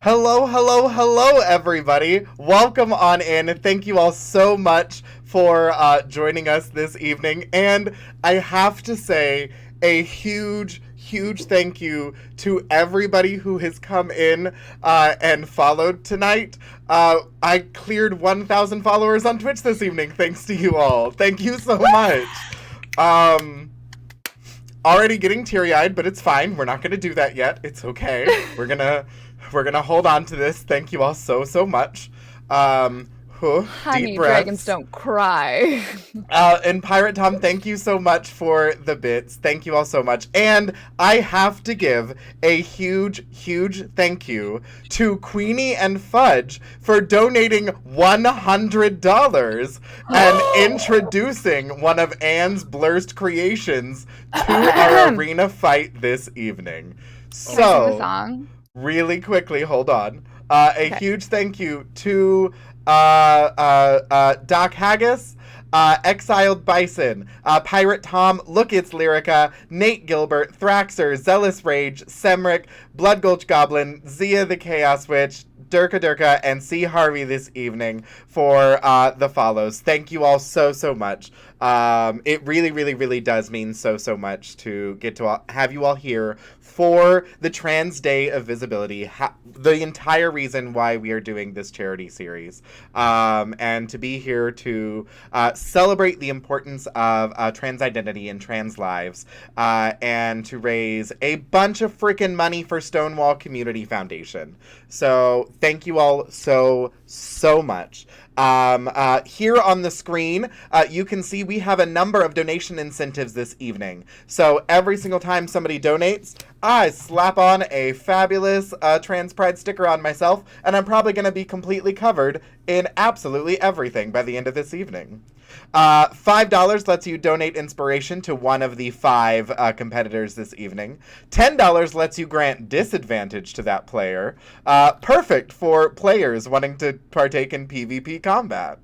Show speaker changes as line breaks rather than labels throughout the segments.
Hello, hello, hello, everybody. Welcome on in. Thank you all so much for joining us this evening. And I have to say a huge, huge thank you to everybody who has come in and followed tonight. I cleared 1,000 followers on Twitch this evening, thanks to you all. Thank you so much. Um, Already getting teary-eyed, but it's fine. We're not going to do that yet. It's okay. We're gonna hold on to this. Thank you all so much. Deep
Honey, dragons
breaths.
don't cry.
And Pirate Tom, thank you so much for the bits. Thank you all so much. And I have to give a huge, huge thank you to Queenie and Fudge for donating $100 and introducing one of Anne's blurst creations to our arena fight this evening.
Can I sing the song?
Really quickly, hold on.
Okay.
Huge thank you to Doc Haggis, Exiled Bison, Pirate Tom, Look It's Lyrica, Nate Gilbert, Thraxer, Zealous Rage, Semric, Blood Gulch Goblin, Zia the Chaos Witch, Durka, and C. Harvey this evening for the follows. Thank you all so much. It really does mean so much to get to have you all here for the Trans Day of Visibility, the entire reason why we are doing this charity series, and to be here to celebrate the importance of trans identity and trans lives, and to raise a bunch of freaking money for Stonewall Community Foundation. So thank you all so much. Here on the screen, you can see we have a number of donation incentives this evening. So every single time somebody donates, I slap on a fabulous Trans Pride sticker on myself, and I'm probably going to be completely covered in absolutely everything by the end of this evening. $5 lets you donate inspiration to one of the 5 competitors this evening. $10 lets you grant disadvantage to that player. Perfect for players wanting to partake in PvP combat.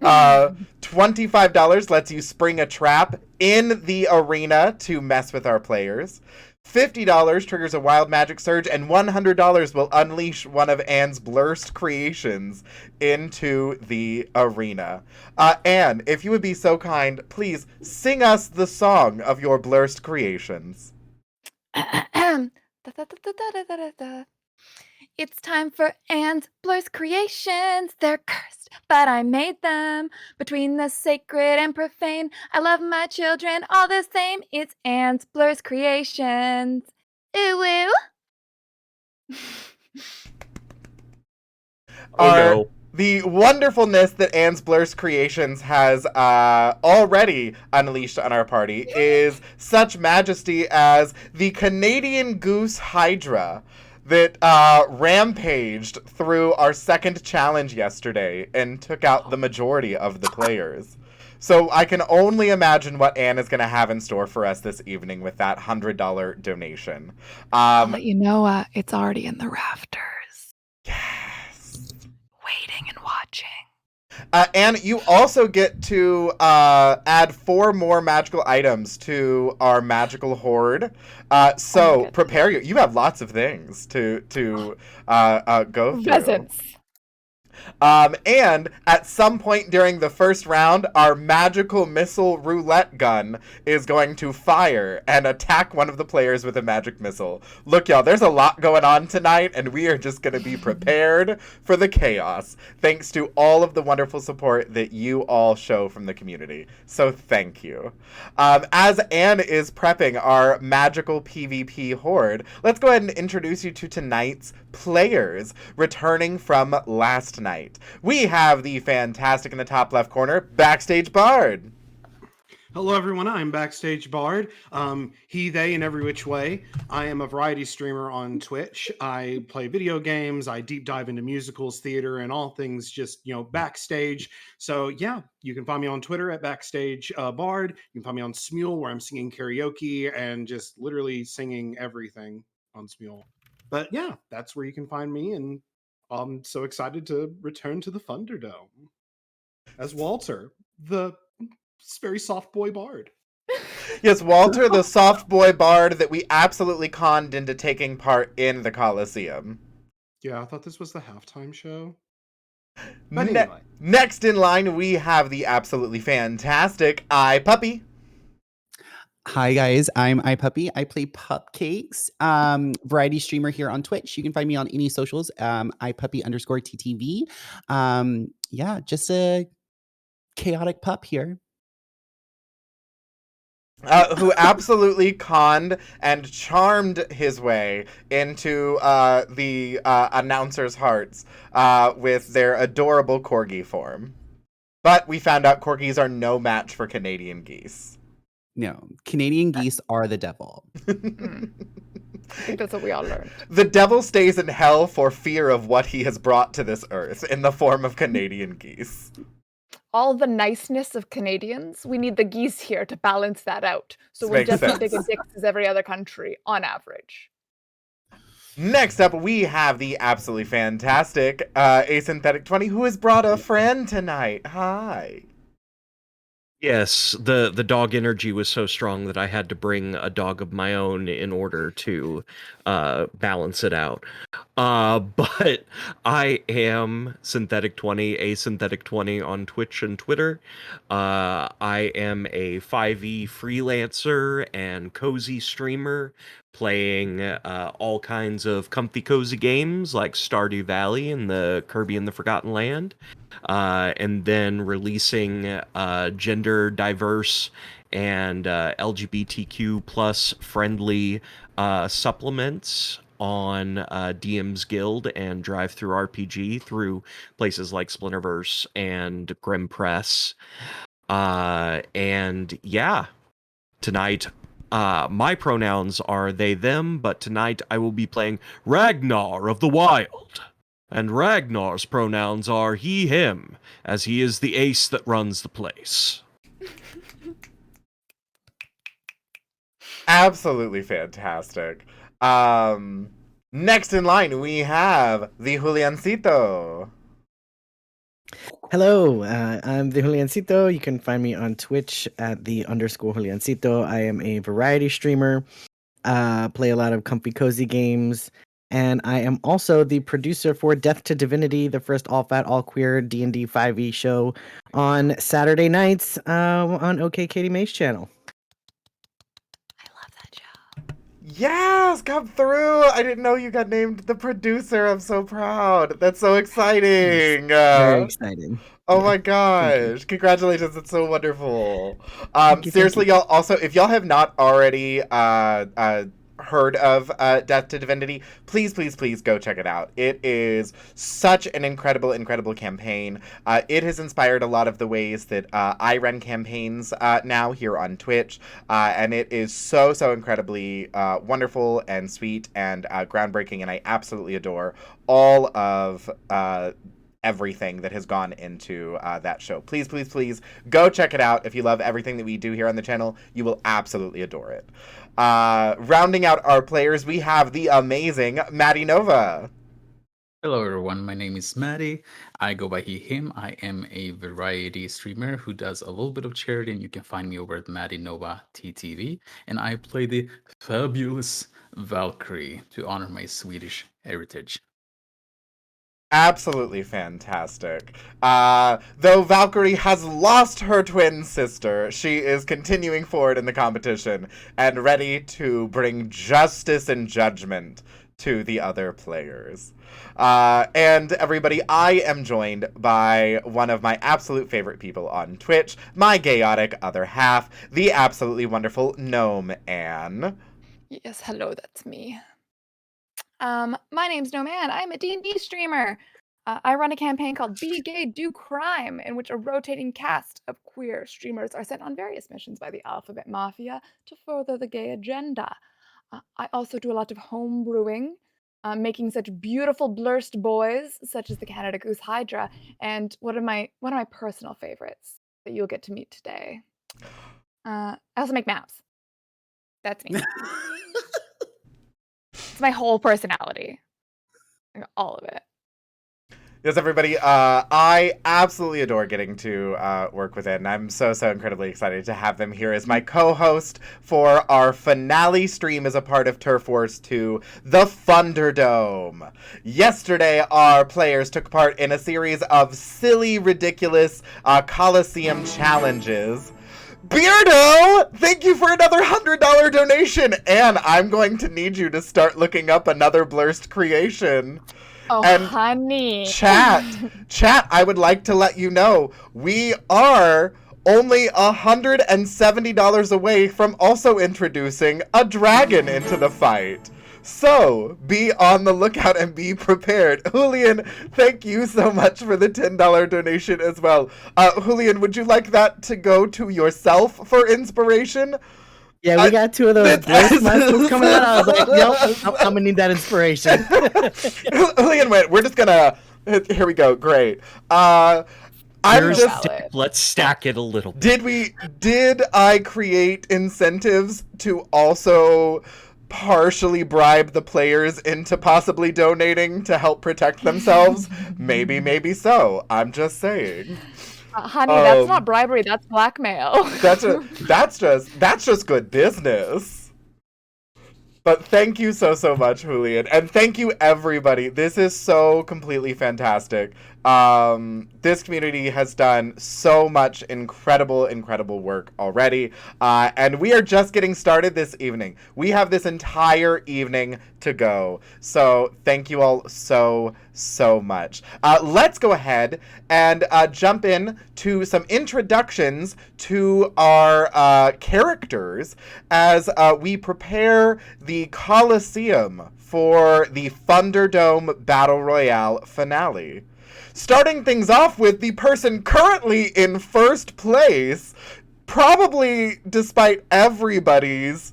$25 lets you spring a trap in the arena to mess with our players. $50 triggers a wild magic surge, and $100 will unleash one of Anne's blurst creations into the arena. Anne, if you would be so kind, please sing us the song of your blurst creations.
It's time for Anne's blurst creations. They're cursed, but I made them. Between the sacred and profane, I love my children all the same. It's Anne's blurst creations. Ooh woo.
No.
The wonderfulness that Anne's Blurst Creations has already unleashed on our party is such majesty as the Canadian Goose Hydra that rampaged through our second challenge yesterday and took out the majority of the players. So I can only imagine what Anne is going to have in store for us this evening with that $100 donation.
I'll let you know it's already in the rafters.
Yes.
Waiting and watching.
And you also get to add 4 more magical items to our magical hoard. So prepare you. You have lots of things to go through.
Presents.
And at some point during the first round, our magical missile roulette gun is going to fire and attack one of the players with a magic missile. Look, y'all, there's a lot going on tonight, and we are just going to be prepared for the chaos, thanks to all of the wonderful support that you all show from the community. So thank you. As Anne is prepping our magical PvP horde, let's go ahead and introduce you to tonight's players returning from last night. We have the fantastic in the top left corner, Backstage Bard.
Hello, everyone. I'm Backstage Bard. He, they, and every which way. I am a variety streamer on Twitch. I play video games. I deep dive into musicals, theater, and all things just, backstage. So, yeah, you can find me on Twitter at Backstage Bard. You can find me on Smule, where I'm singing karaoke and just literally singing everything on Smule. But, yeah, that's where you can find me. And I'm so excited to return to the Funderdome as Walter, the very soft boy bard.
Yes, Walter, the soft boy bard that we absolutely conned into taking part in the Coliseum.
Yeah, I thought this was the halftime show. But anyway.
Next in line, we have the absolutely fantastic iPuppy.
Hi guys, I'm iPuppy. I play Pupcakes, variety streamer here on Twitch. You can find me on any socials, iPuppy_TTV. Yeah, just a chaotic pup here.
Who absolutely conned and charmed his way into the announcers' hearts with their adorable corgi form. But we found out corgis are no match for Canadian geese.
No, Canadian geese are the devil.
I think that's what we all learned.
The devil stays in hell for fear of what he has brought to this earth in the form of Canadian geese.
All the niceness of Canadians, we need the geese here to balance that out. So we're
Makes
just as
sense.
big a dicks as every other country, on average.
Next up, we have the absolutely fantastic Asynthetic 20, who has brought a friend tonight. Hi.
Yes, the dog energy was so strong that I had to bring a dog of my own in order to balance it out. But I am Synthetic20, Asynthetic20 on Twitch and Twitter. I am a 5e freelancer and cozy streamer, playing all kinds of comfy cozy games like Stardew Valley and the Kirby and the Forgotten Land. And then releasing gender diverse and LGBTQ plus friendly supplements on DM's Guild and Drive Through RPG through places like Splinterverse and Grim Press. And yeah, tonight my pronouns are they, them, but tonight I will be playing Ragnar of the Wild. And Ragnar's pronouns are he, him, as he is the ace that runs the place.
Absolutely fantastic. Next in line, we have the Juliancito.
Hello, I'm the Juliancito. You can find me on Twitch at _Juliancito. I am a variety streamer, play a lot of comfy cozy games, and I am also the producer for Death to Divinity, the first all-fat, all-queer D&D 5e show on Saturday nights on OK Katie May's channel.
I love that show.
Yes, come through. I didn't know you got named the producer. I'm so proud. That's so exciting.
Very exciting.
Oh
Yeah.
my gosh. Congratulations. It's so wonderful.
you,
Seriously,
thank you.
y'all, also, if y'all have not already heard of Death to Divinity, please go check it out. It is such an incredible campaign. It has inspired a lot of the ways that I run campaigns now here on Twitch, and it is so incredibly wonderful and sweet and groundbreaking, and I absolutely adore all of everything that has gone into that show. Please go check it out. If you love everything that we do here on the channel, you will absolutely adore it. Rounding out our players, we have the amazing Maddie Nova.
Hello everyone, my name is Maddie. I go by he, him. I am a variety streamer who does a little bit of charity, and you can find me over at Maddie Nova TTV. And I play the fabulous Valkyrie to honor my Swedish heritage.
Absolutely fantastic. Though Valkyrie has lost her twin sister, she is continuing forward in the competition and ready to bring justice and judgment to the other players. And everybody, I am joined by one of my absolute favorite people on Twitch, my chaotic other half, the absolutely wonderful Gnome Anne.
Yes, hello, that's me. My name's No Man. I'm a D&D streamer. I run a campaign called Be Gay, Do Crime, in which a rotating cast of queer streamers are sent on various missions by the Alphabet Mafia to further the gay agenda. I also do a lot of home brewing, making such beautiful blurst boys, such as the Canada Goose Hydra, and one of my personal favorites that you'll get to meet today. I also make maps. That's me. It's my whole personality. All of it.
Yes, everybody. I absolutely adore getting to work with it, and I'm so incredibly excited to have them here as my co-host for our finale stream as a part of Turf Wars 2, the Funderdome. Yesterday, our players took part in a series of silly, ridiculous Coliseum challenges. Beardo, thank you for another $100 donation, and I'm going to need you to start looking up another Blurst creation.
Oh,
And
honey.
Chat, I would like to let you know we are only $170 away from also introducing a dragon into the fight. So, be on the lookout and be prepared. Julian, thank you so much for the $10 donation as well. Julian, would you like that to go to yourself for inspiration?
Yeah, we got two of those Blurst monsters coming out. I was like, nope, I'm gonna need that inspiration.
Julian went, we're just gonna, here we go, great.
Let's stack it a little bit.
Did I create incentives to also partially bribe the players into possibly donating to help protect themselves? Maybe so. I'm just saying.
Honey, that's not bribery, that's blackmail.
That's just good business. But thank you so much, Julian. And thank you, everybody. This is so completely fantastic. This community has done so much incredible work already. And we are just getting started this evening. We have this entire evening to go. So thank you all so much. Let's go ahead and jump in to some introductions to our characters as we prepare the Coliseum for the Funderdome Battle Royale finale. Starting things off with the person currently in first place, probably despite everybody's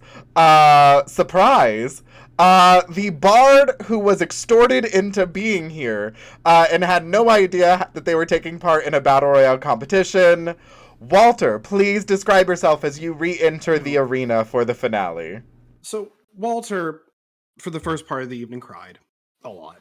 surprise, the bard who was extorted into being here and had no idea that they were taking part in a battle royale competition. Walter, please describe yourself as you re-enter the arena for the finale.
So Walter, for the first part of the evening, cried a lot.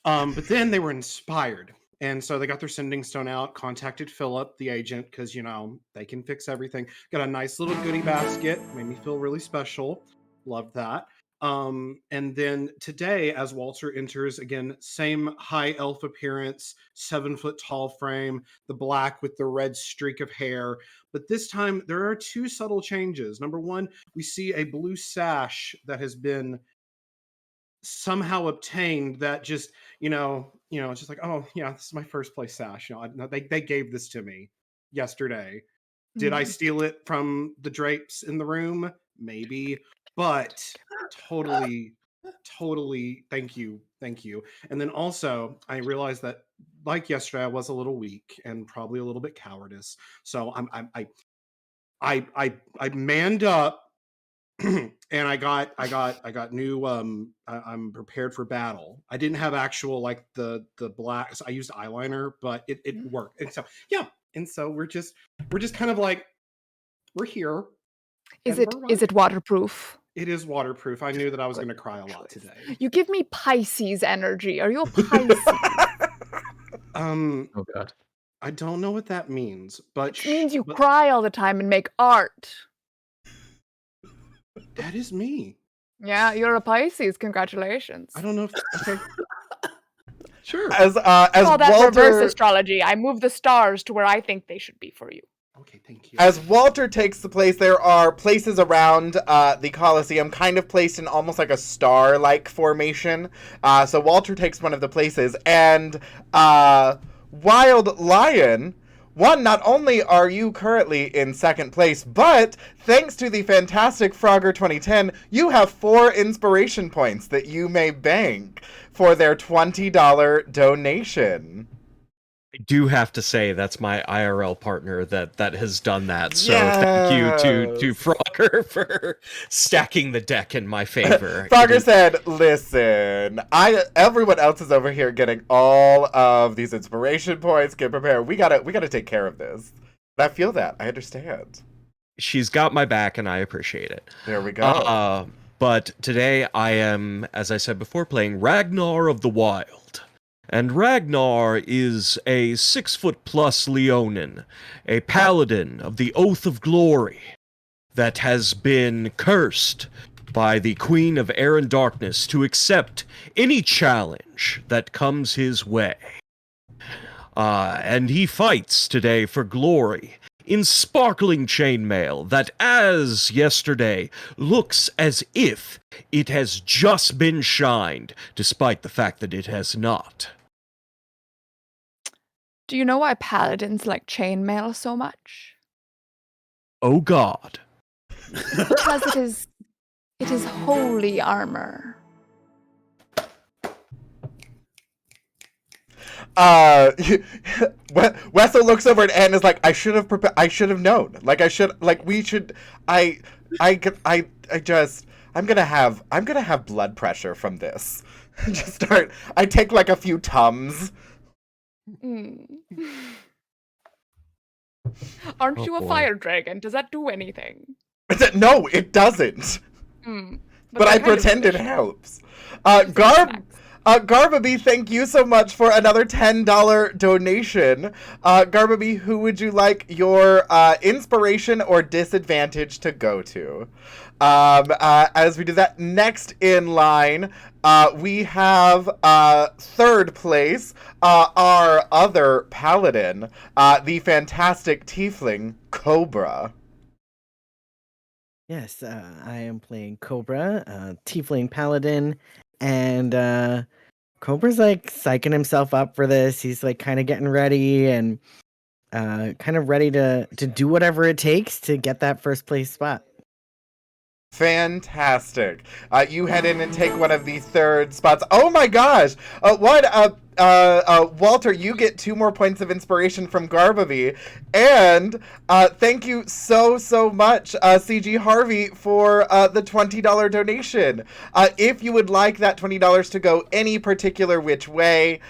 But then they were inspired. And so they got their sending stone out, contacted Philip, the agent, because, you know, they can fix everything. Got a nice little goodie basket. Made me feel really special. Loved that. And then today, as Walter enters, again, same high elf appearance, 7 foot tall frame, the black with the red streak of hair. But this time, there are 2 subtle changes. Number 1, we see a blue sash that has been somehow obtained that just, it's just like, oh yeah, this is my first place sash. They gave this to me yesterday. Did I steal it from the drapes in the room? Maybe, but totally thank you. And then also I realized that, like yesterday, I was a little weak and probably a little bit cowardice. So I manned up. And I got new I'm prepared for battle. I didn't have actual like the black, so I used eyeliner, but it worked. And so we're just kind of like, we're here.
Is it waterproof?
It is waterproof. I knew that I was going to cry a lot today.
You give me Pisces energy. Are you a Pisces?
Oh god.
I don't know what that means, but
It means you cry all the time and make art.
That is me.
Yeah, you're a Pisces. Congratulations.
I don't know if okay. Sure.
As
Call that
Walter,
reverse astrology. I move the stars to where I think they should be for you.
Okay, thank you.
As Walter takes the place, there are places around the Coliseum kind of placed in almost like a star-like formation. So Walter takes one of the places, and Wild Lion, one, not only are you currently in second place, but thanks to the fantastic Frogger 2010, you have 4 inspiration points that you may bank for their $20 donation.
I do have to say that's my IRL partner that has done that. So
Yes.
thank you to Frogger for stacking the deck in my favor.
Frogger said, listen, everyone else is over here getting all of these inspiration points. Get prepared. We gotta take care of this. I feel that. I understand.
She's got my back and I appreciate it.
There we go.
But today I am, as I said before, playing Ragnar of the Wild. And Ragnar is a 6-foot-plus Leonin, a paladin of the Oath of Glory, that has been cursed by the Queen of Air and Darkness to accept any challenge that comes his way. And he fights today for glory in sparkling chainmail that, as yesterday, looks as if it has just been shined, despite the fact that it has not.
Do you know why paladins like chainmail so much?
Oh God.
Because it is holy armor.
Wessel looks over at Anne and is like, I should have known. Like I'm gonna have blood pressure from this. I take like a few Tums.
Aren't
Oh,
you a
boy.
fire dragon? Does that do anything?
No, it doesn't. But I pretend it helps. Garbaby, thank you so much for another $10 donation. Garbaby, who would you like your inspiration or disadvantage to go to? As we do that, next in line, we have third place, our other paladin, the fantastic tiefling, Cobra.
Yes, I am playing Cobra, Tiefling Paladin, and Cobra's like psyching himself up for this. He's like kind of getting ready and kind of ready to do whatever it takes to get that first place spot.
Fantastic. You head in and take one of the third spots. Oh my gosh! Walter, you get 2 more points of inspiration from Garbaby. And thank you so much, CG Harvey, for the $20 donation. If you would like that $20 to go any particular which way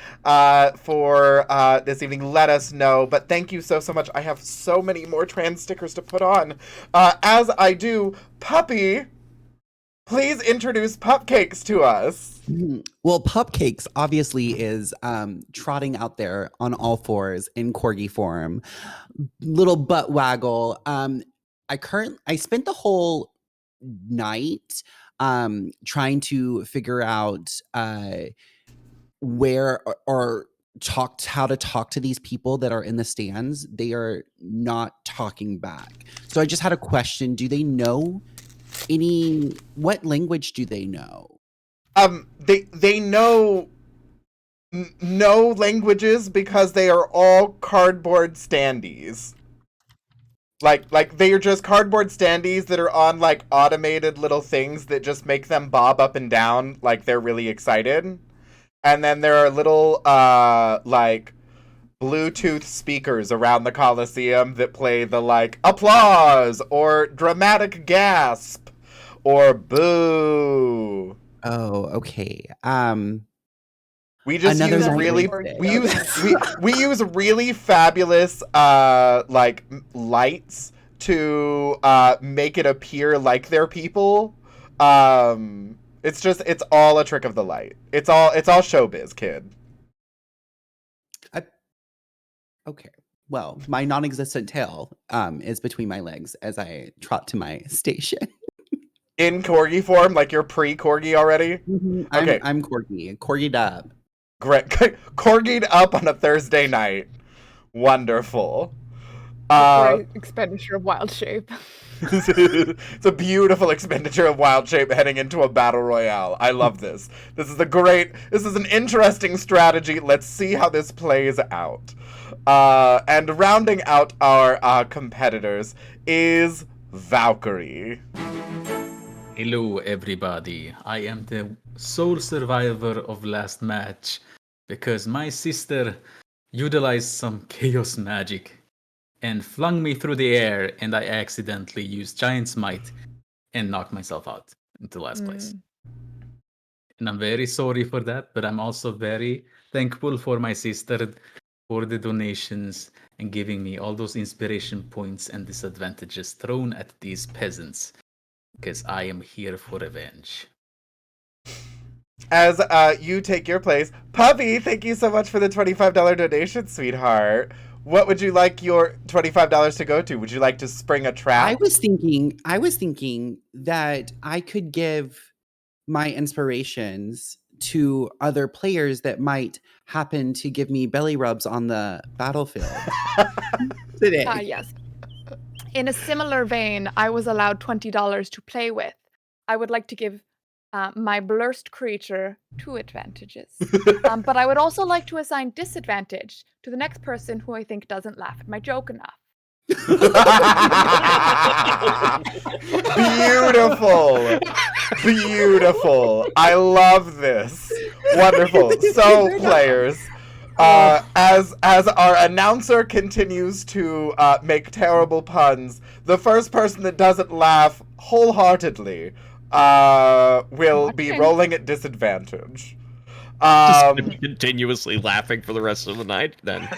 for this evening, let us know. But thank you so much. I have so many more trans stickers to put on. As I do, Puppy, please introduce Pupcakes to us.
Well, Pupcakes obviously is trotting out there on all fours in corgi form, little butt waggle. I spent the whole night trying to figure out where or how to talk to these people that are in the stands. They are not talking back. So I just had a question. Do they know what language do they know?
They know no languages because they are all cardboard standees. Like they are just cardboard standees that are on like automated little things that just make them bob up and down like they're really excited. And then there are little like Bluetooth speakers around the Coliseum that play the like applause or dramatic gasp or boo.
Oh, okay.
We just
Another
use
night
really
wasted.
we use really fabulous like lights to make it appear like they're people. It's all a trick of the light. It's all showbiz, kid.
Okay. Well, my non-existent tail is between my legs as I trot to my station.
In corgi form, like you're pre-corgi already? Okay.
I'm corgied up.
Great. Corgied up on a Thursday night. Wonderful.
Great expenditure of wild shape.
It's a beautiful expenditure of wild shape heading into a battle royale. I love this. This is an interesting strategy. Let's see how this plays out. And rounding out our competitors is Valkyrie.
Hello, everybody. I am the sole survivor of last match because my sister utilized some chaos magic and flung me through the air, and I accidentally used Giant Smite and knocked myself out into last place. And I'm very sorry for that, but I'm also very thankful for my sister for the donations and giving me all those inspiration points and disadvantages thrown at these peasants. Because I am here for revenge.
as you take your place, Puppy, thank you so much for the $25 donation, sweetheart. What would you like your $25 to go to? Would you like to spring a trap?
I was thinking that I could give my inspirations to other players that might happen to give me belly rubs on the battlefield today.
Yes. In a similar vein, I was allowed $20 to play with. I would like to give my blurst creature 2 advantages. But I would also like to assign disadvantage to the next person who I think doesn't laugh at my joke enough.
Beautiful. Beautiful. I love this. Wonderful. So, players, as our announcer continues to make terrible puns, the first person that doesn't laugh wholeheartedly will be rolling at disadvantage.
Just continuously laughing for the rest of the night, then.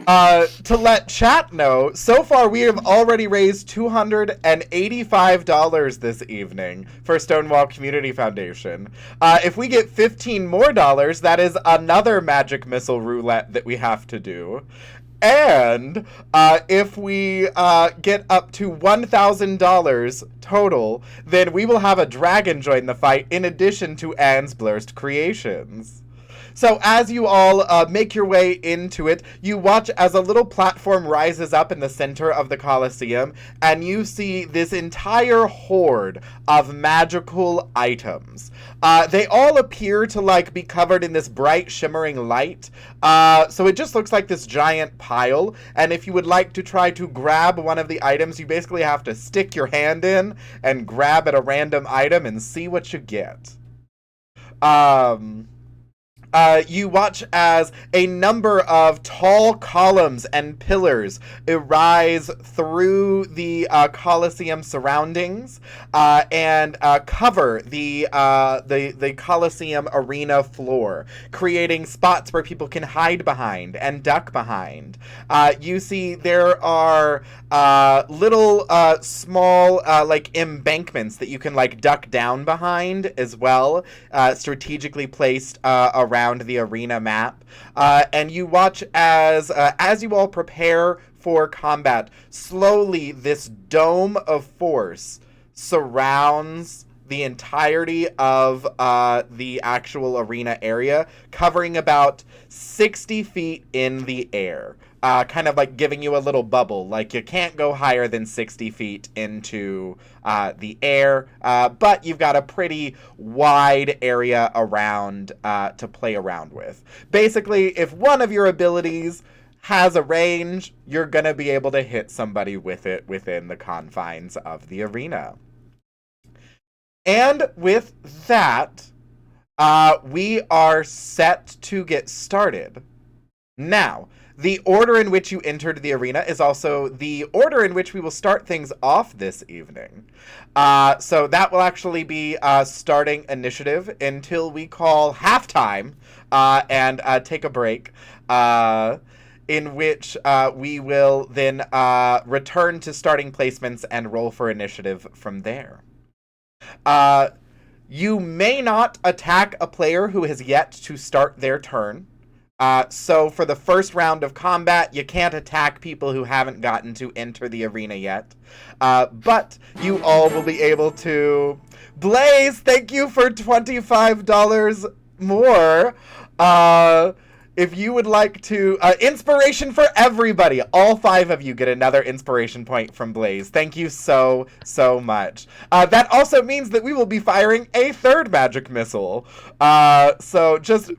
To let chat know, so far we have already raised $285 this evening for Stonewall Community Foundation. If we get $15 more, that is another magic missile roulette that we have to do. And if we get up to $1,000 total, then we will have a dragon join the fight in addition to Anne's Blurst creations. So as you all make your way into it, you watch as a little platform rises up in the center of the Colosseum, and you see this entire horde of magical items. They all appear to be covered in this bright shimmering light, so it just looks like this giant pile, and if you would like to try to grab one of the items, you basically have to stick your hand in and grab at a random item and see what you get. You watch as a number of tall columns and pillars arise through the Colosseum surroundings and cover the Colosseum arena floor, creating spots where people can hide behind and duck behind. You see there are little small embankments that you can duck down behind as well, strategically placed around the arena map, and you watch as you all prepare for combat, slowly this dome of force surrounds the entirety of the actual arena area, covering about 60 feet in the air. Kind of giving you a little bubble, you can't go higher than 60 feet into the air, but you've got a pretty wide area around to play around with. Basically, if one of your abilities has a range, you're going to be able to hit somebody with it within the confines of the arena. And with that, we are set to get started. Now, the order in which you entered the arena is also the order in which we will start things off this evening. So that will actually be starting initiative until we call halftime and take a break, in which we will then return to starting placements and roll for initiative from there. You may not attack a player who has yet to start their turn. So for the first round of combat, you can't attack people who haven't gotten to enter the arena yet. But you all will be able to... Blaze, thank you for $25 more. If you would like to... inspiration for everybody. All 5 of you get another inspiration point from Blaze. Thank you so, so much. That also means that we will be firing a 3rd magic missile. So just...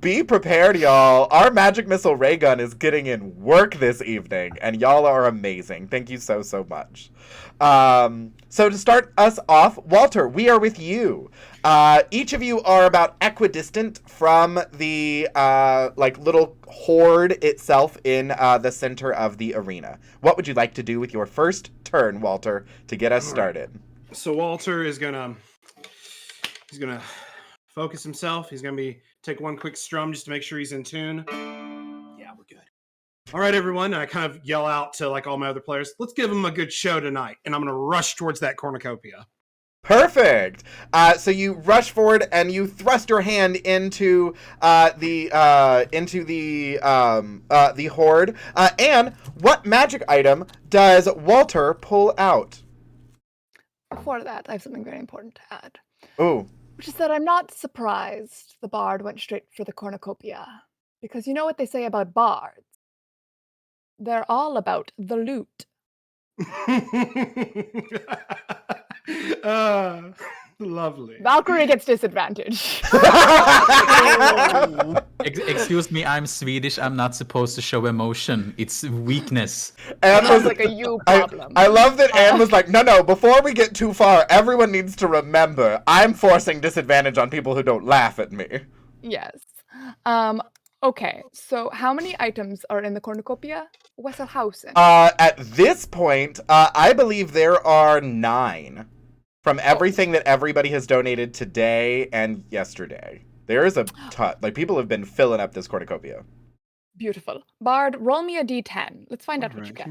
be prepared, y'all. Our magic missile ray gun is getting in work this evening, and y'all are amazing. Thank you so, so much. So to start us off, Walter, we are with you. Each of you are about equidistant from the little horde itself in the center of the arena. What would you like to do with your first turn, Walter, to get us started?
So Walter is gonna focus himself. He's gonna take one quick strum just to make sure he's in tune. Yeah, we're good. All right, everyone. And I kind of yell out to all my other players, let's give them a good show tonight. And I'm gonna rush towards that cornucopia.
Perfect. So you rush forward and you thrust your hand into the horde. And what magic item does Walter pull out?
Before that, I have something very important to add.
Ooh.
Which is that I'm not surprised the bard went straight for the cornucopia. Because you know what they say about bards? They're all about the loot.
Lovely.
Valkyrie gets disadvantage.
Excuse me, I'm Swedish. I'm not supposed to show emotion. It's weakness.
Anne
Sounds
was
like a you problem.
I love that Anne was like, no, before we get too far, everyone needs to remember, I'm forcing disadvantage on people who don't laugh at me.
Yes. Okay, so how many items are in the cornucopia? Wesselhausen.
At this point, I believe there are 9 from everything that everybody has donated today and yesterday. There is a ton. Like, people have been filling up this cornucopia.
Beautiful. Bard, roll me a d10. Let's find out what you get.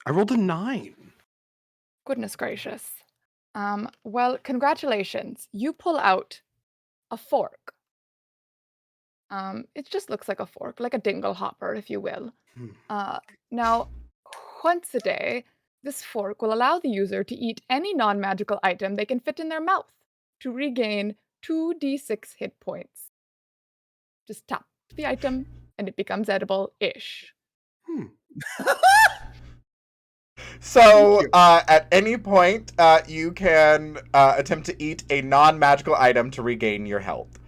I rolled a 9.
Goodness gracious. Well, congratulations. You pull out a fork. It just looks like a fork, like a dingle hopper, if you will. Now, once a day, this fork will allow the user to eat any non-magical item they can fit in their mouth to regain 2d6 hit points. Just tap the item, and it becomes edible-ish.
So, at any point, you can attempt to eat a non-magical item to regain your health.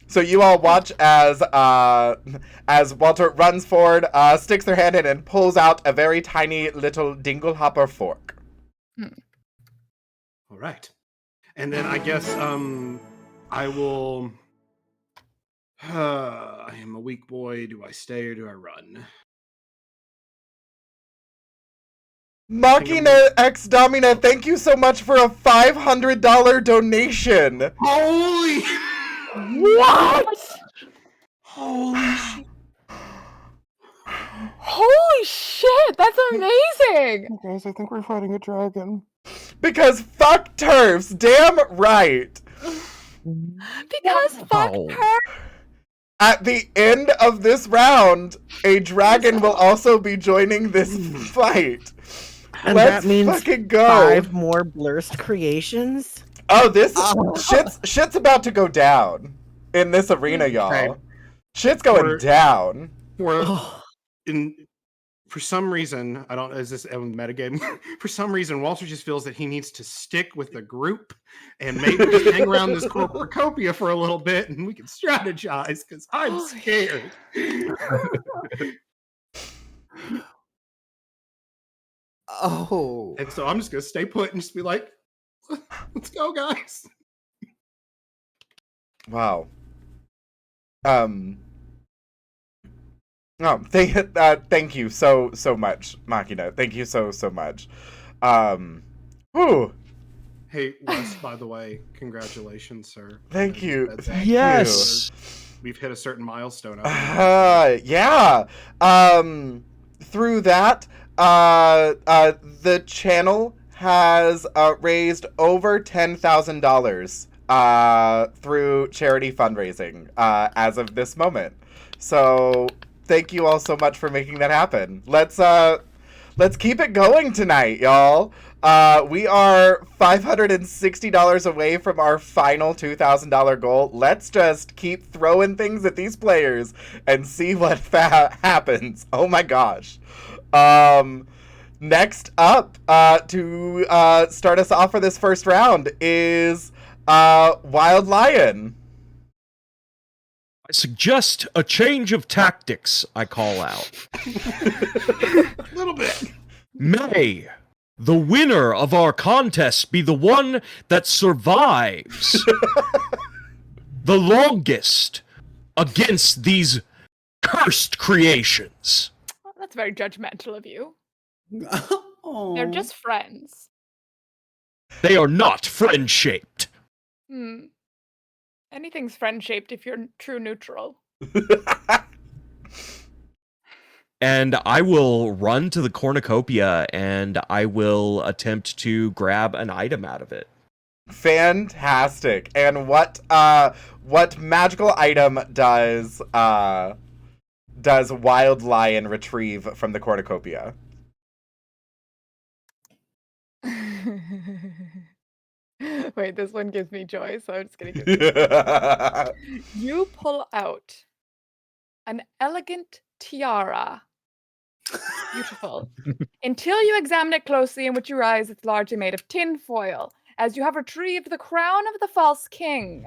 So you all watch as Walter runs forward, sticks their hand in, and pulls out a very tiny little dinglehopper fork.
All right. And then I guess I will... I am a weak boy. Do I stay or do I run?
Machina X Domina, thank you so much for a $500 donation.
Holy...
What?
Holy shit.
Holy shit, that's amazing!
Guys, I think we're fighting a dragon.
Because fuck turfs, damn right.
Because fuck her.
At the end of this round, a dragon will also be joining this fight.
And
Let's
that means
fucking go.
5 more blurst creations?
Oh, this shit's about to go down in this arena, y'all.
Right.
Shit's going down.
For some reason, I don't. Is this a metagame? For some reason, Walter just feels that he needs to stick with the group and maybe just hang around this cornucopia for a little bit, and we can strategize. Because I'm scared.
Oh.
And so I'm just gonna stay put and just be like, "Let's go, guys."
Wow. Oh, thank you so much, Machina. Thank you so much. Whew.
Hey, Wes, by the way, congratulations, sir.
Thank you. Thank
Yes.
We've hit a certain milestone.
Yeah. Through that, the channel has raised over $10,000 through charity fundraising as of this moment. So thank you all so much for making that happen. Let's keep it going tonight, y'all. We are $560 away from our final $2,000 goal. Let's just keep throwing things at these players and see what happens. Oh my gosh. Next up, to start us off for this first round is Wild Lion.
I suggest a change of tactics, I call out.
A little bit.
May the winner of our contest be the one that survives the longest against these cursed creations.
Well, that's very judgmental of you.
Oh.
They're just friends.
They are not friend-shaped.
Anything's friend-shaped if you're true neutral.
And I will run to the cornucopia and I will attempt to grab an item out of it.
Fantastic. And what magical item does Wild Lion retrieve from the cornucopia?
Wait, this one gives me joy, so I'm just gonna give it. You pull out an elegant tiara. Beautiful. Until you examine it closely, in which you realize it's largely made of tin foil, as you have retrieved the crown of the false king.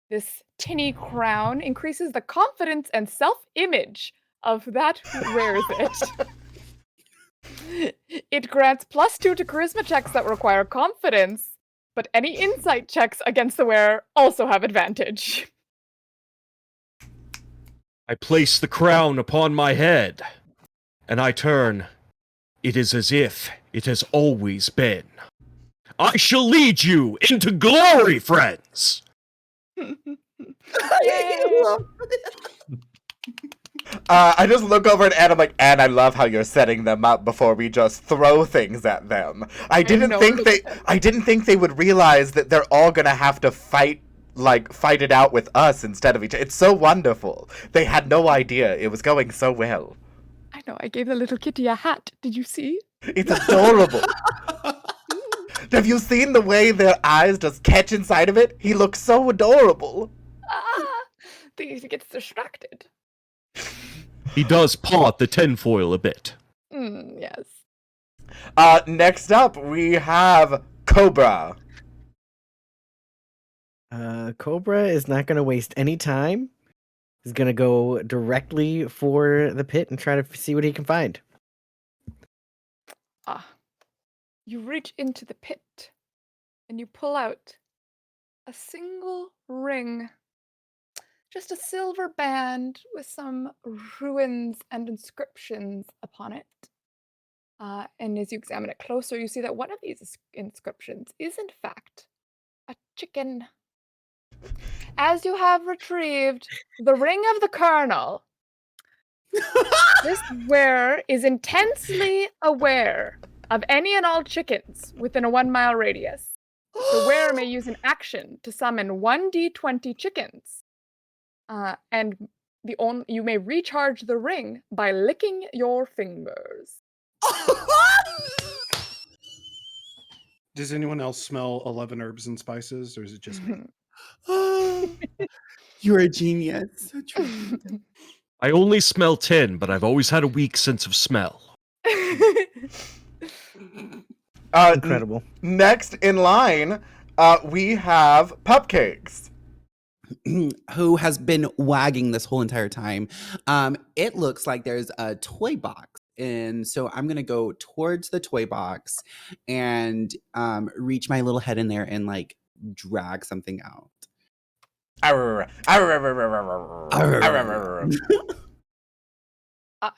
This tinny crown increases the confidence and self-image of that who wears it. It grants +2 to charisma checks that require confidence, but any insight checks against the wearer also have advantage.
I place the crown upon my head, and I turn. It is as if it has always been. I shall lead you into glory, friends!
I just look over at Anne, I'm like, Anne, I love how you're setting them up before we just throw things at them. I didn't think they would realize that they're all gonna have to fight it out with us instead of each other. It's so wonderful. They had no idea. It was going so well.
I know, I gave the little kitty a hat. Did you see?
It's adorable. Have you seen the way their eyes just catch inside of it? He looks so adorable.
He gets distracted.
He does paw at the tinfoil a bit.
Yes.
Next up, we have Cobra.
Cobra is not going to waste any time. He's going to go directly for the pit and try to see what he can find.
You reach into the pit and you pull out a single ring. Just a silver band with some ruins and inscriptions upon it. And as you examine it closer, you see that one of these inscriptions is, in fact, a chicken. As you have retrieved the ring of the Colonel, this wearer is intensely aware of any and all chickens within a 1-mile radius. The wearer may use an action to summon 1d20 chickens. And you may recharge the ring by licking your fingers.
Does anyone else smell 11 herbs and spices, or is it just me?
You're a genius. Such a
I only smell tin, but I've always had a weak sense of smell.
Incredible.
Next in line, we have Pupcakes.
Who has been wagging this whole entire time. It looks like there's a toy box. And so I'm going to go towards the toy box and reach my little head in there and like drag something out.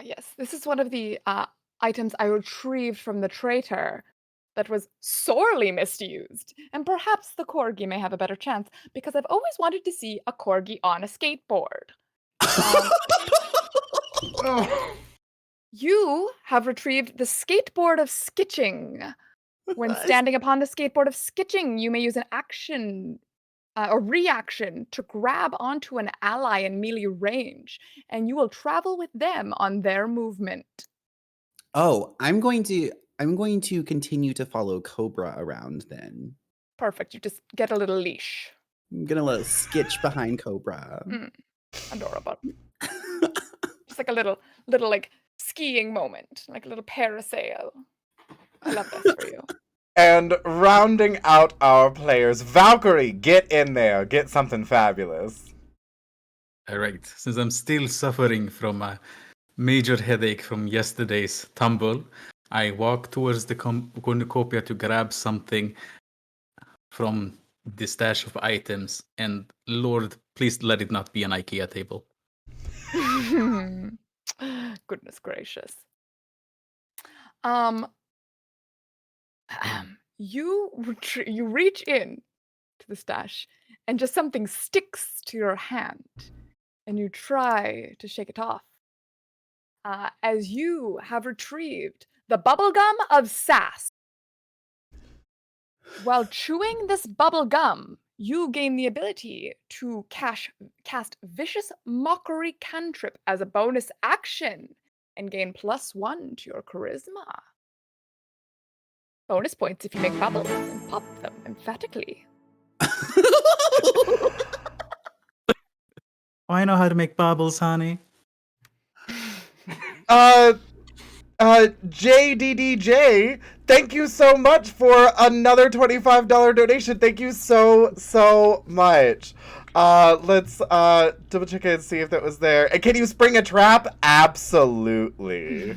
Yes, this is one of the items I retrieved from the traitor that was sorely misused. And perhaps the corgi may have a better chance, because I've always wanted to see a corgi on a skateboard. You have retrieved the skateboard of skitching. When standing upon the skateboard of skitching, you may use an action or reaction to grab onto an ally in melee range, and you will travel with them on their movement.
Oh, I'm going to continue to follow Cobra around then.
Perfect. You just get a little leash.
I'm gonna let it skitch behind Cobra.
Adorable. Just like a little like skiing moment, like a little parasail. I love this for you.
And rounding out our players, Valkyrie, get in there. Get something fabulous.
All right. Since I'm still suffering from a major headache from yesterday's tumble, I walk towards the cornucopia to grab something from the stash of items. And Lord, please let it not be an IKEA table.
Goodness gracious. You reach in to the stash, and just something sticks to your hand, and you try to shake it off. as you have retrieved the bubblegum of sass. While chewing this bubblegum, you gain the ability to cast Vicious Mockery cantrip as a bonus action and gain +1 to your charisma. Bonus points if you make bubbles and pop them emphatically.
I know how to make bubbles, honey.
JDDJ, thank you so much for another $25 donation. Thank you so much. Let's double check and see if that was there. And can you spring a trap? Absolutely.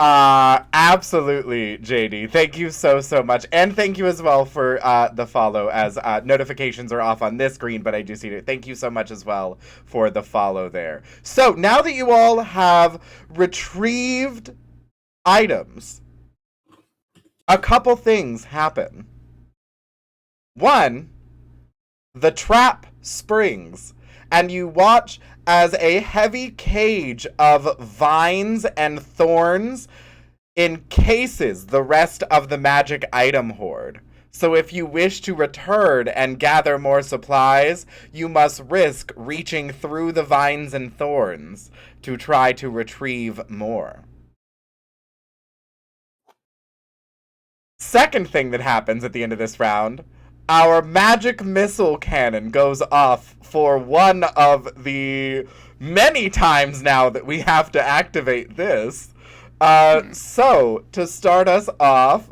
Absolutely, JD. Thank you so much. And thank you as well for the follow, as notifications are off on this screen, but I do see it. Thank you so much as well for the follow there. So now that you all have retrieved items, a couple things happen. One, the trap springs, and you watch as a heavy cage of vines and thorns encases the rest of the magic item hoard. So if you wish to return and gather more supplies, you must risk reaching through the vines and thorns to try to retrieve more. Second thing that happens at the end of this round, our magic missile cannon goes off for one of the many times now that we have to activate this. So, to start us off,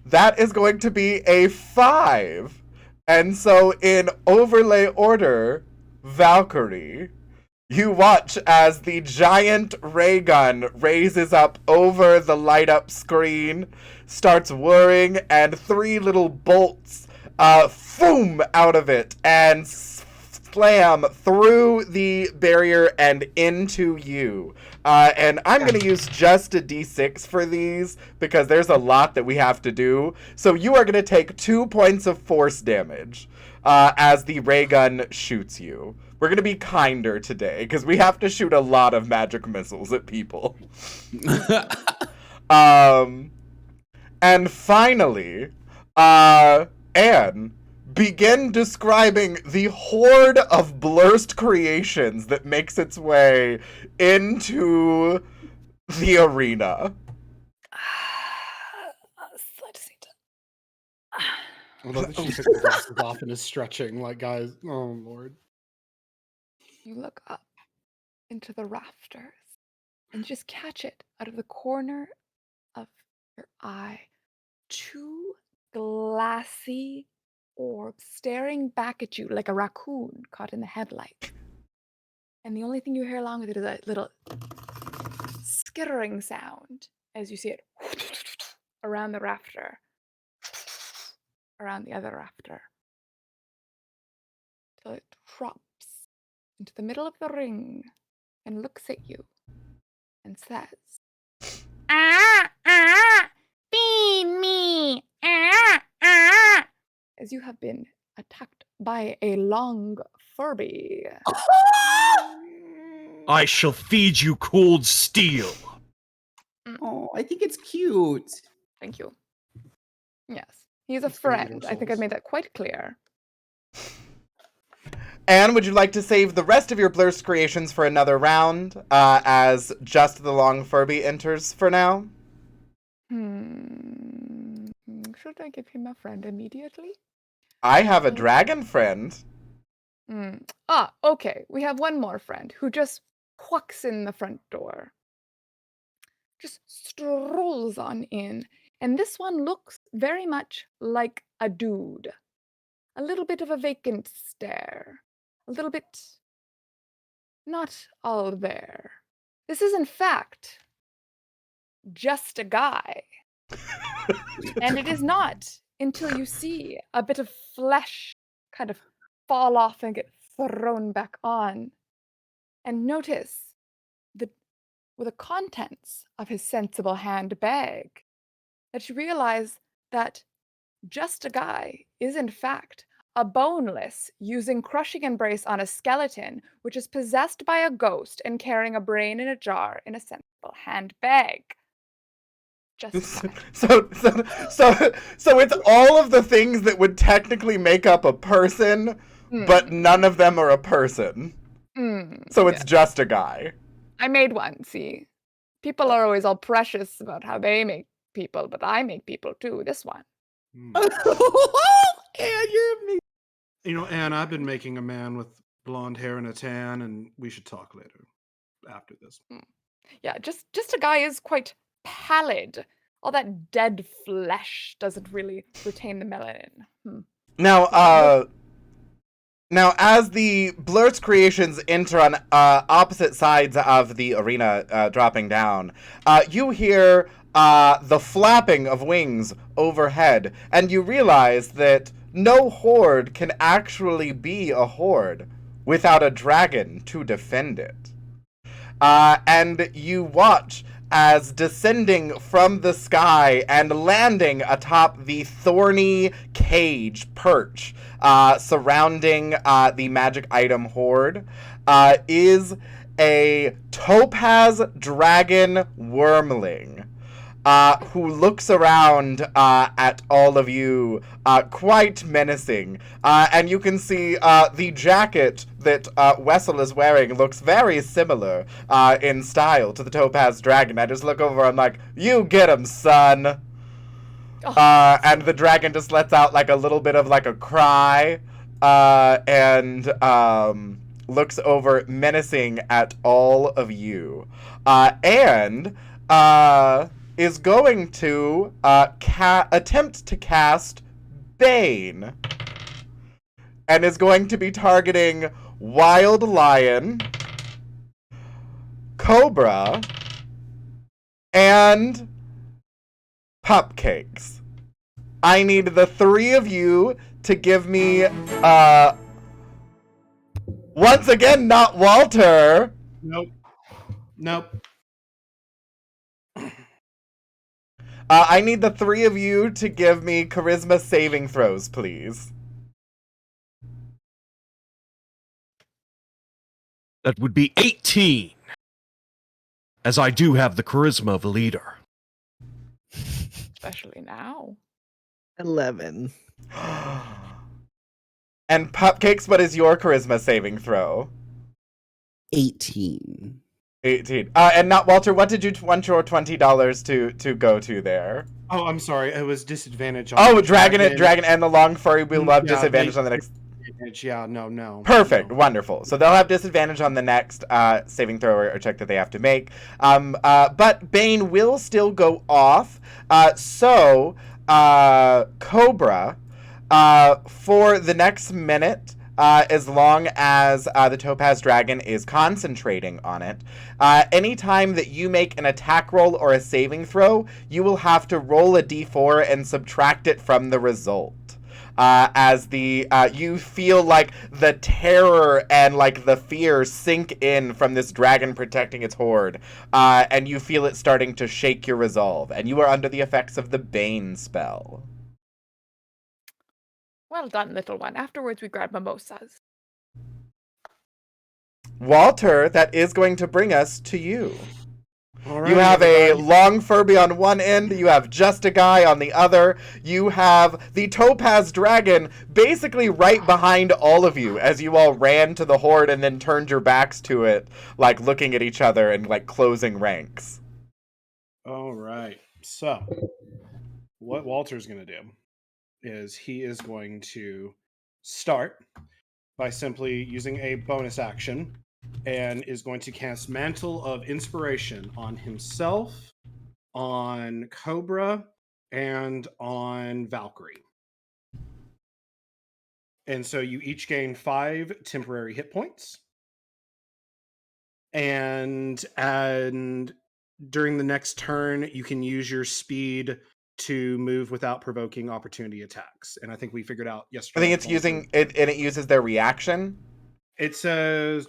that is going to be a 5. And so, in overlay order, Valkyrie, you watch as the giant ray gun raises up over the light-up screen, starts whirring, and 3 little bolts foom out of it and slam through the barrier and into you. And I'm going to use just a d6 for these because there's a lot that we have to do. So you are going to take 2 points of force damage as the ray gun shoots you. We're going to be kinder today because we have to shoot a lot of magic missiles at people. And finally, Anne, begin describing the horde of blurst creations that makes its way into the arena.
I love that she took the glasses off and is stretching like, guys, oh Lord.
You look up into the rafters and just catch it out of the corner of your eye. 2 glassy orbs staring back at you like a raccoon caught in the headlight. And the only thing you hear along with it is a little skittering sound as you see it around the rafter, around the other rafter, till it drops into the middle of the ring and looks at you and says, feed me, as you have been attacked by a long Furby.
I shall feed you cold steel.
Oh, I think it's cute.
Thank you. Yes, he's a
It's very
friend. I think I've made that quite clear.
Anne, would you like to save the rest of your blurst creations for another round, as just the long Furby enters for now?
Should I give him a friend immediately?
I have a dragon friend.
Okay. We have one more friend who just walks in the front door. Just strolls on in. And this one looks very much like a dude. A little bit of a vacant stare. A little bit not all there. This is, in fact, just a guy. And it is not until you see a bit of flesh kind of fall off and get thrown back on. And notice with the contents of his sensible handbag that you realize that just a guy is, in fact, a boneless using crushing embrace on a skeleton, which is possessed by a ghost and carrying a brain in a jar in a sensible handbag. Just
So it's all of the things that would technically make up a person, but none of them are a person. So it's just a guy.
I made one, see? People are always all precious about how they make people, but I make people too. This one.
And you're amazing.
You know, Anne, I've been making a man with blonde hair and a tan, and we should talk later after this.
Yeah, just a guy is quite pallid. All that dead flesh doesn't really retain the melanin.
Now, as the Blur's creations enter on opposite sides of the arena, dropping down, you hear the flapping of wings overhead, and you realize that no horde can actually be a horde without a dragon to defend it. And you watch as descending from the sky and landing atop the thorny cage perch surrounding the magic item horde is a topaz dragon wormling who looks around at all of you quite menacing. And you can see the jacket that Wessel is wearing looks very similar in style to the topaz dragon. I just look over, I'm like, you get him, son. And the dragon just lets out like a little bit of like a cry and looks over menacing at all of you. And is going to attempt to cast Bane. And is going to be targeting Wild Lion, Cobra, and Pupcakes. I need the three of you to give me, once again, not Walter.
Nope.
I need the three of you to give me charisma saving throws, please.
That would be 18. As I do have the charisma of a leader.
Especially now.
11.
And Pupcakes, what is your charisma saving throw?
18.
18. And not Walter, what did you want your $20 to go to there?
Oh, I'm sorry. It was disadvantage on
Dragon and the long furry will have disadvantage on the next.
Yeah, no.
Perfect,
no.
Wonderful. So they'll have disadvantage on the next saving throw or check that they have to make. But Bane will still go off. Cobra, for the next minute, as long as the Topaz Dragon is concentrating on it, anytime that you make an attack roll or a saving throw, you will have to roll a d4 and subtract it from the result. As you feel like the terror and like the fear sink in from this dragon protecting its horde, and you feel it starting to shake your resolve, and you are under the effects of the Bane spell.
Well done, little one. Afterwards, we grab mimosas.
Walter, that is going to bring us to you.
All right,
you have
everybody.
a long Furby on one end, you have just a guy on the other, you have the Topaz Dragon basically right behind all of you as you all ran to the horde and then turned your backs to it, like looking at each other and like closing ranks.
All right. So, what Walter's going to do is he is going to start by simply using a bonus action and is going to cast Mantle of Inspiration on himself, on Cobra, and on Valkyrie. And so you each gain 5 temporary hit points. And during the next turn, you can use your speed to move without provoking opportunity attacks. And I think we figured out
I
yesterday.
think it's using it, and it uses their reaction.
It says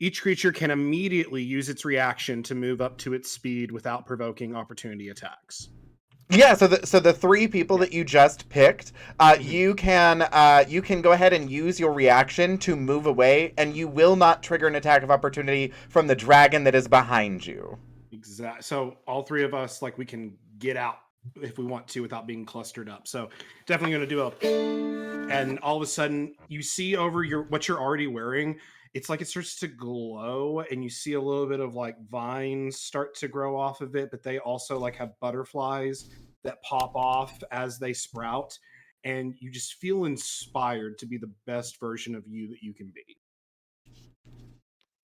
each creature can immediately use its reaction to move up to its speed without provoking opportunity attacks.
Yeah, so the three people that you just picked, you can go ahead and use your reaction to move away, and you will not trigger an attack of opportunity from the dragon that is behind you.
Exactly. So all three of us, like, we can get out if we want to without being clustered up. So definitely going to do and all of a sudden you see over what you're already wearing. It's like it starts to glow, and you see a little bit of like vines start to grow off of it, but they also like have butterflies that pop off as they sprout, and you just feel inspired to be the best version of you that you can be.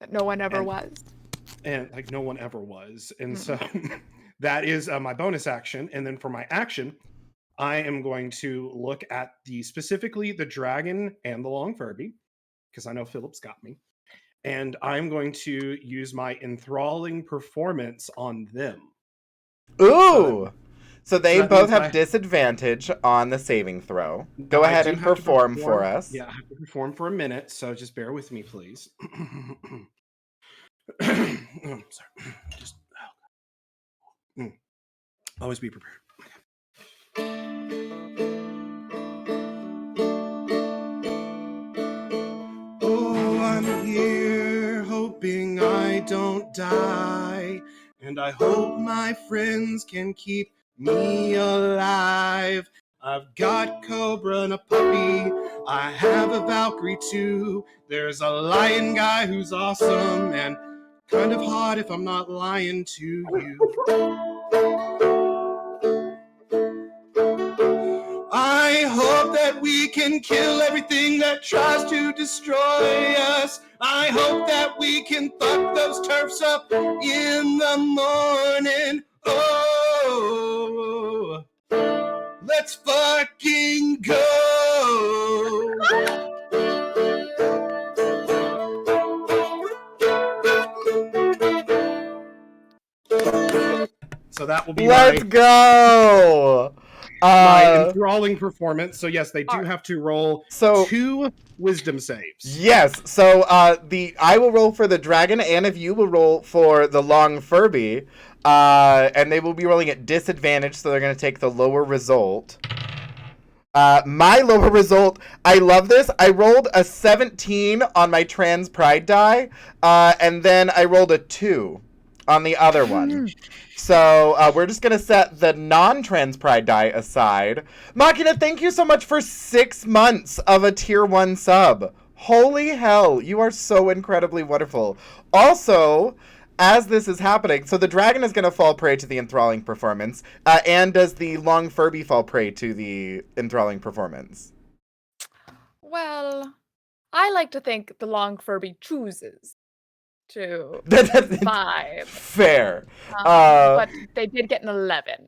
That no one ever was.
And like no one ever was. And so that is my bonus action. And then for my action, I am going to look at specifically the dragon and the long Furby, because I know Philip's got me. And I'm going to use my enthralling performance on them.
Ooh! So they both
means
have disadvantage on the saving throw. Go ahead and perform for us.
Yeah, I have to perform for a minute, so just bear with me, please. I'm sorry. Just always be prepared. Oh, I'm here hoping I don't die, and I hope my friends can keep me alive. I've got Cobra and a puppy. I have a Valkyrie too. There's a lion guy who's awesome and kind of hot if I'm not lying to you. I hope that we can kill everything that tries to destroy us. I hope that we can fuck those turfs up in the morning. Oh, let's fucking go. So that will be
Let's go!
my enthralling performance. So yes, they do have to roll 2 wisdom saves.
Yes. So I will roll for the dragon, and if you will roll for the long Furby, and they will be rolling at disadvantage, so they're going to take the lower result. My lower result, I love this. I rolled a 17 on my trans pride die, and then I rolled a 2 on the other one. So we're just going to set the non-trans pride die aside. Machina, thank you so much for 6 months of a tier 1 sub. Holy hell, you are so incredibly wonderful. Also, as this is happening, so the dragon is going to fall prey to the enthralling performance, and does the long Furby fall prey to the enthralling performance?
Well, I like to think the long Furby chooses to survive.
Fair.
But they did get an 11.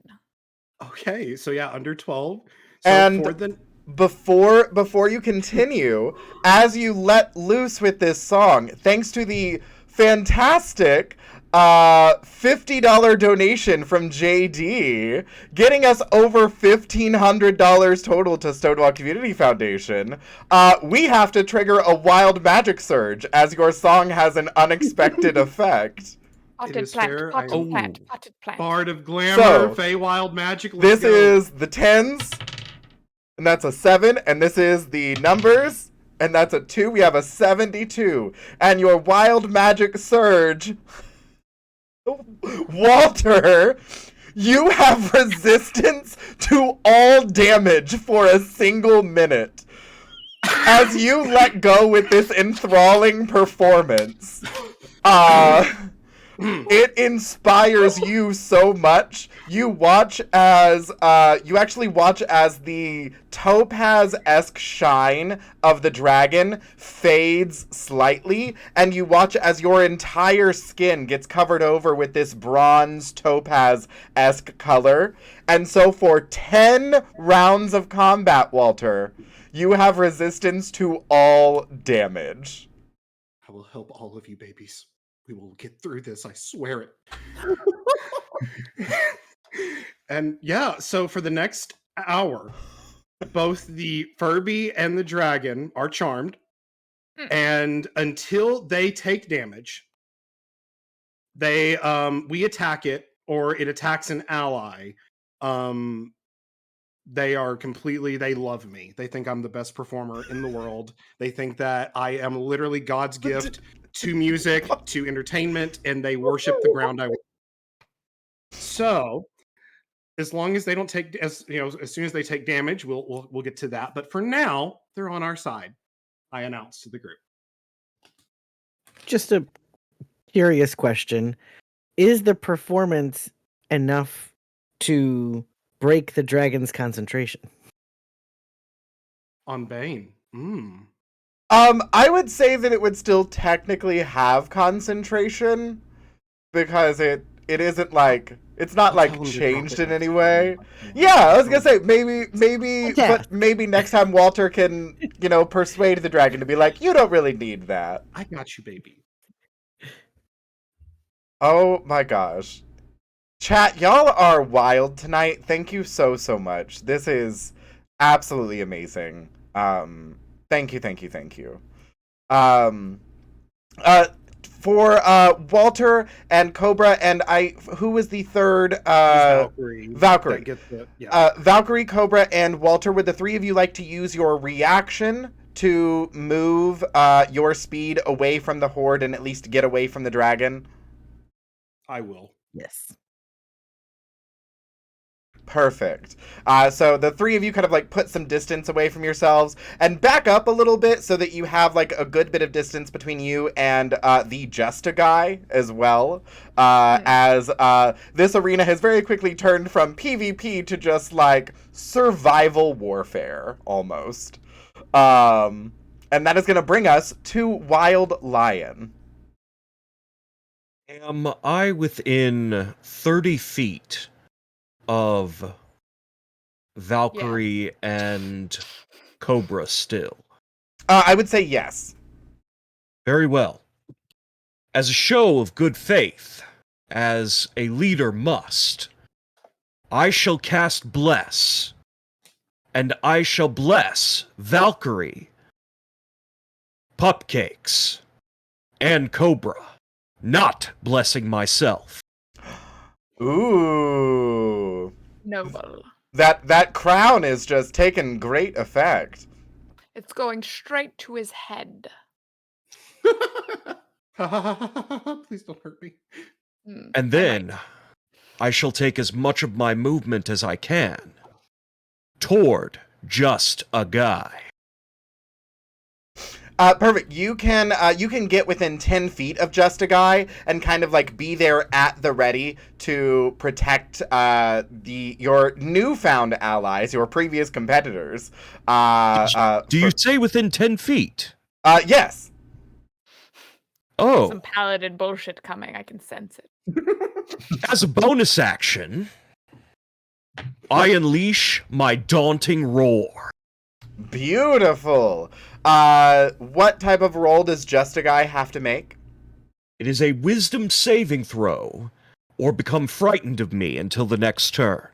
Okay, so yeah, under 12. So
and before you continue, as you let loose with this song, thanks to the fantastic $50 donation from JD, getting us over $1,500 total to Stonewall Community Foundation, we have to trigger a wild magic surge as your song has an unexpected effect.
Potted plant.
Bard of Glamour, Feywild Magic.
This is the 10s, and that's a 7, and this is the numbers, and that's a 2. We have a 72, and your wild magic surge, Walter, you have resistance to all damage for a single minute. As you let go with this enthralling performance, it inspires you so much. You actually watch as the topaz-esque shine of the dragon fades slightly, and you watch as your entire skin gets covered over with this bronze topaz-esque color. And so for 10 rounds of combat, Walter, you have resistance to all damage.
I will help all of you babies. We will get through this, I swear it. And yeah, so for the next hour, both the Furby and the dragon are charmed. And until they take damage, we attack it, or it attacks an ally. They are completely, they love me. They think I'm the best performer in the world. They think that I am literally God's gift to music, to entertainment, and they worship the ground I walk. So, as long as they don't take, as soon as they take damage, we'll get to that. But for now, they're on our side. I announced to the group.
Just a curious question. Is the performance enough to break the dragon's concentration?
On Bane.
I would say that it would still technically have concentration because it isn't like it's not
I'll tell
like
him to drop
changed
it
in
next
any
time.
way. Yeah, I was gonna say maybe,
Yeah.
but maybe next time Walter can persuade the dragon to be like, you don't really need that.
I got you, baby.
Oh my gosh. Chat, y'all are wild tonight. Thank you so much. This is absolutely amazing. Thank you. For Walter and Cobra and who was the third?
Valkyrie.
Valkyrie.
That gets it, yeah.
Valkyrie, Cobra, and Walter, would the three of you like to use your reaction to move your speed away from the horde and at least get away from the dragon?
I will.
Yes.
Perfect. So the three of you kind of like put some distance away from yourselves and back up a little bit so that you have like a good bit of distance between you and the Justa guy as well. As this arena has very quickly turned from PvP to just like survival warfare almost. And that is going to bring us to Wild Lion.
Am I within 30 feet of Valkyrie and Cobra still?
I would say yes.
Very well. As a show of good faith, as a leader must, I shall cast Bless, and I shall bless Valkyrie, Pupcakes, and Cobra, not blessing myself.
Ooh.
Noble.
That crown is just taking great effect.
It's going straight to his head.
Please don't hurt me.
And then I shall take as much of my movement as I can toward just a guy.
Perfect. You can get within 10 feet of just a guy and kind of like be there at the ready to protect your newfound allies, your previous competitors.
Do you say within 10 feet?
Yes.
Oh.
Some paladin bullshit coming. I can sense it.
As a bonus action, I unleash my daunting roar.
Beautiful. What type of roll does just a guy have to make?
It is a wisdom saving throw, or become frightened of me until the next turn.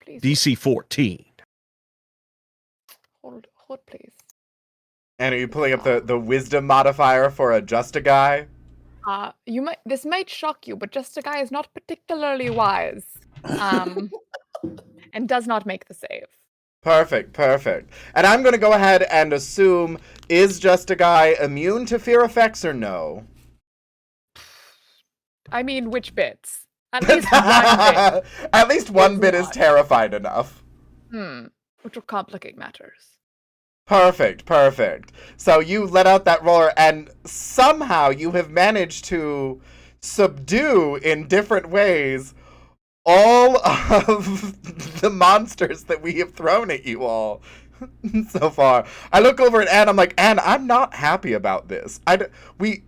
Please
DC 14.
hold, please.
And are you pulling up the wisdom modifier for a just a guy?
This might shock you, but just a guy is not particularly wise. And does not make the save.
Perfect. And I'm going to go ahead and assume, is just a guy immune to fear effects or no?
I mean, which bits? At least one bit.
At least one bit is terrified enough.
Which will complicate matters.
Perfect. So you let out that roar, and somehow you have managed to subdue in different ways all of the monsters that we have thrown at you all so far. I look over at Anne, I'm like, Anne, I'm not happy about this. We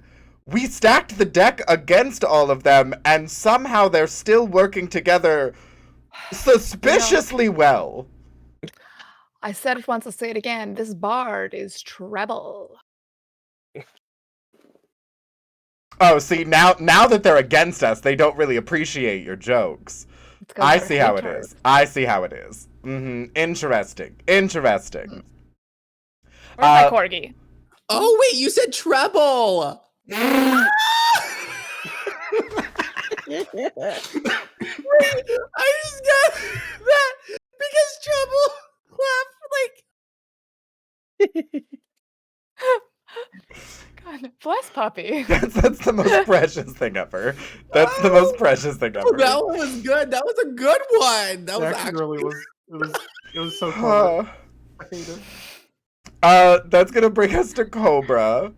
stacked the deck against all of them, and somehow they're still working together suspiciously well.
I said it once, I'll say it again. This bard is treble.
Oh, see, now that they're against us, they don't really appreciate your jokes. I see how it is. Mm-hmm. Interesting.
Where's my corgi?
Oh, wait, you said treble. I just got that because Trouble laughed
God bless Puppy.
That's the most precious thing ever. That's the most precious thing ever.
that one was good. That was a good one. That
It
was
actually really was. It was so clever. I hate it.
That's gonna bring us to Cobra.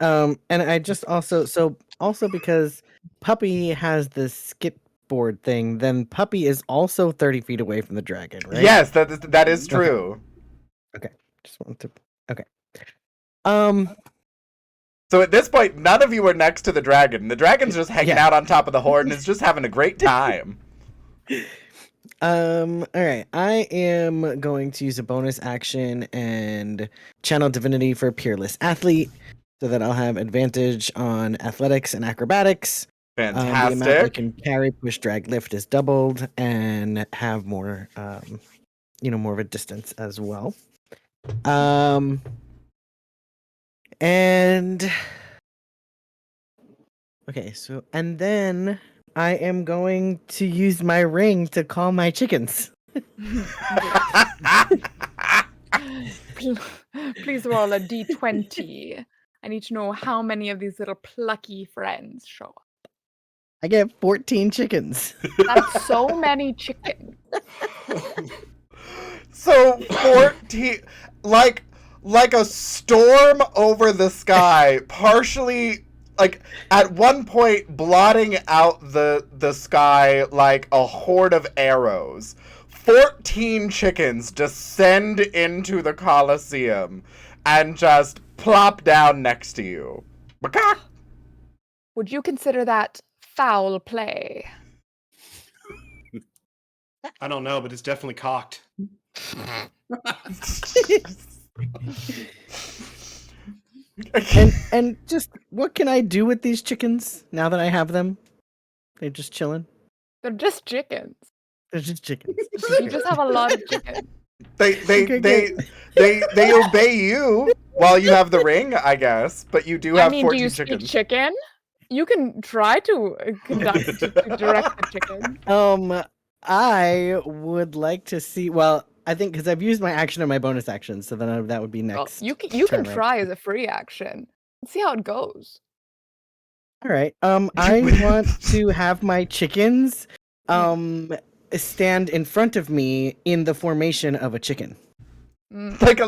And I just also because Puppy has the skip board thing, then Puppy is also 30 feet away from the dragon, right?
Yes, that is true.
Okay. Just wanted to. Okay.
So at this point, none of you are next to the dragon. The dragon's just hanging
Yeah.
out on top of the horde and is just having a great time.
All right. I am going to use a bonus action and channel divinity for Peerless Athlete, so that I'll have advantage on athletics and acrobatics. The amount I
Fantastic.
can carry, push, drag, lift is doubled, and have more, more of a distance as well. And okay, so and then I am going to use my ring to call my chickens.
Please roll a d20. I need to know how many of these little plucky friends show up.
I get 14 chickens.
That's so many chickens.
So 14, like a storm over the sky, partially, like at one point blotting out the sky like a horde of arrows. 14 chickens descend into the Colosseum and just plop down next to you. Macaque!
Would you consider that foul play?
I don't know, but it's definitely cocked.
And just what can I do with these chickens now that I have them? They're just chilling.
They're just chickens.
They're just chickens.
You just have a lot of chickens.
They obey you while you have the ring, I guess, but you do have 14
do you
chickens.
speak chicken? You can try to to direct the chicken.
I would like to see. Well, I think because I've used my action and my bonus action, so then that would be
Well,
next.
you can
turn, right?
try as a free action. Let's see how it goes.
All right. I want to have my chickens stand in front of me in the formation of a chicken.
Like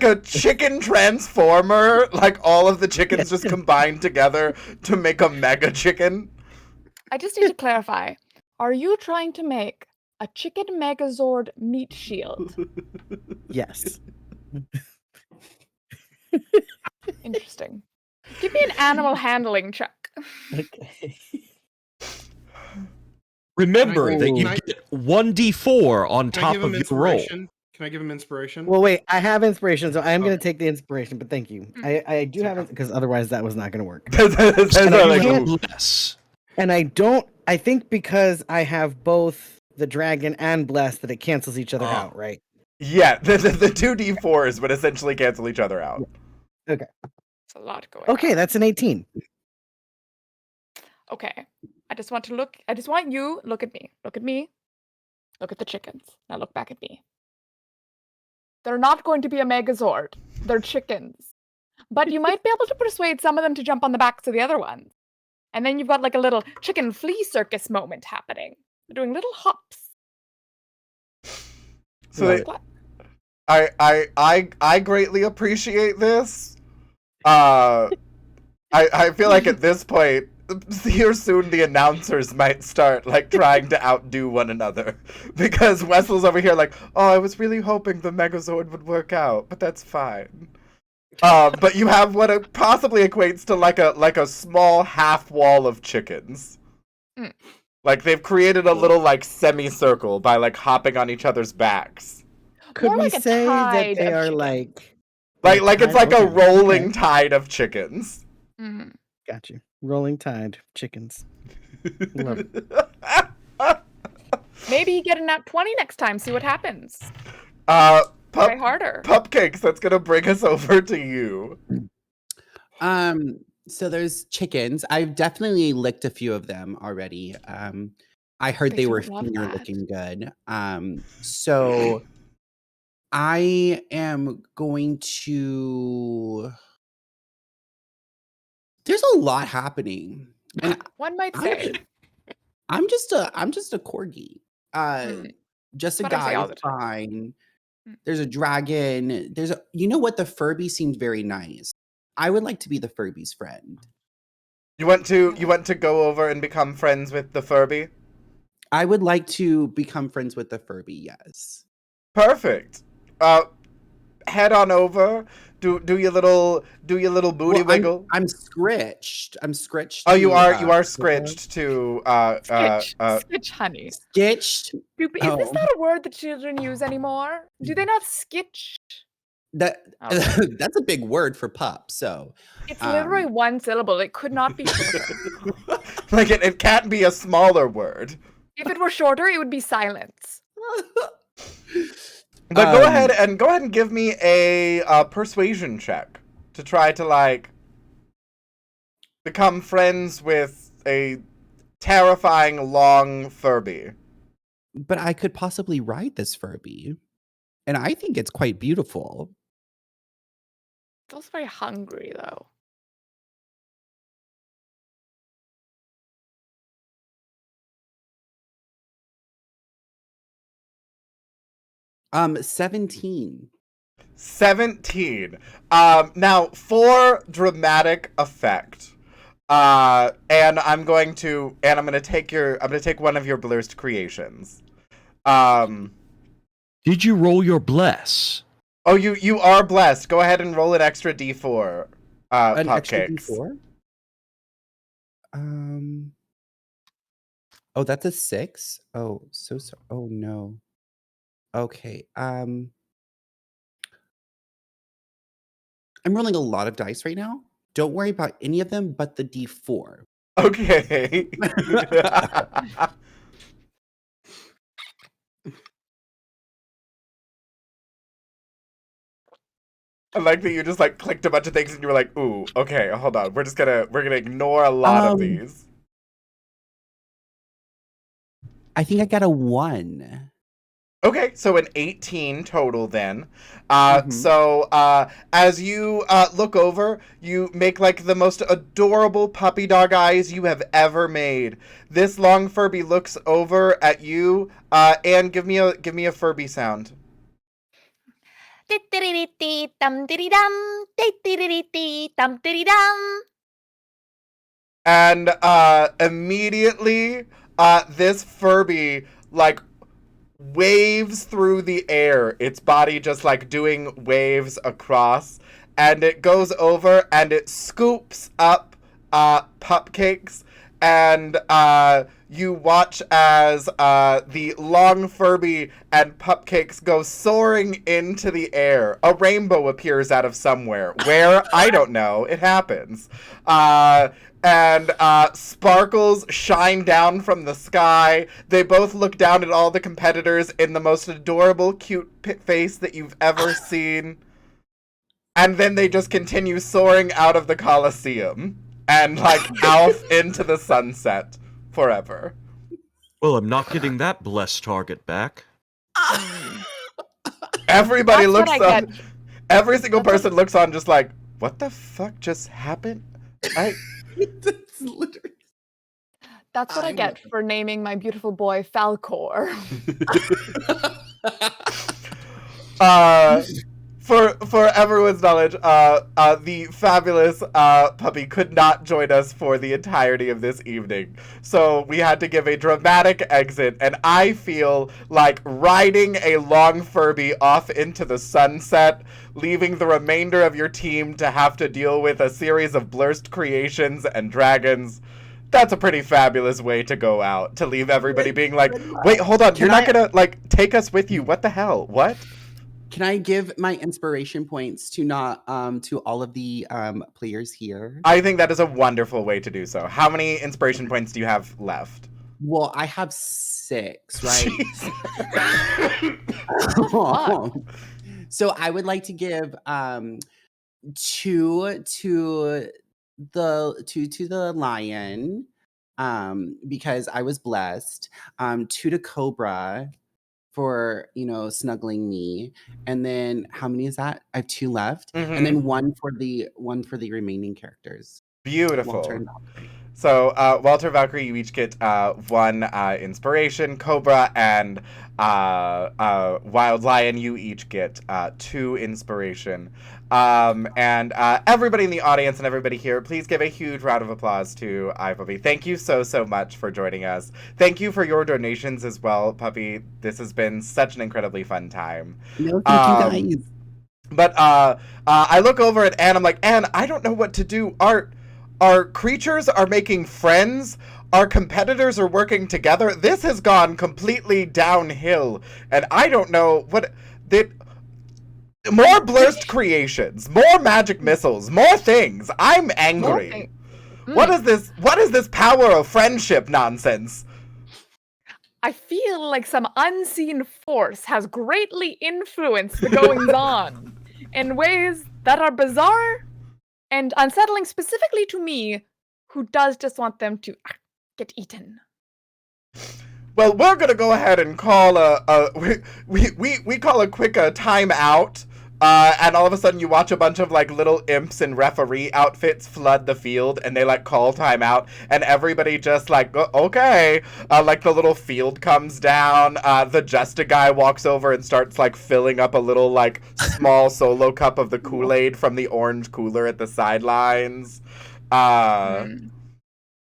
a chicken transformer, like all of the chickens just combined together to make a mega chicken.
I just need to clarify. Are you trying to make a chicken megazord meat shield?
Yes.
Interesting. Give me an animal handling check.
Okay.
Remember that you
Can I-
get 1d4 on
Can I
top
give
of
him
your roll.
inspiration? Can I give him inspiration?
Well, wait. I have inspiration, so I'm going to
Okay.
take the inspiration. But thank you. I do have it because otherwise that was not going to work.
That's
And I
like-
can't-
Less.
And I don't. I think because I have both the dragon and bless that it cancels each other out, right?
yeah, the 2d4s would essentially cancel each other out.
It's a lot going
Okay,
on.
that's an 18.
Okay. I just want you look at me. Look at me. Look at the chickens. Now look back at me. They're not going to be a megazord. They're chickens. But you might be able to persuade some of them to jump on the backs of the other ones. And then you've got like a little chicken flea circus moment happening. They're doing little hops.
So I greatly appreciate this. I feel like at this point, here soon the announcers might start like trying to outdo one another, because Wessel's over here like, oh, I was really hoping the Megazord would work out, but that's fine. But you have what it possibly equates to like a small half wall of chickens.
Mm.
Like they've created a little like semicircle by like hopping on each other's backs.
Could
More
we
like a
say that
tide
they
of
are
chicken.
Like it's like a
Okay,
rolling
okay.
tide of chickens.
Mhm.
Got you. Rolling tide chickens. Love it.
Maybe you get a nat 20 next time. See what happens. Try harder.
Pupcakes, that's gonna bring us over to you.
So there's chickens. I've definitely licked a few of them already. I heard
They
they were
don't love
finger
that.
looking good. So I am going to. There's a lot happening, and
One might
I'm
say.
I'm just a corgi. Just a
That's what I say
guy
all
is
the time.
fine.
Mm.
There's a dragon. You know what? The Furby seemed very nice. I would like to be the Furby's friend.
You want to go over and become friends with the Furby?
I would like to become friends with the Furby. Yes.
Perfect. Head on over. Do your little booty
Well,
wiggle.
I'm scritched. I'm scritched.
Oh, you
to,
are scritched to
Skitch, honey.
Skitched.
Is this
Oh.
not a word that children use anymore? Do they not skitch?
That
Okay.
that's a big word for pup. So
It's literally one syllable. It could not be shorter.
like it can't be a smaller word.
If it were shorter, it would be silence.
But go ahead and give me a persuasion check to try to like become friends with a terrifying long Furby.
But I could possibly ride this Furby, and I think it's quite beautiful.
It's also very hungry, though.
Um, 17.
17. Now for dramatic effect. And I'm gonna take one of your blurst creations.
Did you roll your bless?
Oh, you are blessed. Go ahead and roll an extra D4.
An
Pop
extra
cakes.
D4? Oh, that's a 6? Oh, so oh no. Okay. I'm rolling a lot of dice right now. Don't worry about any of them but the D4.
Okay. I like that you just like clicked a bunch of things and you were like, ooh, okay, hold on. We're gonna ignore a lot of these.
I think I got a 1.
Okay, so an 18 total then.
Mhm.
So as you look over, you make like the most adorable puppy dog eyes you have ever made. This long Furby looks over at you, and give me a Furby sound. And immediately, this Furby like waves through the air, its body just like doing waves across, and it goes over and it scoops up Pupcakes, and you watch as the long Furby and Pupcakes go soaring into the air. A rainbow appears out of somewhere. Where? I don't know. It happens. And sparkles shine down from the sky. They both look down at all the competitors in the most adorable, cute face that you've ever seen. And then they just continue soaring out of the Colosseum and like off into the sunset forever.
Well, I'm not getting that blessed target back.
Everybody
That's
looks
what I
on. Every single person looks on just like, what the fuck just happened?
That's literally.
That's what I get for naming my beautiful boy Falcor.
For everyone's knowledge, the fabulous puppy could not join us for the entirety of this evening. So we had to give a dramatic exit, and I feel like riding a long Furby off into the sunset, leaving the remainder of your team to have to deal with a series of blurst creations and dragons. That's a pretty fabulous way to go out, to leave everybody being like, wait, hold on, you're not gonna, like, take us with you. What the hell? What?
Can I give my inspiration points to to all of the players here?
I think that is a wonderful way to do so. How many inspiration points do you have left?
Well, I have 6, right? So I would like to give 2 to to the lion, because I was blessed. Two to Cobra for snuggling me, and then how many is that? I have two left, and then one for the remaining characters.
Beautiful.
Walter and Valkyrie.
So, Walter, Valkyrie, you each get one inspiration. Cobra and Wild Lion, you each get 2 inspiration. And everybody in the audience and everybody here, please give a huge round of applause to iPuppy. Thank you so much for joining us. Thank you for your donations as well, Puppy. This has been such an incredibly fun time.
No, thank you guys.
But I look over at Anne. I'm like, Anne, I don't know what to do. Our creatures are making friends. Our competitors are working together. This has gone completely downhill, and I don't know what. More blurst creations, more magic missiles, more things. I'm angry. What is this? What is this power of friendship nonsense?
I feel like some unseen force has greatly influenced the goings-on in ways that are bizarre and unsettling, specifically to me, who does just want them to get eaten.
Well, we're gonna go ahead and call we call a quick time out. And all of a sudden you watch a bunch of like little imps in referee outfits flood the field, and they like call time out, and everybody just like, okay. Like the little field comes down, the Justa guy walks over and starts like filling up a little like small solo cup of the Kool-Aid from the orange cooler at the sidelines.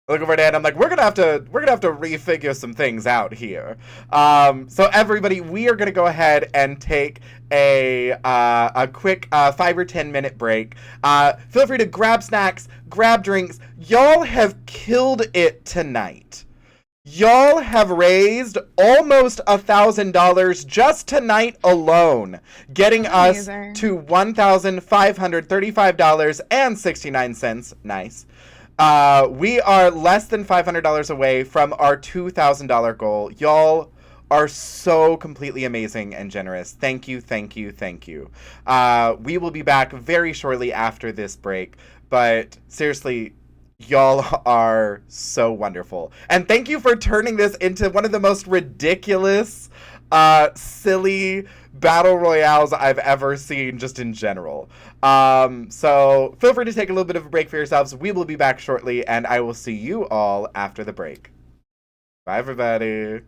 Look over at Anne, I'm like, we're gonna have to refigure some things out here. So everybody, we are gonna go ahead and take a quick 5 or 10 minute break. Feel free to grab snacks, grab drinks. Y'all have killed it tonight. Y'all have raised almost $1,000 just tonight alone, getting us to $1,535.69. Nice. We are less than $500 away from our $2,000 goal. Y'all are so completely amazing and generous. Thank you, thank you, thank you. We will be back very shortly after this break, but seriously, y'all are so wonderful. And thank you for turning this into one of the most ridiculous, silly battle royales I've ever seen just in general. So feel free to take a little bit of a break for yourselves. We will be back shortly, and I will see you all after the break. Bye, everybody.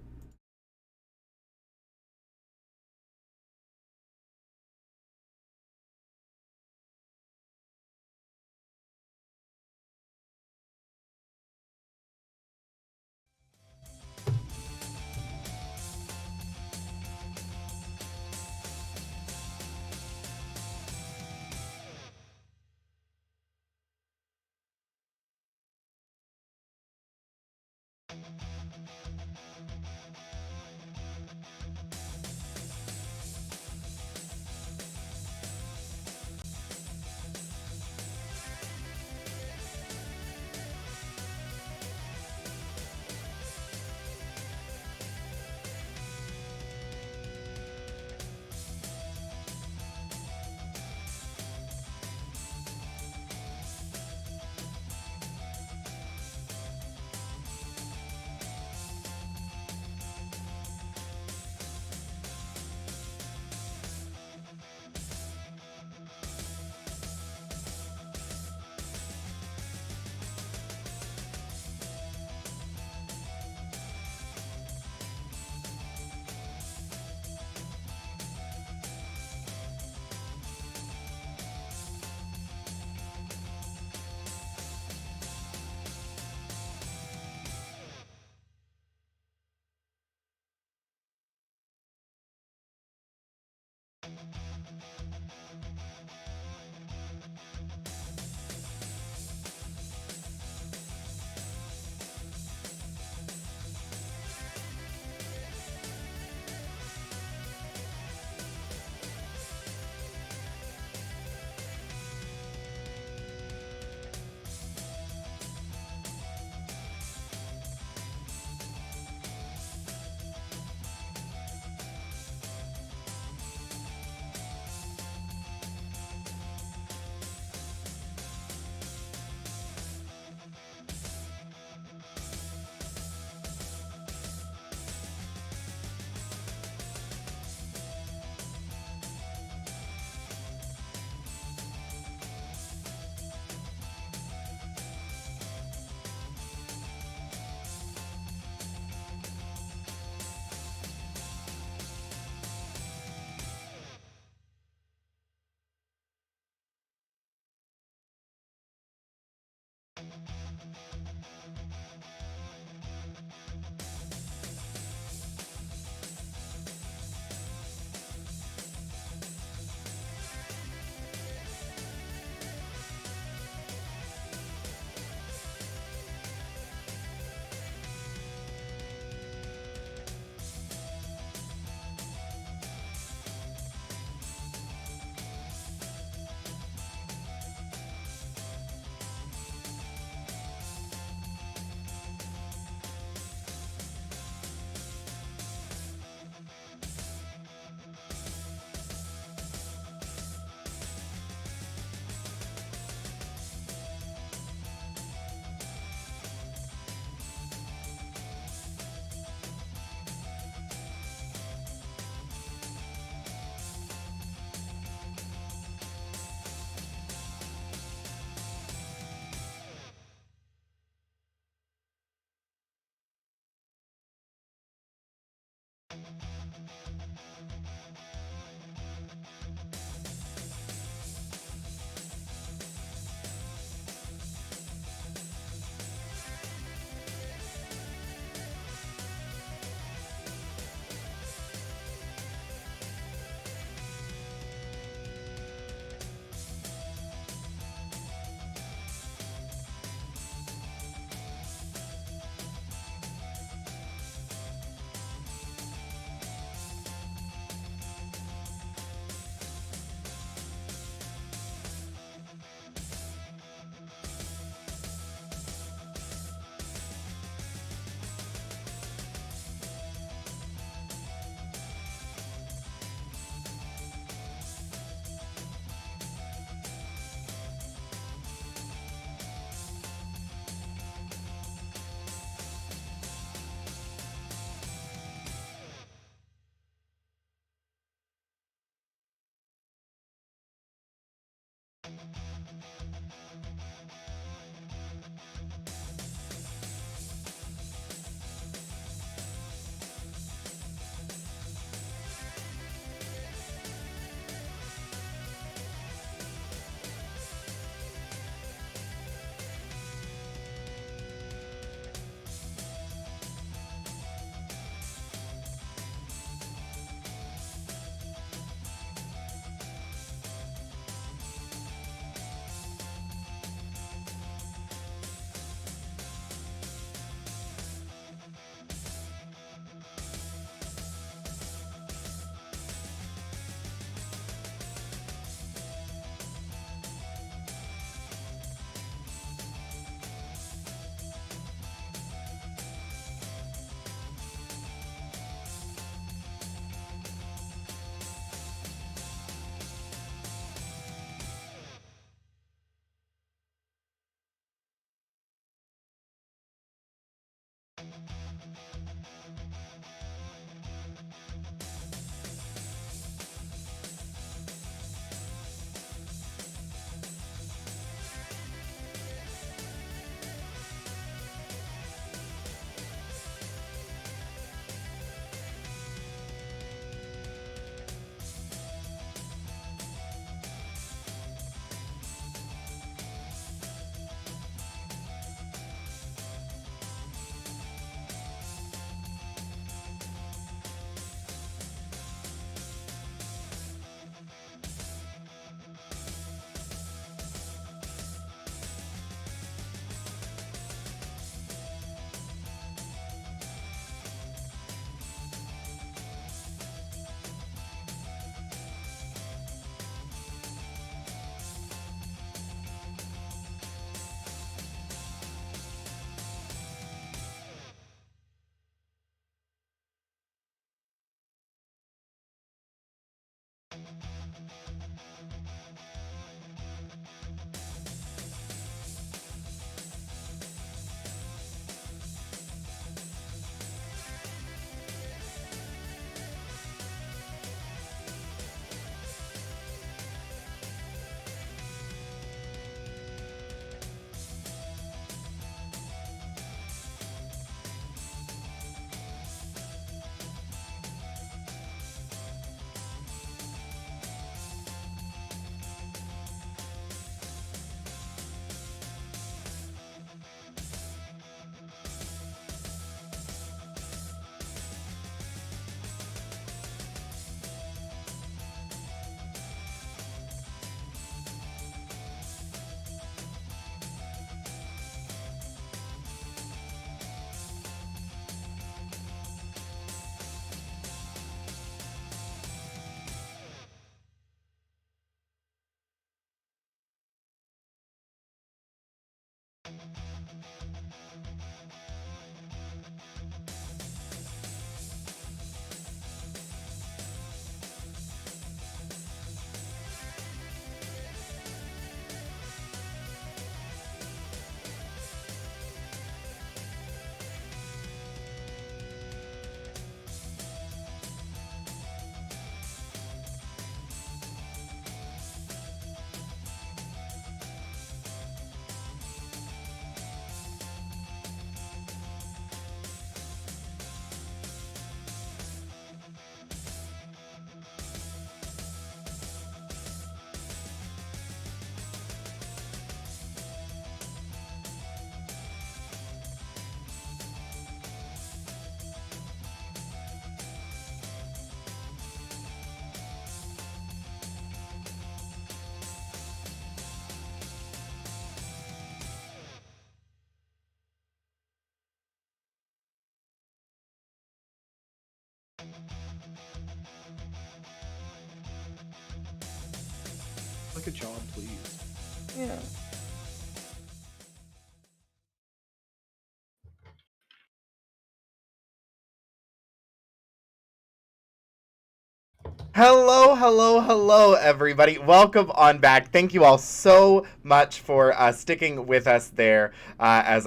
Like a job, please.
Yeah.
Hello, hello, hello, everybody. Welcome on back. Thank you all so much for sticking with us there as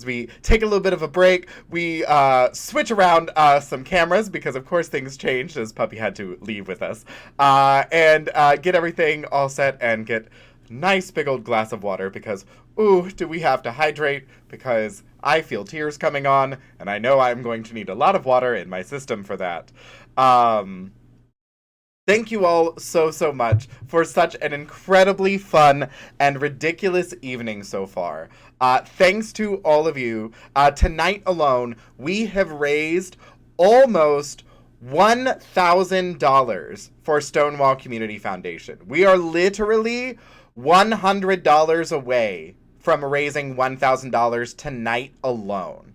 we take a little bit of a break. We switch around some cameras because, of course, things changed as Puppy had to leave with us, and get everything all set and get nice big old glass of water because, ooh, do we have to hydrate because I feel tears coming on, and I know I'm going to need a lot of water in my system for that. Thank you all so much for such an incredibly fun and ridiculous evening so far. Thanks to all of you. Tonight alone, we have raised almost $1,000 for Stonewall Community Foundation. We are literally $100 away from raising $1,000 tonight alone.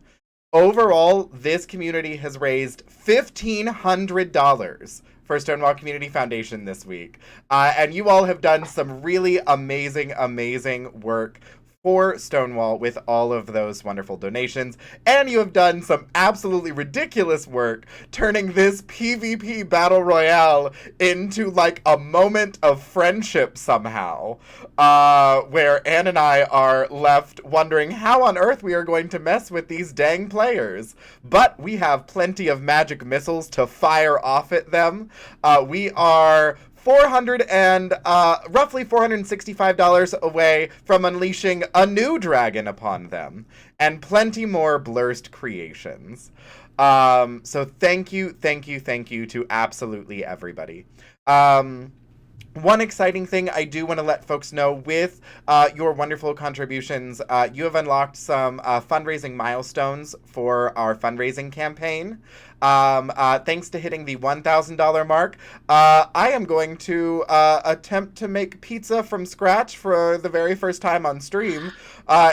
Overall, this community has raised $1,500 for Stonewall Community Foundation this week. And you all have done some really amazing work for Stonewall with all of those wonderful donations. And you have done some absolutely ridiculous work turning this PvP Battle Royale into like a moment of friendship somehow. Where Anne and I are left wondering how on earth we are going to mess with these dang players. But we have plenty of magic missiles to fire off at them. We are roughly $465 away from unleashing a new dragon upon them, and plenty more blurst creations. So thank you to absolutely everybody. One exciting thing I do want to let folks know with your wonderful contributions, you have unlocked some fundraising milestones for our fundraising campaign. Thanks to hitting the $1,000 mark, I am going to attempt to make pizza from scratch for the very first time on stream,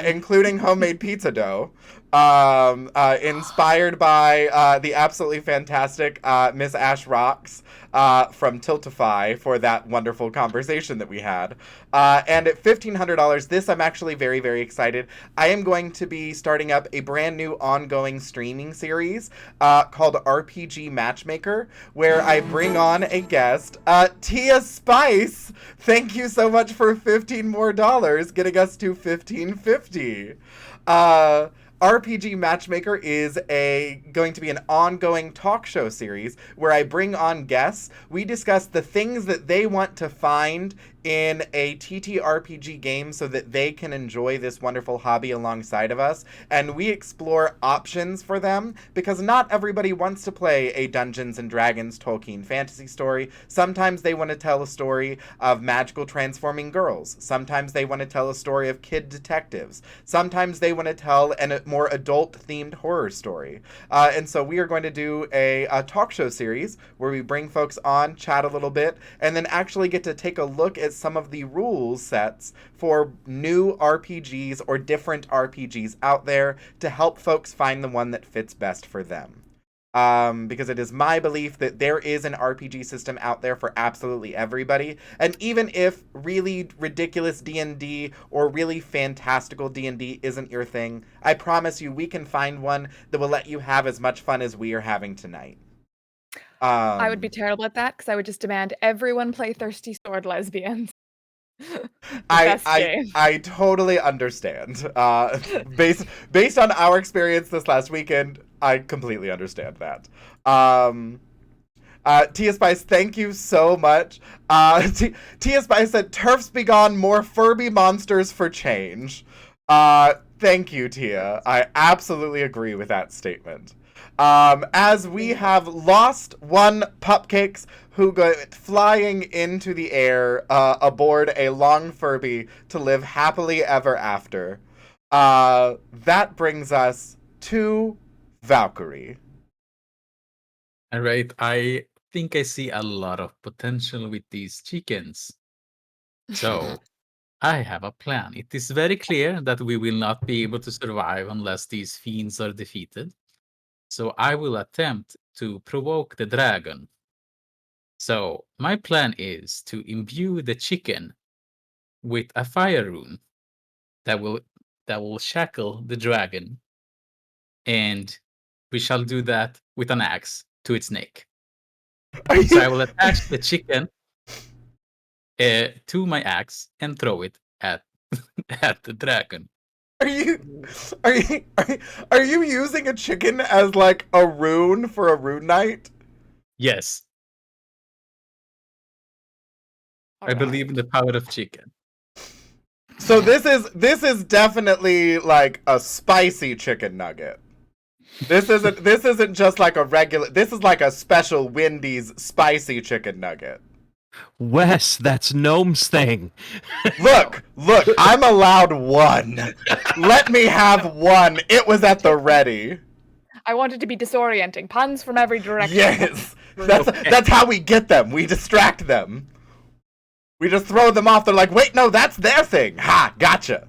including homemade pizza dough. Inspired by the absolutely fantastic Miss Ash Rocks from Tiltify for that wonderful conversation that we had. And at $1,500, this I'm actually very, very excited. I am going to be starting up a brand new ongoing streaming series called RPG Matchmaker, where I bring on a guest, Tia Spice. Thank you so much for $15 more, getting us to $1,550. RPG Matchmaker is going to be an ongoing talk show series where I bring on guests. We discuss the things that they want to find in a TTRPG game so that they can enjoy this wonderful hobby alongside of us. And we explore options for them because not everybody wants to play a Dungeons and Dragons Tolkien fantasy story. Sometimes they want to tell a story of magical transforming girls. Sometimes they want to tell a story of kid detectives. Sometimes they want to tell a more adult-themed horror story. And so we are going to do a talk show series where we bring folks on, chat a little bit, and then actually get to take a look at some of the rules sets for new RPGs or different RPGs out there to help folks find the one that fits best for them. Because it is my belief that there is an RPG system out there for absolutely everybody. And even if really ridiculous D&D or really fantastical D&D isn't your thing, I promise you we can find one that will let you have as much fun as we are having tonight.
I would be terrible at that because I would just demand everyone play Thirsty Sword Lesbians.
I totally understand. Based on our experience this last weekend, I completely understand that. Tia Spice, thank you so much. Tia Spice said, "Turfs be gone, more Furby monsters for change." Thank you, Tia. I absolutely agree with that statement. As we have lost one Pupcakes who go flying into the air aboard a long Furby to live happily ever after. That brings us to Valkyrie.
All right, I think I see a lot of potential with these chickens. So, I have a plan. It is very clear that we will not be able to survive unless these fiends are defeated. So, I will attempt to provoke the dragon. So, my plan is to imbue the chicken with a fire rune that will shackle the dragon, and we shall do that with an axe to its neck. So I will attach the chicken to my axe and throw it at at the dragon.
Are you using a chicken as like a rune for a rune knight?
Yes. I believe in the power of chicken.
So this is definitely like a spicy chicken nugget. This isn't just like a regular. This is like a special Wendy's spicy chicken nugget.
Wes, that's Gnome's thing.
Look, I'm allowed one. Let me have one. It was at the ready.
I want it to be disorienting. Puns from every direction.
Yes. That's how we get them. We distract them. We just throw them off. They're like, wait, no, that's their thing. Ha, gotcha.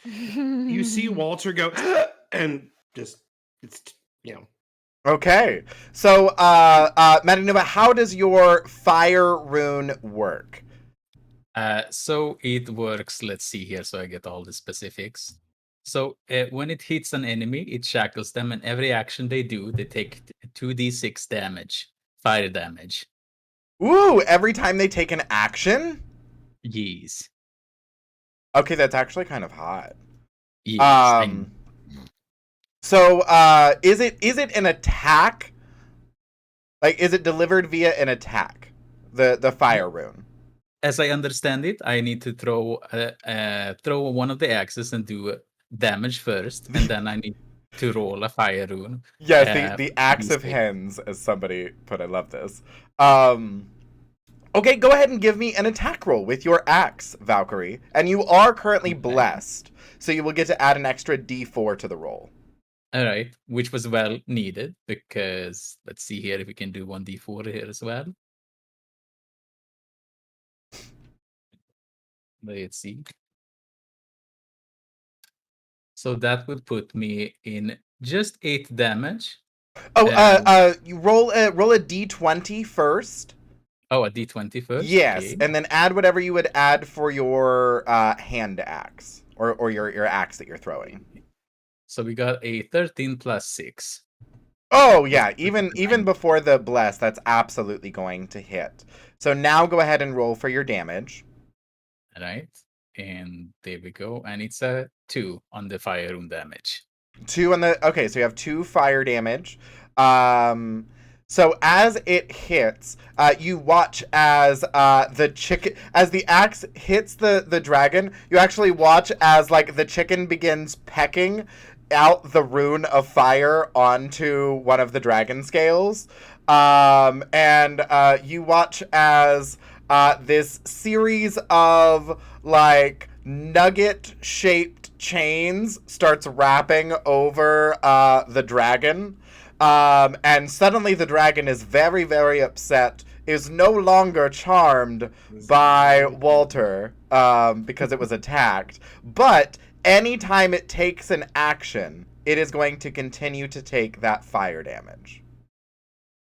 You see Walter go, and just,
Okay. So, Marinova, how does your fire rune work?
So it works, let's see here, so I get all the specifics. So when it hits an enemy, it shackles them, and every action they do, they take 2d6 damage, fire damage.
Ooh, every time they take an action?
Yes.
Okay, that's actually kind of hot.
Yes.
So, is it an attack? Like, is it delivered via an attack? The fire rune?
As I understand it, I need to throw one of the axes and do damage first, and then I need to roll a fire rune.
Yes, the axe of hens, as somebody put. I love this. Okay, go ahead and give me an attack roll with your axe, Valkyrie. And you are currently blessed, so you will get to add an extra d4 to the roll.
All right, which was well needed, because let's see here if we can do 1d4 here as well. Let's see. So that would put me in just 8 damage.
Oh, you roll a d20 first.
Oh, a D20 first?
Yes,
Okay.
and then add whatever you would add for your hand axe or your axe that you're throwing.
So we got a 13 plus 6.
Oh yeah, even before the bless, that's absolutely going to hit. So now go ahead and roll for your damage.
All right. And there we go. And it's a 2 on the fire room damage.
2 on the okay, so you have 2 fire damage. So as it hits, you watch as the axe hits the dragon. You actually watch as like the chicken begins pecking out the rune of fire onto one of the dragon scales, and you watch as this series of like nugget-shaped chains starts wrapping over the dragon. And suddenly the dragon is very, very upset, is no longer charmed by Walter because it was attacked. But anytime it takes an action, it is going to continue to take that fire damage.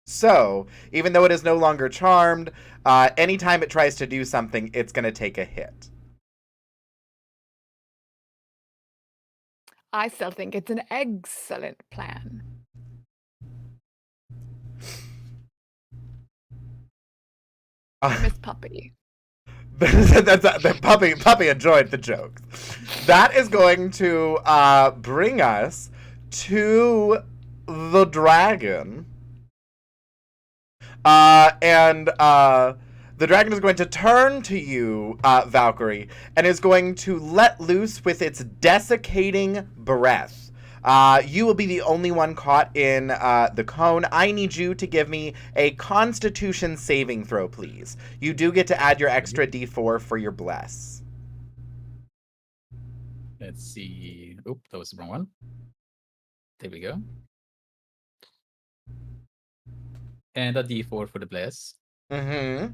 So, even though it is no longer charmed, anytime it tries to do something, it's going to take a hit.
I still think it's an excellent plan. Miss Puppy.
The puppy enjoyed the joke. That is going to bring us to the dragon. And the dragon is going to turn to you, Valkyrie, and is going to let loose with its desiccating breath. You will be the only one caught in the cone. I need you to give me a Constitution saving throw, please. You do get to add your extra D4 for your bless.
Let's see. Oop, that was the wrong one. There we go. And a D4 for the bless.
Mm-hmm.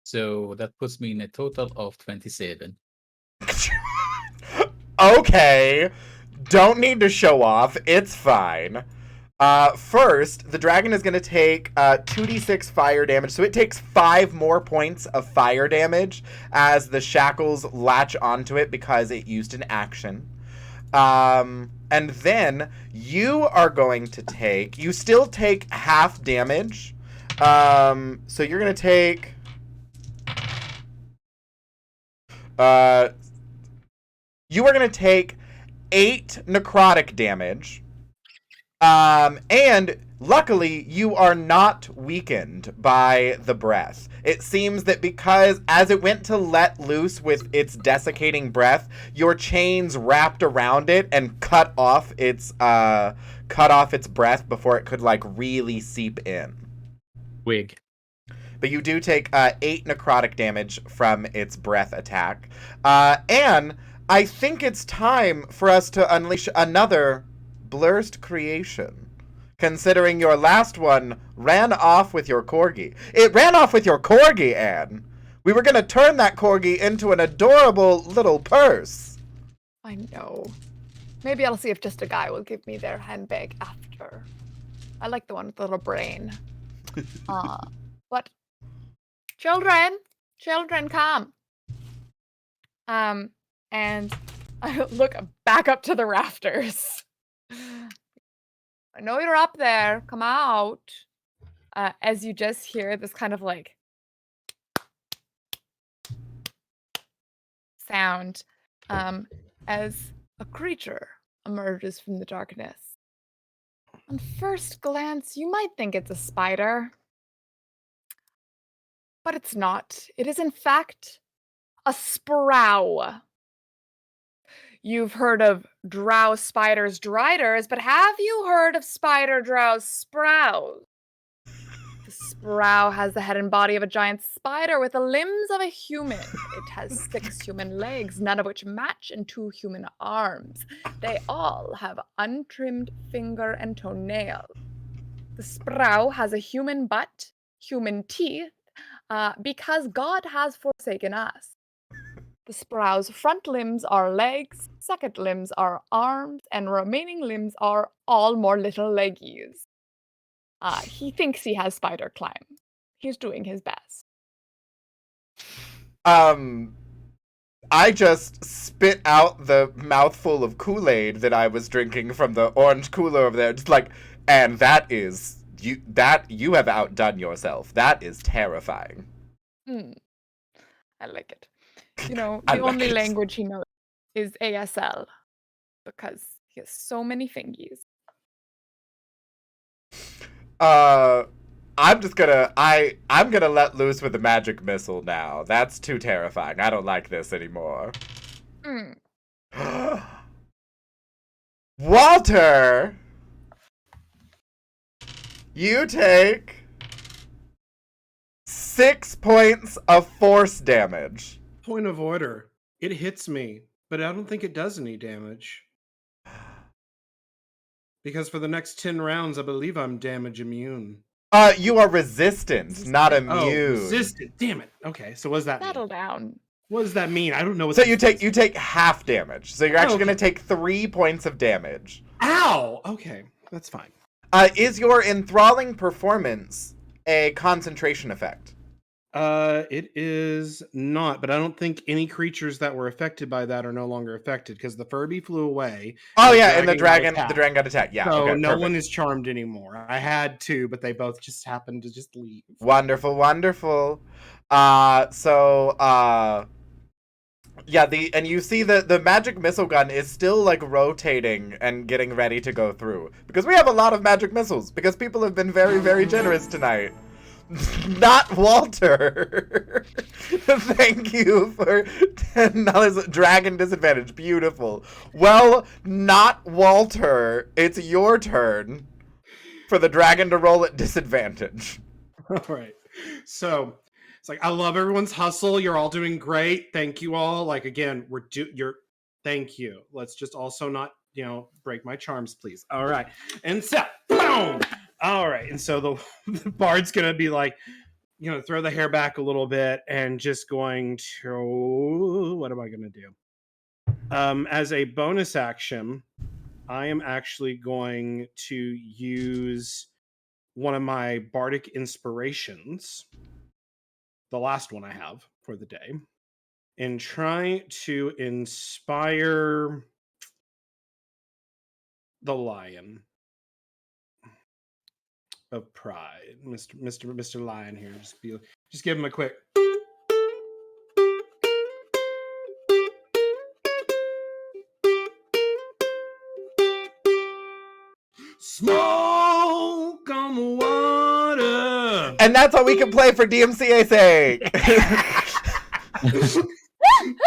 So that puts me in a total of 27.
Okay. Don't need to show off. It's fine. First, the dragon is going to take 2d6 fire damage. So it takes 5 more points of fire damage as the shackles latch onto it because it used an action. And then you are going to take... You still take half damage. So you're going to take... You are going to take 8 necrotic damage. And luckily, you are not weakened by the breath. It seems that because as it went to let loose with its desiccating breath, your chains wrapped around it and cut off its breath before it could like really seep in.
Wig.
But you do take 8 necrotic damage from its breath attack. And I think it's time for us to unleash another blurst creation. Considering your last one ran off with your corgi. It ran off with your corgi, Anne. We were going to turn that corgi into an adorable little purse.
I know. Maybe I'll see if just a guy will give me their handbag after. I like the one with the little brain. But children, come. And I look back up to the rafters. I know you're up there. Come out. As you just hear this kind of like sound as a creature emerges from the darkness. On first glance, you might think it's a spider, but it's not. It is, in fact, a sprow. You've heard of drow spiders, driders, but have you heard of spider drow sprows? The sprow has the head and body of a giant spider with the limbs of a human. It has 6 human legs, none of which match, and 2 human arms. They all have untrimmed finger and toenails. The sprow has a human butt, human teeth, because God has forsaken us. The sprow's front limbs are legs, second limbs are arms, and remaining limbs are all more little leggies. He thinks he has spider climb. He's doing his best.
I just spit out the mouthful of Kool-Aid that I was drinking from the orange cooler over there. Just like, and that is you have outdone yourself. That is terrifying.
I like it. You know,
I
the
like
only
it.
language he knows is ASL because he has so many fingies.
I'm gonna let loose with the magic missile now. That's too terrifying. I don't like this anymore. Walter, you take 6 points of force damage.
Point of order. It hits me, but I don't think it does any damage. Because for the next 10 rounds, I believe I'm damage immune.
You are resistant, not immune.
Oh, resistant. Damn it. Okay, so what does that
Settle
mean?
down.
What does that mean? I don't know what
So
that
you take half damage. So you're actually
okay.
gonna take 3 points of damage.
Ow! Okay, that's fine.
Is your enthralling performance a concentration effect?
It is not, but I don't think any creatures that were affected by that are no longer affected because the Furby flew away.
Oh yeah, and the dragon got attacked. Yeah,
so
okay,
no
perfect.
one is charmed anymore. I had two, but they both just happened to just leave.
Wonderful. Yeah, and you see the magic missile gun is still like rotating and getting ready to go through because we have a lot of magic missiles because people have been very, very generous tonight. Not Walter. Thank you for $10. Dragon disadvantage. Beautiful. Well, not Walter. It's your turn for the dragon to roll at disadvantage.
All right. So it's like I love everyone's hustle. You're all doing great. Thank you all. Like again, thank you. Let's just also not, break my charms, please. All right. And so boom. All right. And so the bard's gonna be like, throw the hair back a little bit and just going to what am I gonna do? As a bonus action, I am actually going to use one of my bardic inspirations, the last one I have for the day, and try to inspire the lion of pride, Mr. Lion here. Just give him a quick. Smoke on the water.
And that's what we can play for DMCA's sake.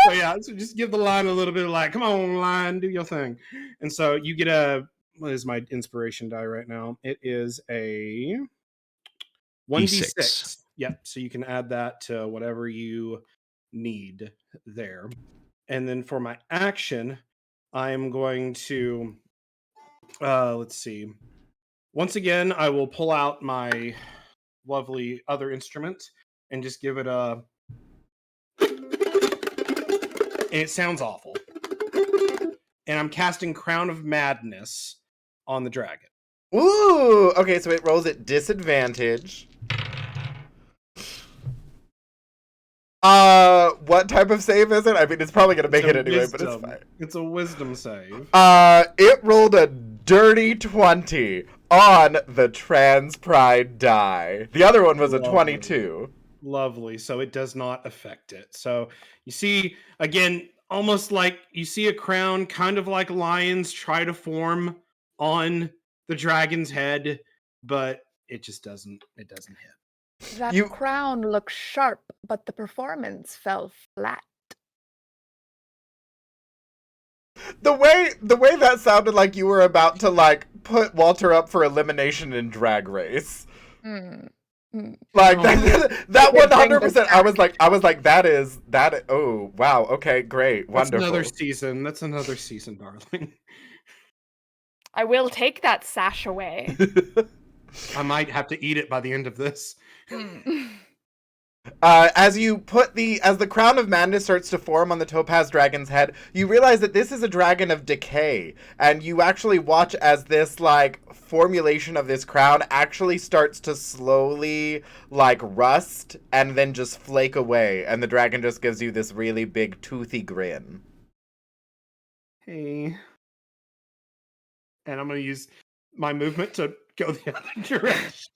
So yeah, so just give the line a little bit of like, come on, line, do your thing. And so you get what is my inspiration die right now? It is a 1d6. Yep. So you can add that to whatever you need there. And then for my action, I am going to let's see. Once again, I will pull out my lovely other instrument and just give it a. And it sounds awful. And I'm casting Crown of Madness on the dragon.
Ooh, okay, so it rolls at disadvantage. What type of save is it? I mean, it's probably gonna make it anyway, but it's fine.
It's a wisdom save.
It rolled a dirty 20 on the trans pride die. The other one was a 22.
Lovely. So it does not affect it. So you see, again, almost like you see a crown, kind of like lions try to form on the dragon's head, but it just doesn't hit.
That crown looked sharp, but the performance fell flat.
The way that sounded like you were about to like put Walter up for elimination in Drag Race. Like that 100%. I was like that. Oh wow. Okay, great, wonderful.
That's another season, darling.
I will take that sash away.
I might have to eat it by the end of this.
As the crown of madness starts to form on the topaz dragon's head, you realize that this is a dragon of decay, and you actually watch as this like formulation of this crown actually starts to slowly like rust and then just flake away, and the dragon just gives you this really big toothy grin.
Hey. And I'm going to use my movement to go the other direction.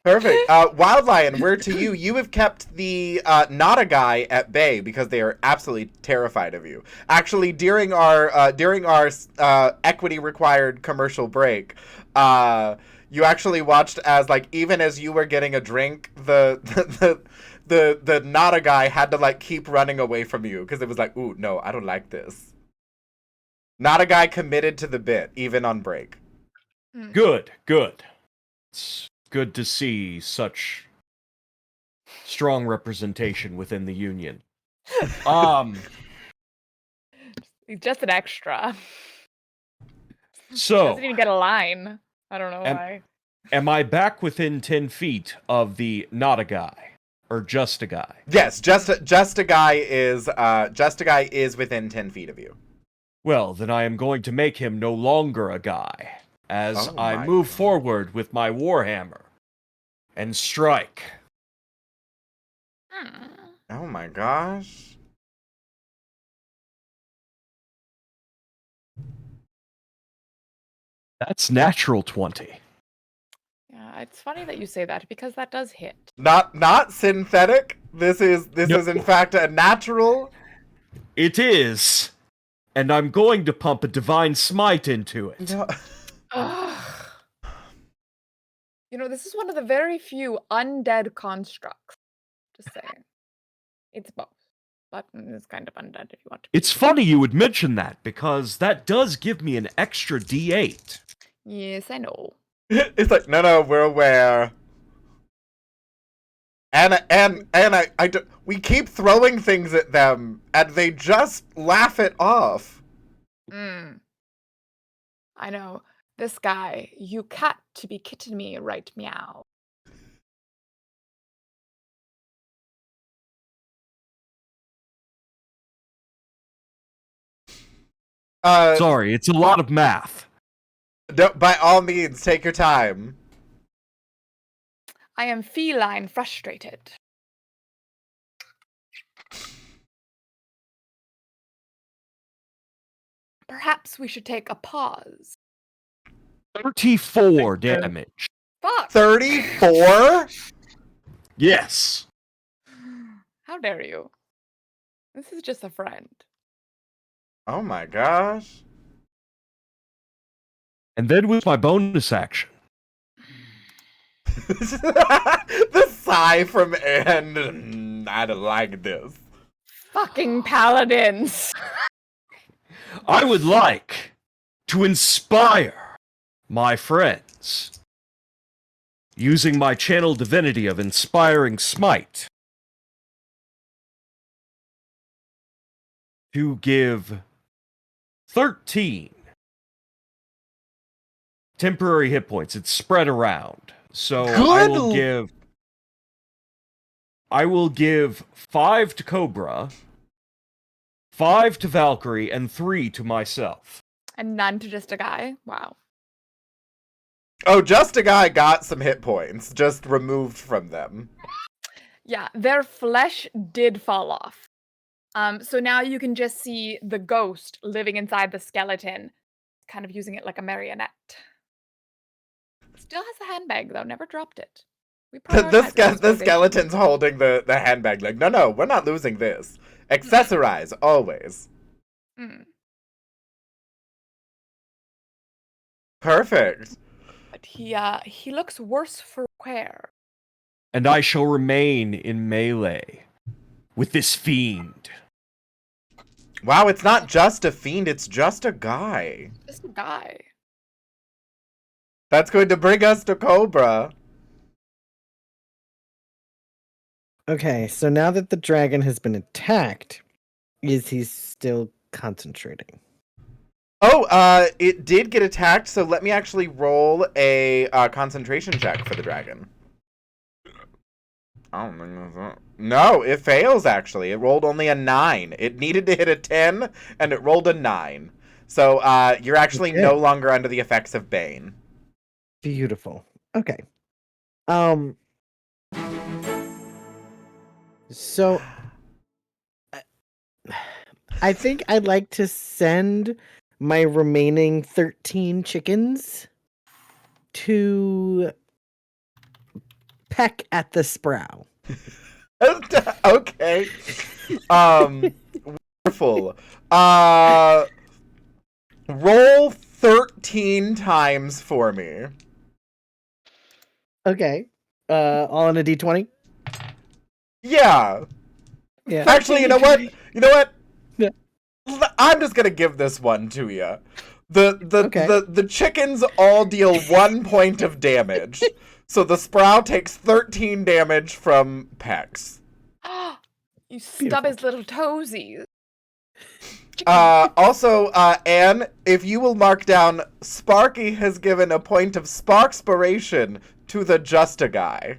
Perfect. Wild Lion, we're to you. You have kept the not a guy at bay because they are absolutely terrified of you. Actually, during our equity required commercial break, you actually watched as like even as you were getting a drink, the not a guy had to like keep running away from you because it was like, ooh, no, I don't like this. Not a guy committed to the bit, even on break.
Good. It's good to see such strong representation within the union.
He's just an extra.
So
Doesn't even get a line. I don't know why.
Am I back within 10 feet of the not a guy? Or just a guy?
Yes, just a guy is within 10 feet of you.
Well, then I am going to make him no longer a guy, as I move forward with my warhammer and strike.
Oh my gosh.
That's natural 20.
Yeah, it's funny that you say that because that does hit.
Not synthetic. This is in fact a natural.
It is. And I'm going to pump a divine smite into it.
No.
You know, this is one of the very few undead constructs. Just saying. It's both. But it's kind of undead if you want to.
It's funny you would mention that, because that does give me an extra D8.
Yes, I know.
It's like, no, we're aware. And we keep throwing things at them, and they just laugh it off.
I know. This guy, you cat to be kitten me, right meow.
Sorry, it's a lot of math.
By all means, take your time.
I am feline frustrated. Perhaps we should take a pause.
34 damage.
Fuck!
34?
Yes.
How dare you? This is just a friend.
Oh my gosh.
And then with my bonus action.
The sigh from Anne. I don't like this.
Fucking paladins!
I would like to inspire my friends using my channel divinity of Inspiring Smite to give 13 temporary hit points. It's spread around. So I will give 5 to Cobra, 5 to Valkyrie, and 3 to myself.
And none to just a guy? Wow.
Oh, just a guy got some hit points, just removed from them.
Yeah, their flesh did fall off. So now you can just see the ghost living inside the skeleton, kind of using it like a marionette. Still has the handbag, though. Never dropped it.
The skeleton's holding the handbag like, no, we're not losing this. Accessorize, always. Perfect.
But he looks worse for wear.
And I shall remain in melee with this fiend.
Wow, it's not just a fiend, it's just a guy.
Just a guy.
That's going to bring us to Cobra.
Okay, so now that the dragon has been attacked, is he still concentrating?
Oh, it did get attacked, so let me actually roll a concentration check for the dragon. I don't think that's it. No, it fails, actually. It rolled only a 9. It needed to hit a 10, and it rolled a 9. So you're actually no longer under the effects of Bane.
Beautiful. Okay. So I think I'd like to send my remaining 13 chickens to peck at the sprow.
Okay. Wonderful. Roll 13 times for me.
Okay. All in a d20?
Yeah.
Yeah.
Actually, you know what?
Yeah.
I'm just gonna give this one to you. The chickens all deal 1 point of damage. So the sprout takes 13 damage from Pex.
You stub his little toesies.
Also, Anne, if you will mark down, Sparky has given a point of Sparkspiration to the Just a Guy.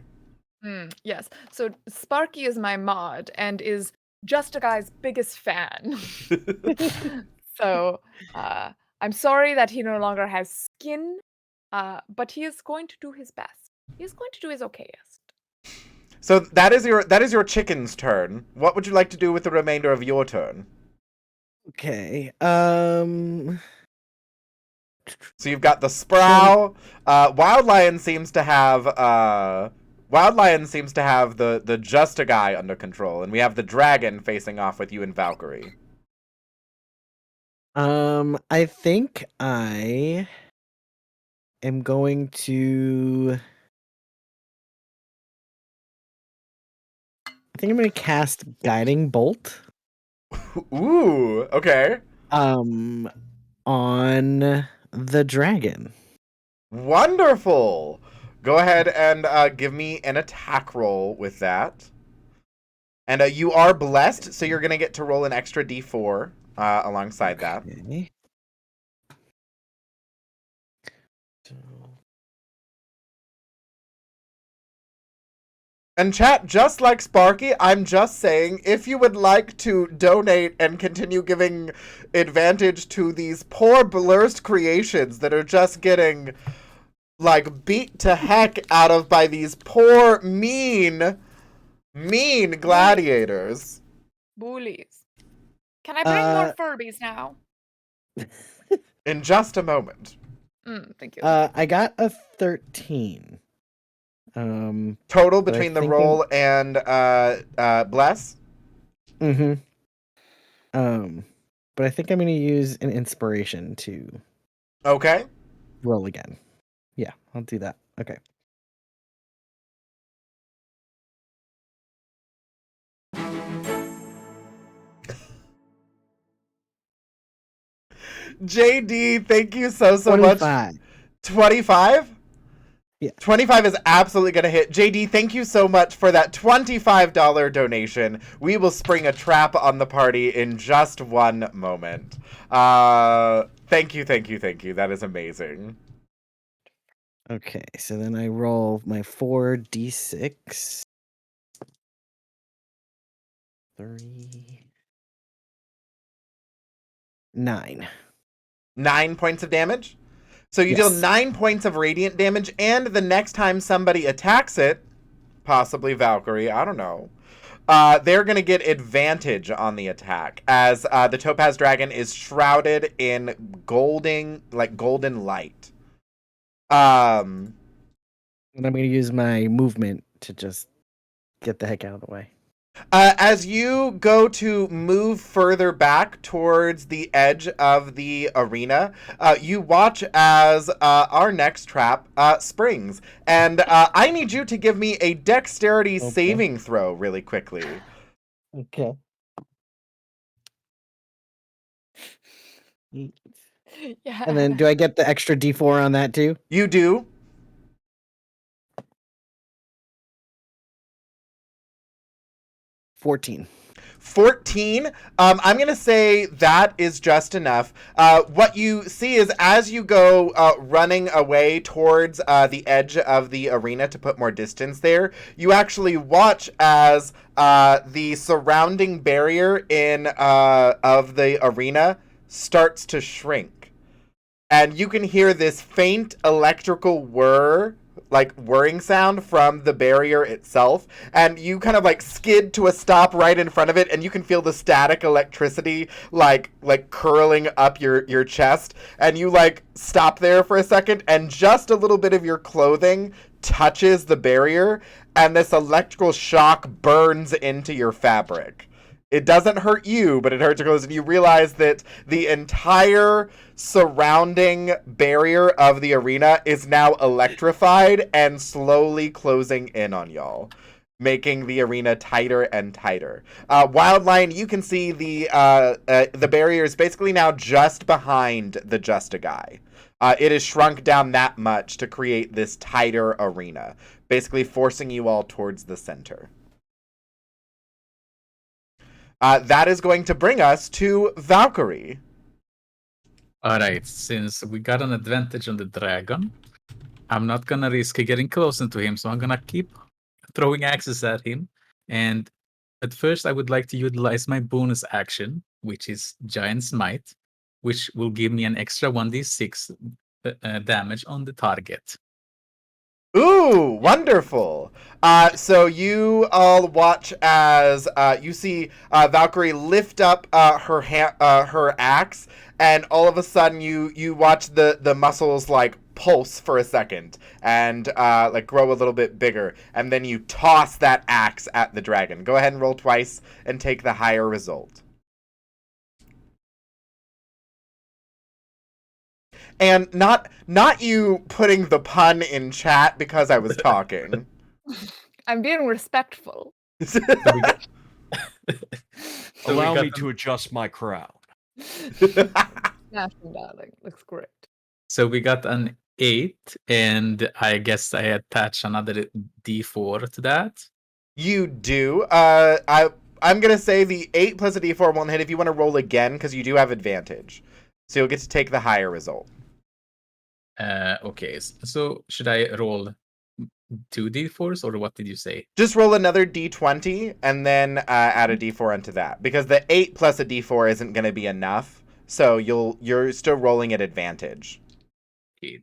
Yes. So Sparky is my mod and is Just a Guy's biggest fan. So I'm sorry that he no longer has skin, but he is going to do his best. He is going to do his okayest.
So that is your chicken's turn. What would you like to do with the remainder of your turn?
Okay.
So you've got the Sprow. Wild Lion seems to have the Just a Guy under control, and we have the dragon facing off with you and Valkyrie.
I think I am going to. I think I'm going to cast Guiding Bolt.
Ooh, okay.
On the dragon.
Wonderful. Go ahead and give me an attack roll with that. And you are blessed, so you're going to get to roll an extra d4 alongside that. And chat, just like Sparky, I'm just saying, if you would like to donate and continue giving advantage to these poor blurst creations that are just getting, like, beat to heck out of by these poor, mean gladiators.
Bullies. Can I bring more Furbies now?
In just a moment.
Thank you.
I got a 13.
Total between the roll and bless?
Mm-hmm. But I think I'm going to use an inspiration to roll again. Yeah, I'll do that. Okay.
JD, thank you so
25.
much. 25?
Yeah.
25 is absolutely going to hit. JD, thank you so much for that $25 donation. We will spring a trap on the party in just one moment. Thank you. That is amazing.
Okay, so then I roll my 4d6. 3. 9.
9 points of damage? So you deal 9 points of radiant damage, and the next time somebody attacks it, possibly Valkyrie, I don't know, they're going to get advantage on the attack, as the Topaz Dragon is shrouded in golden light.
And I'm going to use my movement to just get the heck out of the way.
As you go to move further back towards the edge of the arena, you watch as our next trap springs. And I need you to give me a dexterity saving throw really quickly.
Okay.
Yeah.
And then do I get the extra d4 on that too?
You do.
14.
14. I'm going to say that is just enough. What you see is as you go running away towards the edge of the arena to put more distance there, you actually watch as the surrounding barrier of the arena starts to shrink. And you can hear this faint electrical whirring sound from the barrier itself, and you kind of like skid to a stop right in front of it, and you can feel the static electricity like curling up your chest, and you like stop there for a second, and just a little bit of your clothing touches the barrier, and this electrical shock burns into your fabric. It doesn't hurt you, but it hurts your clothes, and you realize that the entire surrounding barrier of the arena is now electrified and slowly closing in on y'all, making the arena tighter and tighter. Wildline, you can see the barrier is basically now just behind the Just a Guy. It is shrunk down that much to create this tighter arena, basically forcing you all towards the center. That is going to bring us to Valkyrie.
Alright, since we got an advantage on the dragon, I'm not gonna risk getting close into him, so I'm gonna keep throwing axes at him. And at first, I would like to utilize my bonus action, which is Giant Smite, which will give me an extra 1d6 damage on the target.
Ooh, wonderful. So you all watch as you see Valkyrie lift up her axe, and all of a sudden you watch the muscles like pulse for a second and like grow a little bit bigger, and then you toss that axe at the dragon. Go ahead and roll twice and take the higher result. And not you putting the pun in chat because I was talking.
I'm being respectful.
Allow me to adjust my crowd.
Smashing, darling. Looks great.
So we got an 8, and I guess I attach another d4 to that.
You do. I'm going to say the 8 plus a d4 won't hit if you want to roll again, because you do have advantage. So you'll get to take the higher result.
Okay, so should I roll 2 d4s, or what did you say?
Just roll another d20 and then add a d4 onto that, because the 8 plus a d4 isn't going to be enough. So you're still rolling at advantage.
Okay.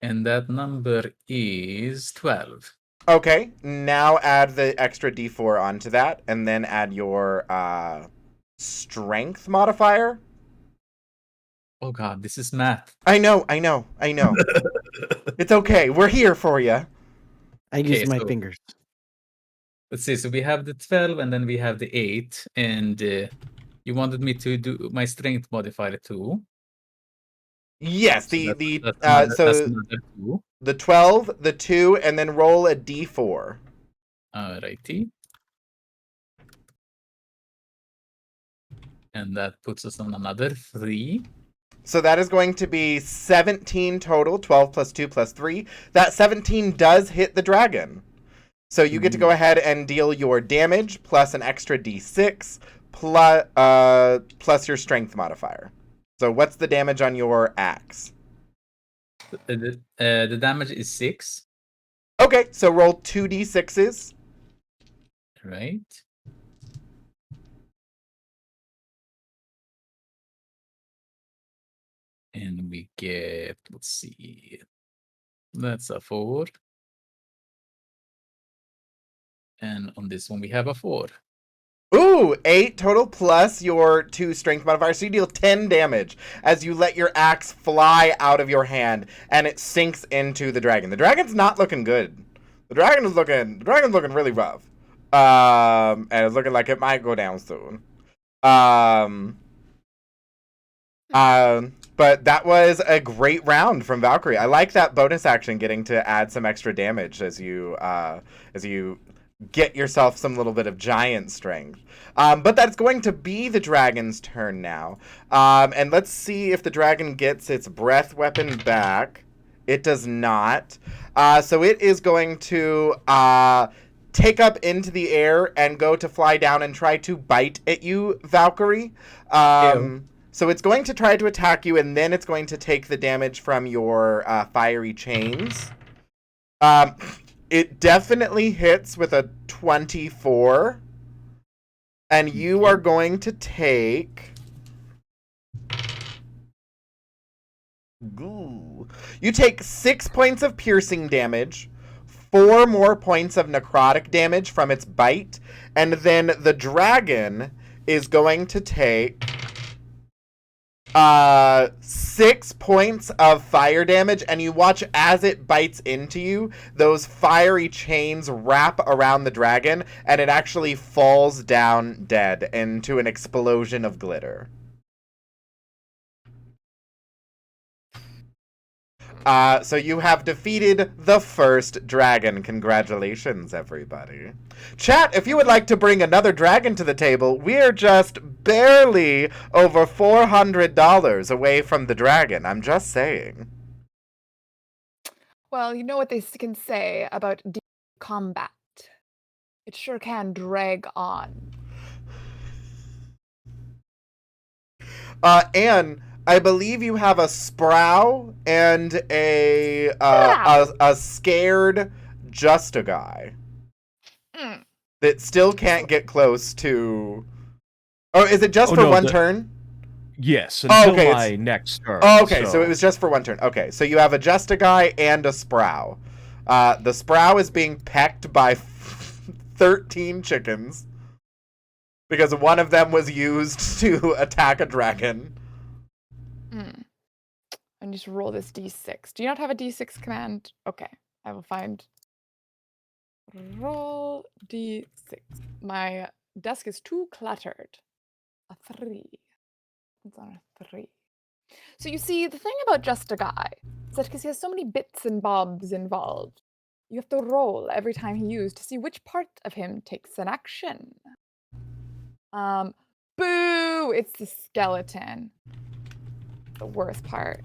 And that number is 12.
Okay, now add the extra d4 onto that, and then add your strength modifier.
Oh god, this is math.
I know. It's okay. We're here for you.
I use my fingers.
Let's see. So we have the 12, and then we have the 8, and you wanted me to do my strength modifier too.
Yes,
that's
the 12, the 2, and then roll a d4.
Alrighty. And that puts us on another 3.
So that is going to be 17 total, 12 plus 2 plus 3. That 17 does hit the dragon. So you get to go ahead and deal your damage plus an extra d6 plus your strength modifier. So what's the damage on your axe?
The damage is 6.
Okay, so roll 2d6s.
Right. And we get, let's see, that's a 4. And on this one, we have a 4.
Ooh, 8 total plus your 2 strength modifier. So you deal 10 damage as you let your axe fly out of your hand and it sinks into the dragon. The dragon's not looking good. The dragon's looking really rough. And it's looking like it might go down soon. But that was a great round from Valkyrie. I like that bonus action, getting to add some extra damage as you get yourself some little bit of giant strength. But that's going to be the dragon's turn now. And let's see if the dragon gets its breath weapon back. It does not. So it is going to take up into the air and go to fly down and try to bite at you, Valkyrie. So it's going to try to attack you, and then it's going to take the damage from your fiery chains. It definitely hits with a 24. And you are going to take... You take 6 points of piercing damage, 4 more points of necrotic damage from its bite, and then the dragon is going to take 6 points of fire damage, and you watch as it bites into you, those fiery chains wrap around the dragon, and it actually falls down dead into an explosion of glitter. So you have defeated the first dragon. Congratulations, everybody. Chat, if you would like to bring another dragon to the table, we're just barely over $400 away from the dragon. I'm just saying.
Well, you know what they can say about combat. It sure can drag on.
And I believe you have a sprow and a scared just a guy that still can't get close to. Oh, is it just for one turn?
Yes, until my next turn.
Oh, okay, so it was just for one turn. Okay, so you have a just a guy and a sprow. The sprow is being pecked by 13 chickens because one of them was used to attack a dragon.
I need to roll this d6. Do you not have a d6 command? Okay, I will find. Roll d6. My desk is too cluttered. A 3. It's on a 3. So you see, the thing about just a guy is that because he has so many bits and bobs involved, you have to roll every time he used to see which part of him takes an action. Boo! It's the skeleton. The worst part.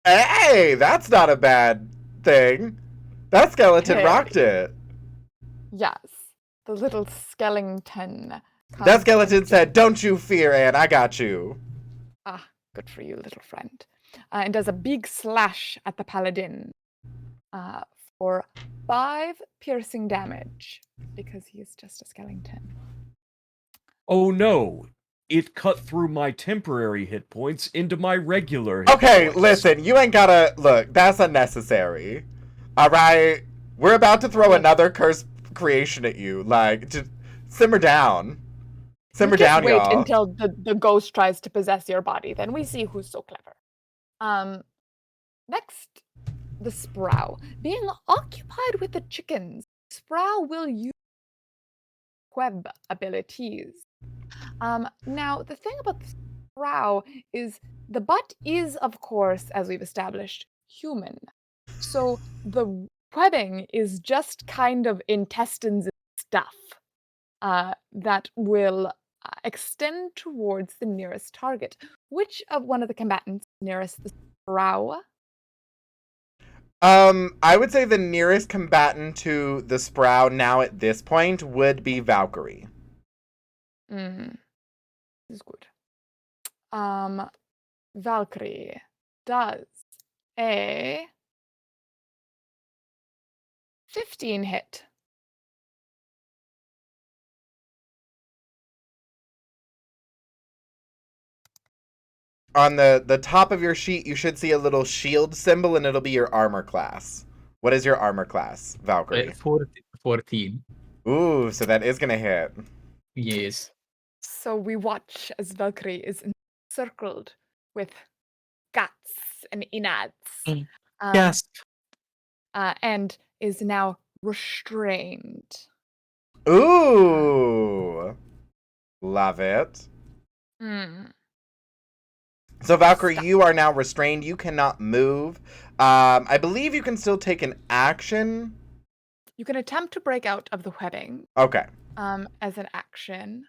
Hey, that's not a bad thing. That skeleton rocked it.
Yes, the little skeleton.
That skeleton said, "Don't you fear, Anne, I got you."
Ah, good for you, little friend. And does a big slash at the paladin for 5 piercing damage because he is just a skeleton.
Oh no, it cut through my temporary hit points into my regular hit
Okay,
points.
listen, you ain't gotta... Look, that's unnecessary. Alright? We're about to throw another cursed creation at you. Like, just simmer down. Simmer down,
wait
y'all.
until the ghost tries to possess your body. Then we see who's so clever. Next, the sprow. Being occupied with the chickens, sprow will use web abilities. Now, the thing about the sprow is the butt is, of course, as we've established, human. So the webbing is just kind of intestines and stuff that will extend towards the nearest target. Which of one of the combatants nearest the sprow?
I would say the nearest combatant to the sprow now at this point would be Valkyrie.
This is good. Valkyrie does a 15 hit.
On the top of your sheet, you should see a little shield symbol, and it'll be your armor class. What is your armor class, Valkyrie?
14.
Ooh, so that is gonna hit.
Yes.
So we watch as Valkyrie is encircled with guts and innards.
Yes.
And is now restrained.
Ooh, love it. So Valkyrie, you are now restrained. You cannot move. I believe you can still take an action.
You can attempt to break out of the webbing.
Okay.
As an action.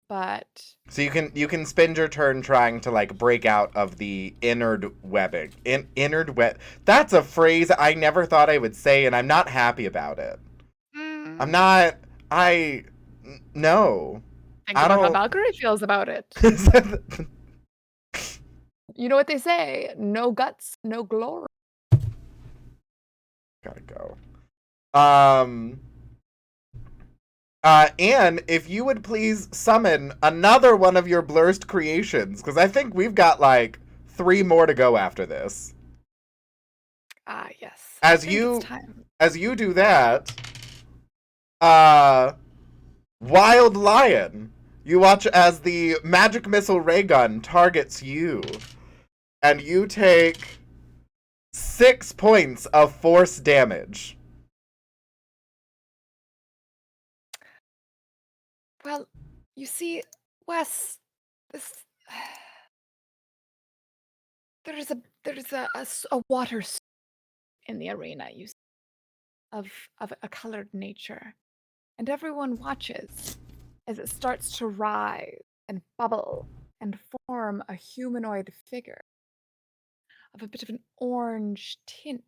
but
So you can spend your turn trying to like break out of the innard webbing. Innard web. That's a phrase I never thought I would say, and I'm not happy about it. I'm not. No.
Think
I
about how
don't.
Valkyrie feels about it. You know what they say? No guts, no glory.
Gotta go. Anne, if you would please summon another one of your blurst creations, because I think we've got like 3 more to go after this.
Ah, yes.
As you do that, Wild Lion, you watch as the magic missile ray gun targets you, and you take 6 points of force damage.
Well, you see, Wes, there's a water in the arena, you see, of a colored nature, and everyone watches as it starts to rise and bubble and form a humanoid figure of a bit of an orange tint.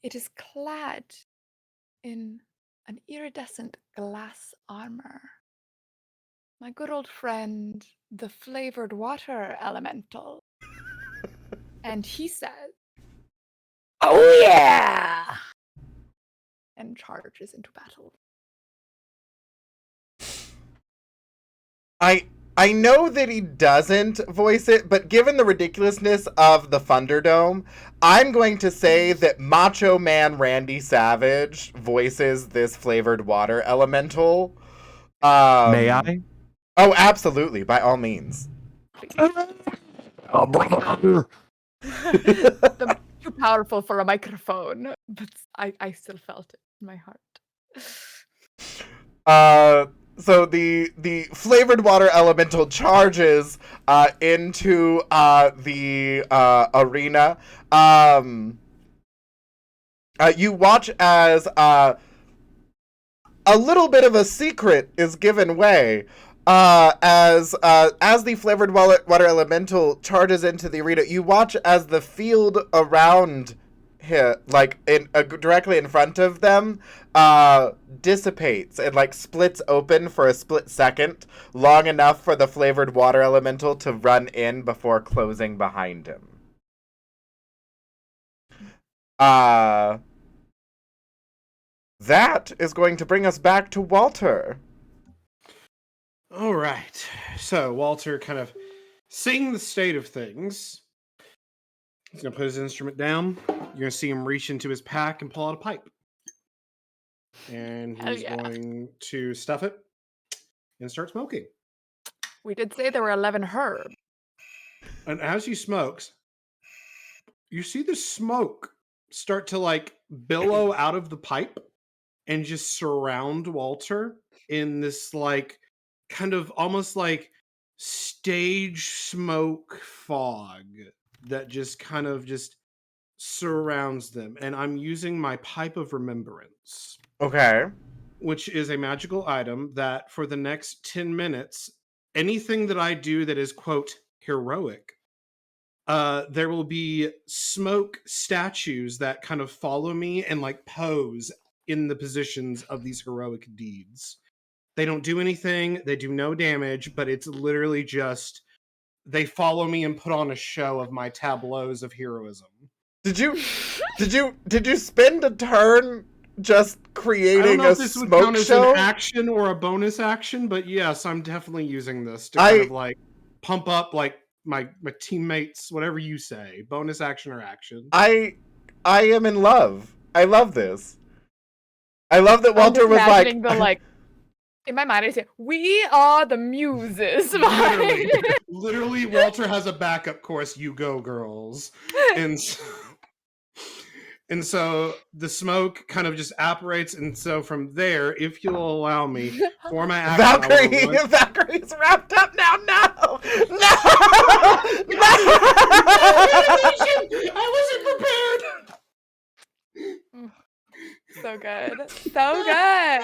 It is clad in an iridescent glass armor. My good old friend, the flavored water elemental. And he says, "Oh yeah!" and charges into battle.
I know that he doesn't voice it, but given the ridiculousness of the Funderdome, I'm going to say that Macho Man Randy Savage voices this flavored water elemental.
May I?
Oh, absolutely, by all means.
Too powerful for a microphone, but I still felt it in my heart.
So the flavored water elemental charges into the arena. You watch as a little bit of a secret is given way. As the flavored water elemental charges into the arena, you watch as the field around here, like directly in front of them, dissipates and like splits open for a split second, long enough for the flavored water elemental to run in before closing behind him. That is going to bring us back to Walter.
All right. So Walter kind of seeing the state of things. He's going to put his instrument down. You're going to see him reach into his pack and pull out a pipe. And he's going to stuff it and start smoking.
We did say there were 11 herbs.
And as he smokes, you see the smoke start to like billow out of the pipe and just surround Walter in this like kind of almost like stage smoke fog that just kind of just surrounds them. And I'm using my Pipe of Remembrance.
Okay.
Which is a magical item that for the next 10 minutes, anything that I do that is, quote, heroic, there will be smoke statues that kind of follow me and like pose in the positions of these heroic deeds. They don't do anything, they do no damage, but it's literally just they follow me and put on a show of my tableaus of heroism.
Did you spend a turn just creating
I don't know
a
if this would
smoke
count as
show?
an action or a bonus action, but yes, I'm definitely using this to kind of like pump up like my teammates, whatever you say, bonus action or action.
I am in love. I love this. I love that Walter was like
in my mind, I say, "We are the muses."
Literally, Walter has a backup chorus. You go, girls, and so the smoke kind of just apparates, and so from there, if you'll allow me, for my action,
Valkyrie's wrapped up now. No,
I wasn't prepared.
So good, so good.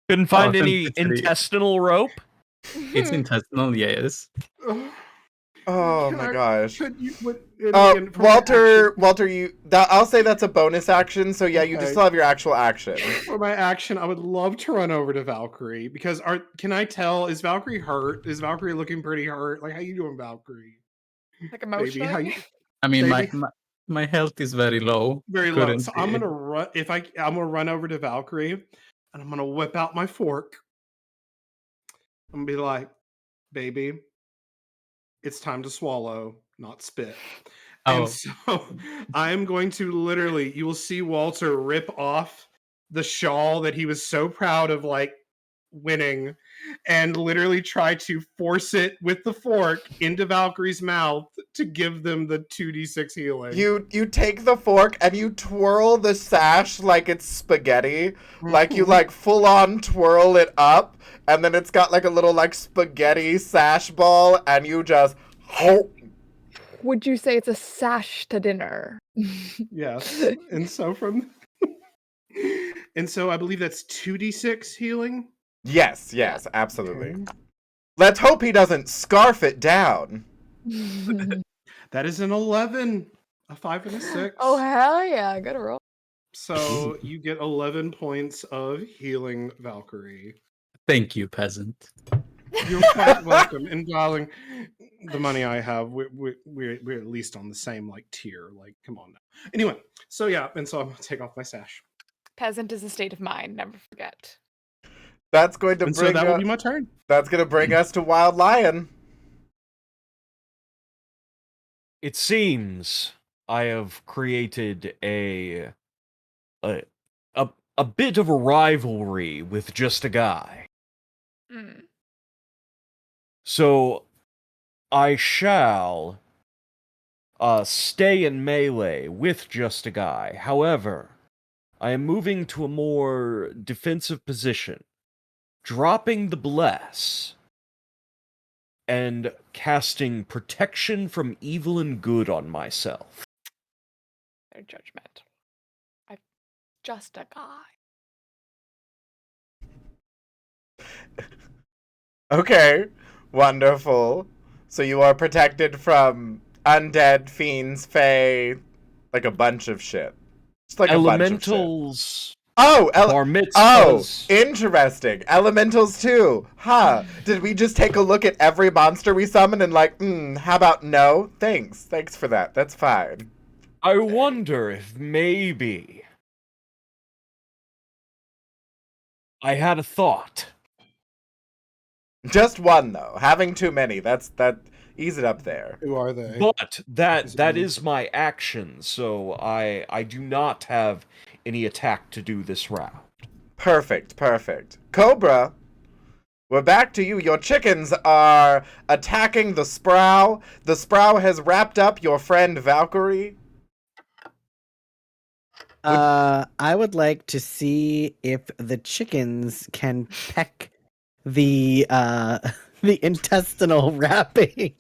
Couldn't find any
Authenticity.
intestinal rope?
It's intestinal, yes.
Oh
Can
my
I-
gosh.
Could you, and again, from my action-
Walter, I'll say that's a bonus action, so yeah, you just
Okay.
still have your actual action.
For my action, I would love to run over to Valkyrie because can I tell, is Valkyrie hurt? Is Valkyrie looking pretty hurt? Like, how you doing, Valkyrie?
Like
Baby,
emotionally.
how you?
I mean,
Baby.
my health is very low.
Very low.
Couldn't
So I'm
be.
gonna run. I'm gonna run over to Valkyrie, and I'm gonna whip out my fork. I'm gonna be like, "Baby, it's time to swallow, not spit."
Oh.
And so I am going to literally. You will see Walter rip off the shawl that he was so proud of, like winning, and literally try to force it with the fork into Valkyrie's mouth to give them the 2d6 healing.
You take the fork and you twirl the sash like it's spaghetti. Like you like full on twirl it up, and then it's got like a little like spaghetti sash ball, and you just
Would you say it's a sash to dinner?
Yes. And so and so I believe that's 2d6 healing.
Yes, absolutely. Let's hope he doesn't scarf it down.
That is an 11, a 5 and a 6.
Oh hell yeah, good roll.
So you get 11 points of healing, Valkyrie.
Thank you, peasant.
You're quite welcome. And darling, the money I have, we're at least on the same like tier. Like, come on now. Anyway, so yeah, and so I'm gonna take off my sash.
Peasant is a state of mind, never forget.
That's going to
And
bring
so that will be my turn.
That's going to bring us to Wild Lion.
It seems I have created a bit of a rivalry with Just a Guy.
Mm.
So I shall stay in melee with Just a Guy. However, I am moving to a more defensive position, dropping the Bless, and casting Protection from Evil and Good on myself.
They're judgmental. I'm just a guy.
Okay, wonderful. So you are protected from undead, fiends, fae, like a bunch of shit. Just like
Elementals.
Bar
mitzvahs.
Interesting. Elementals too. Huh. Did we just take a look at every monster we summon and like, how about no? Thanks. Thanks for that. That's fine.
I wonder if maybe I had a thought.
Just one though. Having too many. That ease it up there.
Who are they?
But that is my action, so I do not have any attack to do this round.
Perfect. Cobra, we're back to you. Your chickens are attacking the Sprow. The Sprow has wrapped up your friend Valkyrie.
I would like to see if the chickens can peck the intestinal wrapping.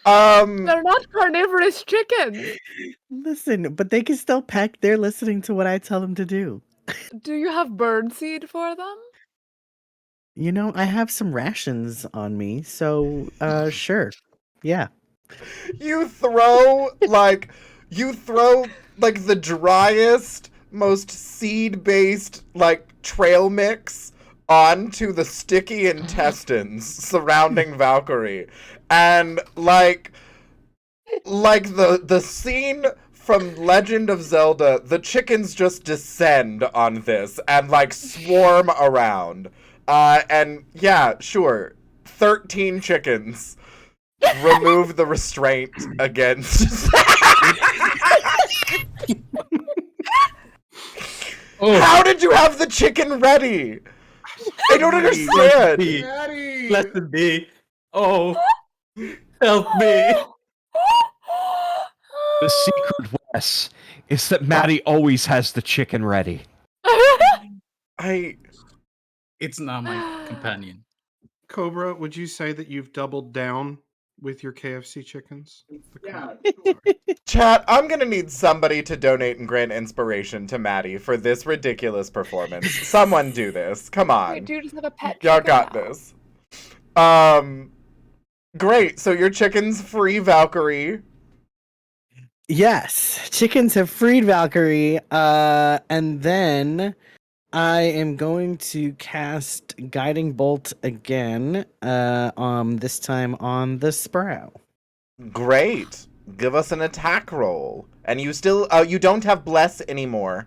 They're not carnivorous chickens.
Listen, but they can still peck. They're listening to what I tell them to do.
Do you have birdseed for them?
You know, I have some rations on me, so sure. Yeah.
You throw like the driest, most seed-based like trail mix onto the sticky intestines surrounding Valkyrie. And like the scene from Legend of Zelda, the chickens just descend on this and like swarm around. And yeah, sure. 13 chickens remove the restraint against. How did you have the chicken ready? I don't understand.
Blessed be. Oh, help me.
The secret, Wes, is that Maddie always has the chicken ready.
It's not my companion.
Cobra, would you say that you've doubled down with your KFC chickens.
Chat, I'm gonna need somebody to donate and grant inspiration to Maddie for this ridiculous performance. Someone do this. Come on.
Wait, dude, just have a pet
Y'all
chicken
got
now.
this. Great. So your chicken's free, Valkyrie.
Yes, chickens have freed Valkyrie, and then I am going to cast Guiding Bolt again, this time on the Sprout.
Great. Give us an attack roll. And you still you don't have bless anymore.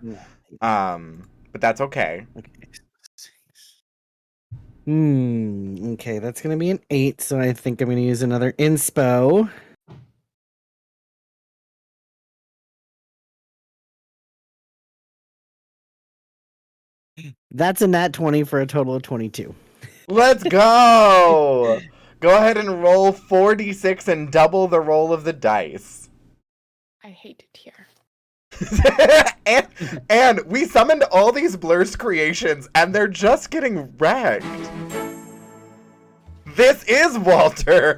But that's okay.
Okay, that's gonna be an 8, so I think I'm gonna use another inspo. That's a nat 20 for a total of 22.
Let's go. Go ahead and roll 4d6 and double the roll of the dice.
I hate it here.
and we summoned all these blurst creations and they're just getting wrecked. This is Walter.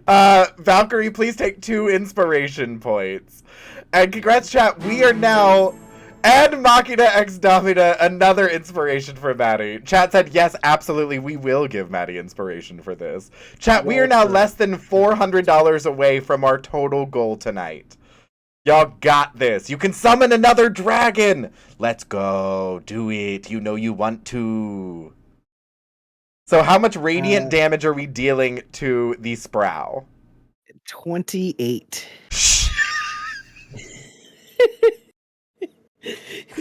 Valkyrie, please take 2 inspiration points. And congrats, chat. We are now... And Machina Ex Domina, another inspiration for Maddie. Chat said, yes, absolutely, we will give Maddie inspiration for this. Chat, we are now less than $400 away from our total goal tonight. Y'all got this. You can summon another dragon. Let's go. Do it. You know you want to. So how much radiant damage are we dealing to the Sprow?
28.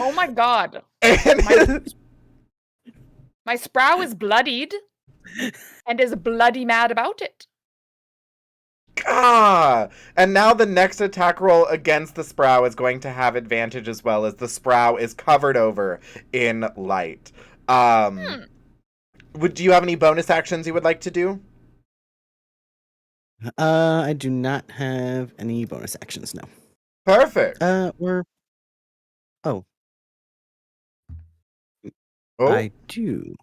Oh my god.
And
My Sprow is bloodied and is bloody mad about it.
And now the next attack roll against the Sprow is going to have advantage as well, as the Sprow is covered over in light. Do you have any bonus actions you would like to do?
I do not have any bonus actions, no.
Perfect.
I do.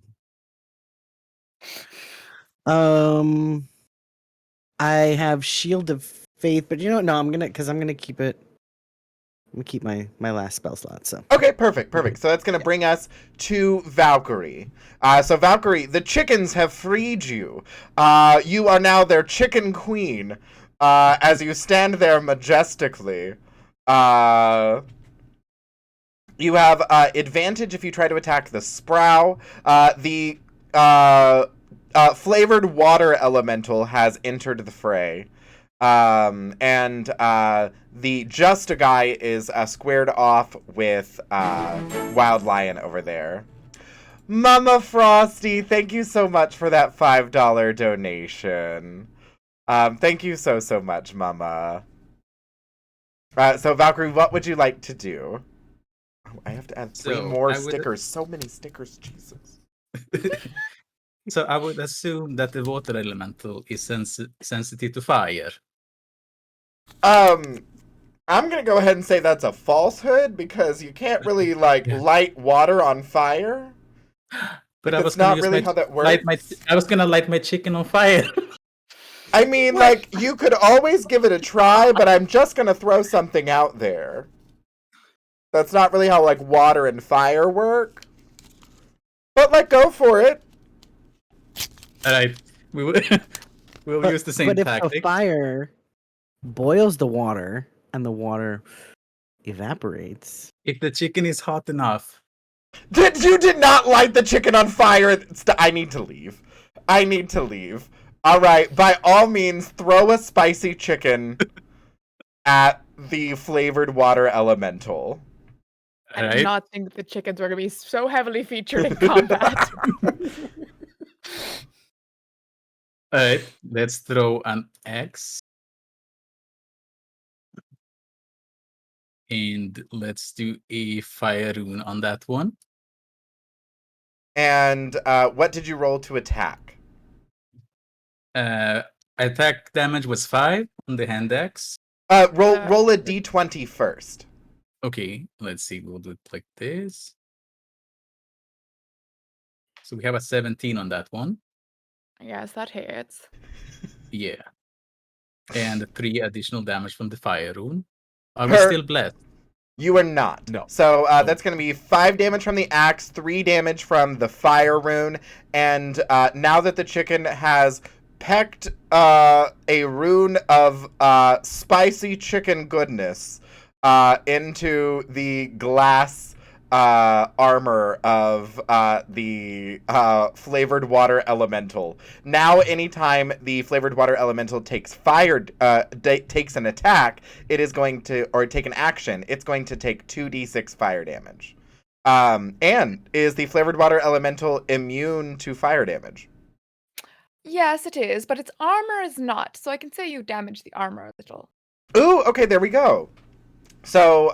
I have Shield of Faith, but no, I'm gonna keep it. I'm gonna keep my last spell slot. So
okay, perfect. So that's gonna bring us to Valkyrie. So Valkyrie, the chickens have freed you. You are now their chicken queen. As you stand there majestically. You have advantage if you try to attack the Sprow. The flavored water elemental has entered the fray. And the Just a guy is squared off with Wild Lion over there. Mama Frosty, thank you so much for that $5 donation. Thank you so much, Mama. So Valkyrie, what would you like to do? Oh, I have to add 3 more stickers. So many stickers, Jesus.
So I would assume that the water elemental is sensitive to fire.
I'm gonna go ahead and say that's a falsehood because you can't really light water on fire.
But
that's not really how that works.
I was gonna light my chicken on fire.
I mean, you could always give it a try, but I'm just gonna throw something out there. That's not really how water and fire work. But go for it.
All right, we'll use the same tactic.
But if the fire boils the water and the water evaporates,
if the chicken is hot enough,
you did not light the chicken on fire. I need to leave. All right, by all means, throw a spicy chicken at the flavored water elemental.
I did not think the chickens were going to be so heavily featured in combat.
Alright, let's throw an X. And let's do a fire rune on that one.
And what did you roll to attack?
Attack damage was 5 on the hand X.
Roll a d20 first.
Okay, let's see. We'll do it like this. So we have a 17 on that one.
Yes, that hits.
Yeah. And 3 additional damage from the fire rune. Are we
Per-
still blessed?
You are not.
No.
So
Oh.
that's going to be 5 damage from the axe, 3 damage from the fire rune, and now that the chicken has pecked a rune of spicy chicken goodness into the glass armor of the flavored water elemental. Now, anytime the flavored water elemental takes takes an attack, it is going to, or take an action, it's going to take 2d6 fire damage. And is the flavored water elemental immune to fire damage?
Yes, it is, but its armor is not, so I can say you damage the armor a little.
Ooh, okay, there we go. So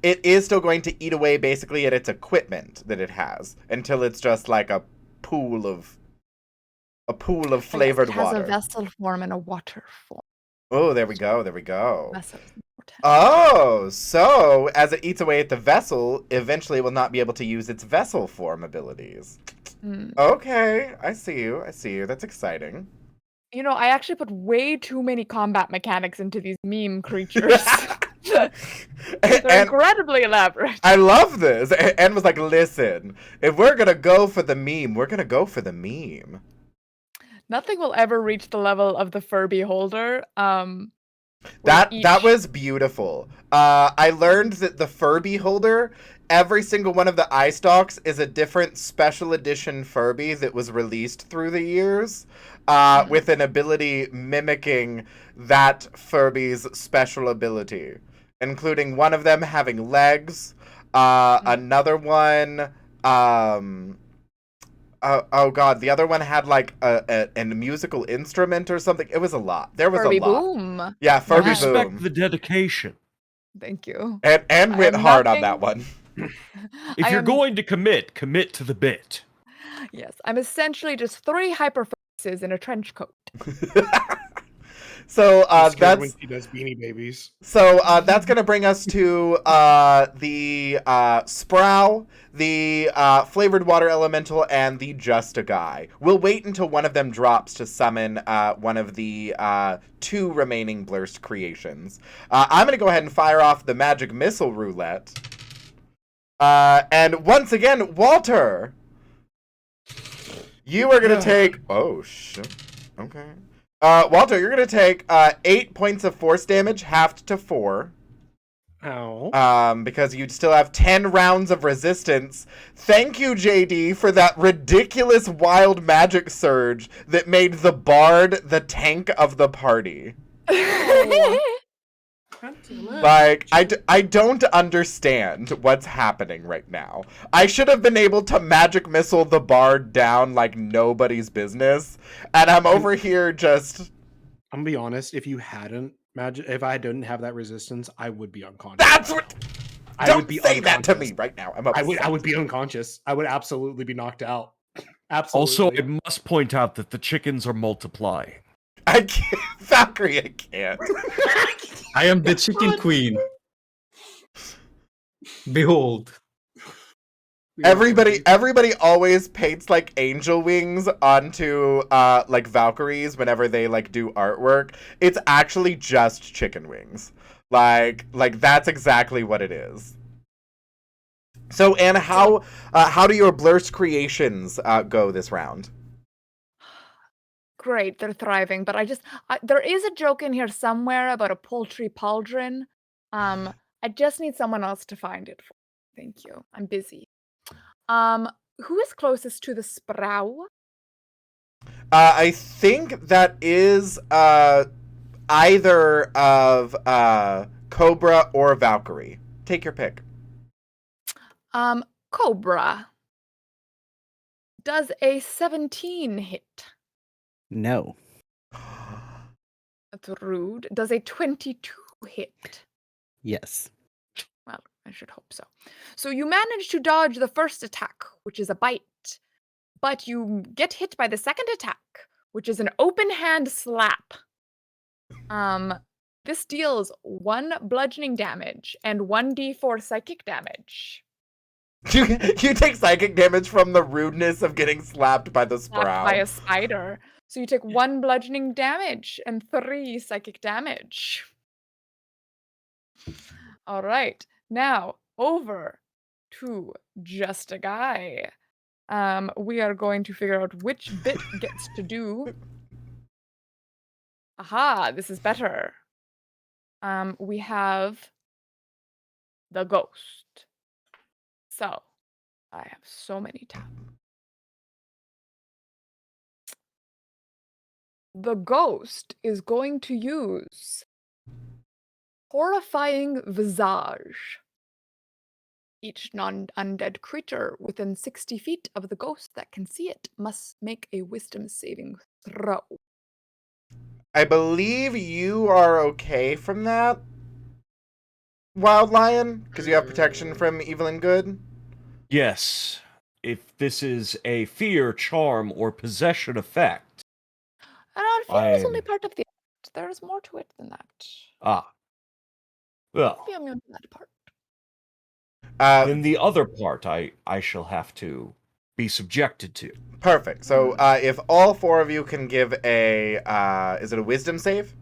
it is still going to eat away basically at its equipment that it has until it's just like a pool of flavored
It has
water.
a vessel form and a water form.
Oh, there we go. There we go.
Vessel is important.
Oh, so as it eats away at the vessel, eventually it will not be able to use its vessel form abilities. Okay, I see you. I see you. That's exciting.
You know, I actually put way too many combat mechanics into these meme creatures. They're
And
incredibly elaborate.
I love this. And was like, listen, if we're gonna go for the meme, we're gonna go for the meme.
Nothing will ever reach the level of the Furby holder.
That was beautiful. I learned that the Furby holder, every single one of the eye stalks is a different special edition Furby that was released through the years, with an ability mimicking that Furby's special ability, including one of them having legs, another one, oh god, the other one had like a musical instrument or something. It was a lot. There was
Furby
a lot.
Boom.
Yeah, Furby
Yes.
Boom.
Respect the dedication.
Thank you.
And went
am
hard on
nothing-
that one.
If
I
you're
am-
going to commit to the bit.
Yes, I'm essentially just 3 hyperfocuses in a trench coat.
So
I'm scared when
that's
she does Beanie Babies.
so that's gonna bring us to the Sprow, the flavored water elemental, and the Just a Guy. We'll wait until one of them drops to summon one of the 2 remaining Blurst creations. I'm gonna go ahead and fire off the magic missile roulette. And once again, Walter, you are gonna take. Oh shit. Okay. Walter, you're gonna take 8 points of force damage, halved to 4.
Ow.
Because you'd still have 10 rounds of resistance. Thank you, JD, for that ridiculous wild magic surge that made the bard the tank of the party. Like, I don't understand what's happening right now. I should have been able to magic missile the bard down like nobody's business, and I'm over here just...
I'm gonna be honest, if I didn't have that resistance, I would be unconscious.
That's what...
I
Don't
would be
say that to
unconscious.
me right now. I'm upset.
I would be unconscious. I would absolutely be knocked out. Absolutely.
Also, I must point out that the chickens are multiplying.
I can't. Valkyrie, I can't.
I am the chicken queen. Behold.
Everybody always paints like angel wings onto like Valkyries whenever they like do artwork. It's actually just chicken wings. Like that's exactly what it is. So, Anna, how do your Blurst creations go this round?
Great, they're thriving, but there is a joke in here somewhere about a poultry pauldron. I just need someone else to find it for me. Thank you. I'm busy. Who is closest to the Sprow?
I think that is either of Cobra or Valkyrie. Take your pick.
Cobra. Does a 17 hit?
No.
That's rude. Does a 22 hit?
Yes.
Well, I should hope so. So you manage to dodge the first attack, which is a bite, but you get hit by the second attack, which is an open hand slap. This deals 1 bludgeoning damage and 1d4 psychic damage.
You take psychic damage from the rudeness of getting slapped by the
Slapped by
sprout.
a spider. So you take 1 bludgeoning damage and 3 psychic damage. All right. Now, over to Just a Guy. We are going to figure out which bit gets to do. Aha, this is better. We have the ghost. So, I have so many tabs. The ghost is going to use Horrifying Visage. Each non-undead creature within 60 feet of the ghost that can see it must make a wisdom saving throw.
I believe you are okay from that, Wild Lion, because you have protection from evil and good.
Yes. If this is a fear, charm, or possession effect.
And fear is only part of the effect. There is more to it than that.
Ah. Well.
Be immune to that part.
Then the other part I shall have to be subjected to.
Perfect. So if all 4 of you can give a, is it a wisdom save?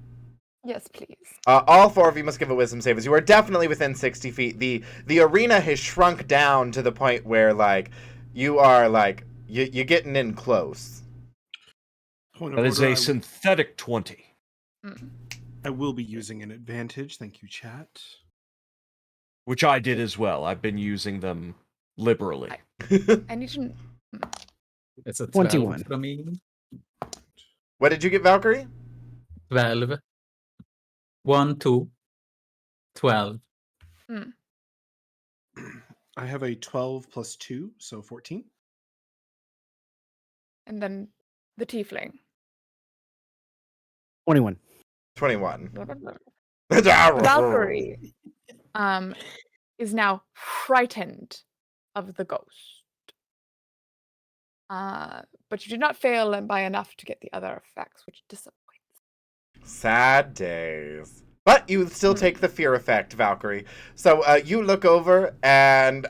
Yes, please.
All 4 of you must give a wisdom save, as you are definitely within 60 feet. The arena has shrunk down to the point where, like, you are, like, you're getting in close.
That is a synthetic 20.
I will be using an advantage. Thank you, chat.
Which I did as well. I've been using them liberally.
I need to...
It's a
21
from me.
What did you get, Valkyrie?
12. 1, 2. 12.
I have a 12 plus 2, so 14.
And then the tiefling.
21.
21.
Valkyrie is now frightened of the ghost. But you did not fail by enough to get the other effects, which disappoints.
Sad days. But you still take the fear effect, Valkyrie. So you look over, and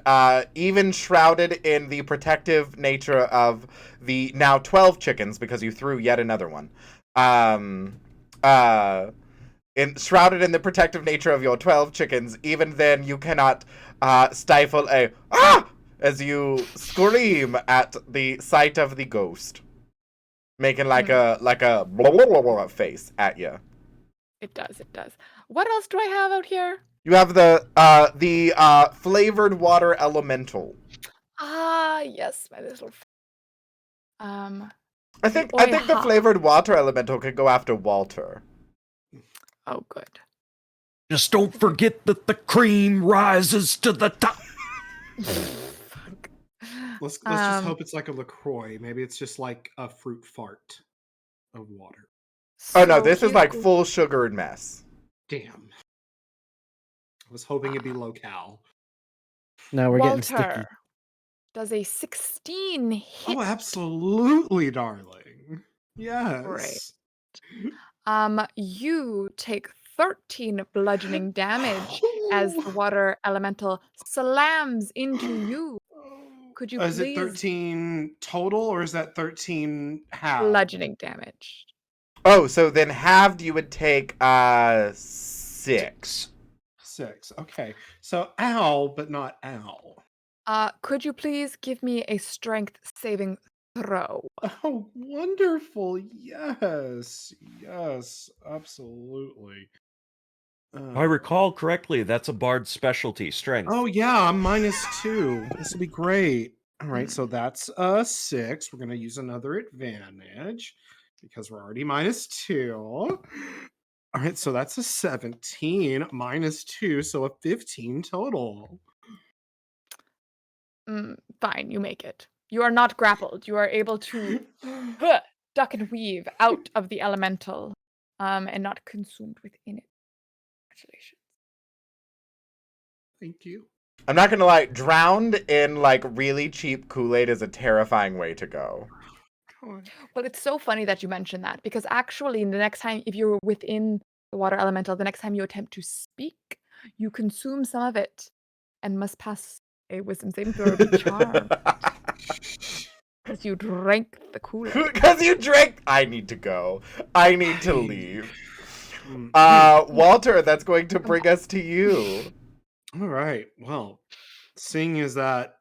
even shrouded in the protective nature of the now 12 chickens, because you threw yet another one, shrouded in the protective nature of your 12 chickens, even then you cannot stifle a "ah!" as you scream at the sight of the ghost, making like a blah, blah, blah, blah face at you.
It does. What else do I have out here?
You have the flavored water elemental.
Ah, yes, my little.
I think the flavored water elemental could go after Walter.
Oh, good.
Just don't forget that the cream rises to the top.
Let's just hope it's like a LaCroix. Maybe it's just like a fruit fart of water.
Oh no, this is like full sugar and mess.
Damn. I was hoping it'd be low-cal.
No, we're getting sticky.
Walter does a 16 hit.
Oh, absolutely, darling. Yes.
Great. You take 13 bludgeoning damage as the water elemental slams into you. Could you please...
Is it 13 total, or is that 13 halved?
Bludgeoning damage.
Oh, so then halved you would take 6.
6. Okay. So ow, but not ow.
Could you please give me a strength saving throw?
Oh, wonderful. Yes. Yes, absolutely.
If I recall correctly, that's a bard's specialty, strength.
Oh yeah, I'm -2. This will be great. All right, so that's a 6. We're gonna use another advantage because we're already -2. All right, so that's a 17 -2, so a 15 total.
Fine, you make it. You are not grappled. You are able to duck and weave out of the elemental, and not consumed within it. Congratulations.
Thank you.
I'm not gonna lie, drowned in like really cheap Kool-Aid is a terrifying way to go.
Well, it's so funny that you mentioned that, because actually the next time, if you're within the water elemental, the next time you attempt to speak, you consume some of it and must pass a wisdom saving throw to be charmed. Because you drank the Kool-Aid.
Because you drank. I need to go. I need to leave. Walter, that's going to bring us to you.
All right. Well, seeing as that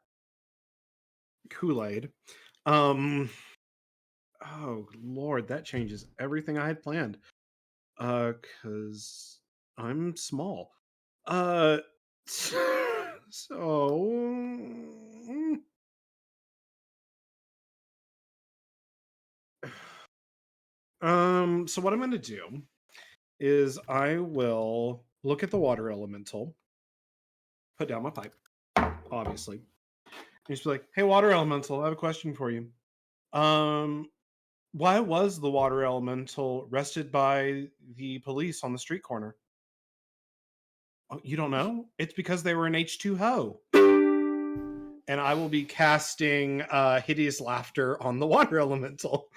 Kool-Aid, oh Lord, that changes everything I had planned. Because I'm small. So what I'm going to do is I will look at the water elemental, put down my pipe, obviously, and just be like, "Hey, water elemental, I have a question for you. Why was the water elemental arrested by the police on the street corner?" "Oh, you don't know? It's because they were an H2O." And I will be casting hideous laughter on the water elemental.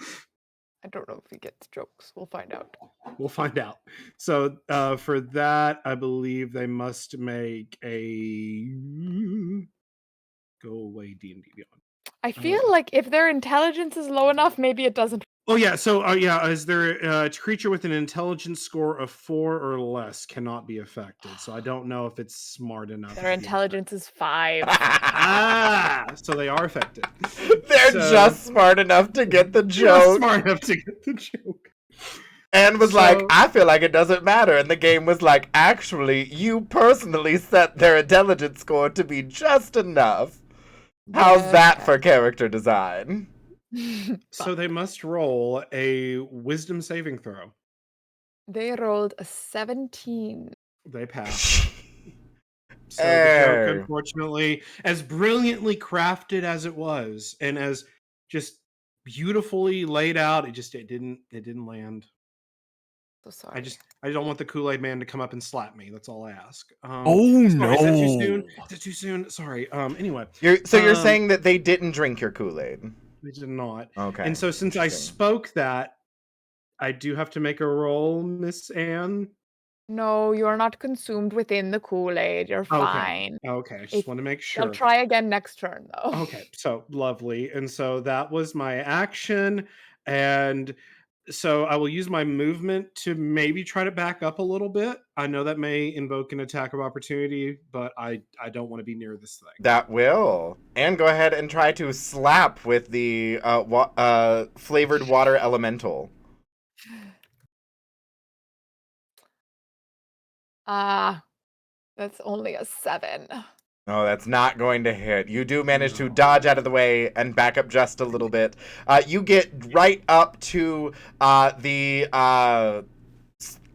I don't know if he gets jokes. We'll find out.
We'll find out. So for that, I believe they must make a go away D&D Beyond.
I feel like if their intelligence is low enough, maybe it doesn't.
Oh yeah, so is there a creature with an intelligence score of 4 or less cannot be affected. So I don't know if it's smart enough.
Their intelligence is 5.
So they are affected.
They're just smart enough to get the joke.
Smart enough to get the joke.
And was like, I feel like it doesn't matter. And the game was like, actually, you personally set their intelligence score to be just enough. How's that for character design?
So they must roll a wisdom saving throw.
They rolled a 17.
They passed. So the joke, unfortunately, as brilliantly crafted as it was, and as just beautifully laid out, it didn't land.
So sorry.
I don't want the Kool-Aid man to come up and slap me. That's all I ask.
No!
Is that too soon? Is that too soon? Sorry. Anyway.
You're saying that they didn't drink your Kool-Aid?
They did not.
Okay.
And so since I spoke that, I do have to make a roll, Miss Anne.
No, you're not consumed within the Kool-Aid. You're fine.
Okay, I just want to make sure.
I'll try again next turn, though.
Okay, so lovely. And so that was my action. And so I will use my movement to maybe try to back up a little bit. I know that may invoke an attack of opportunity, but I don't want to be near this thing.
That will. And go ahead and try to slap with the flavored water elemental.
That's only a 7.
No, that's not going to hit. You do manage to dodge out of the way and back up just a little bit. You get right up to the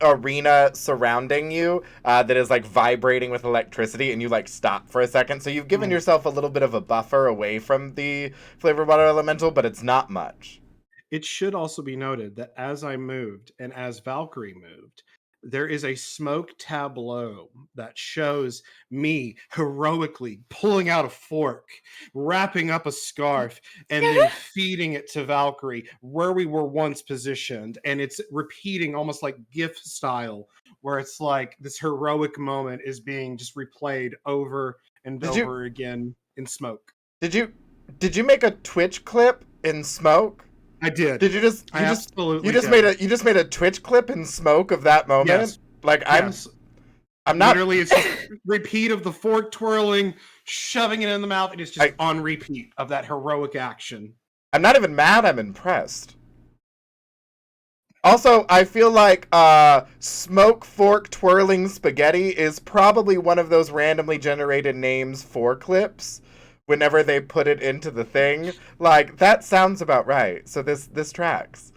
arena surrounding you that is like vibrating with electricity, and you like stop for a second. So you've given yourself a little bit of a buffer away from the flavored water elemental, but it's not much.
It should also be noted that as I moved and as Valkyrie moved, there is a smoke tableau that shows me heroically pulling out a fork, wrapping up a scarf, and then feeding it to Valkyrie where we were once positioned. And it's repeating almost like GIF style, where it's like this heroic moment is being just replayed over and over again in smoke.
Did you make a Twitch clip in smoke?
I did.
Did you just?
I absolutely
you just made a Twitch clip in smoke of that moment.
Yes.
Like
yes.
I'm not.
Literally, it's just repeat of the fork twirling, shoving it in the mouth, and it's just on repeat of that heroic action.
I'm not even mad. I'm impressed. Also, I feel like smoke fork twirling spaghetti is probably one of those randomly generated names for clips. Whenever they put it into the thing, like that sounds about right. So this tracks.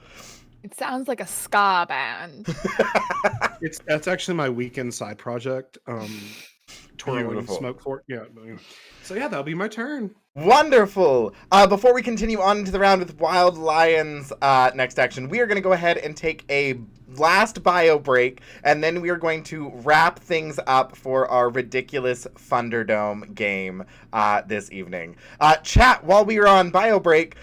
It sounds like a ska band.
That's actually my weekend side project. Twirling
Beautiful.
smoke fork. Yeah. So yeah, that'll be my turn.
Wonderful. Before we continue on into the round with Wild Lions next action, we are going to go ahead and take a last bio break, and then we are going to wrap things up for our ridiculous Funderdome game this evening. Chat, while we are on bio break,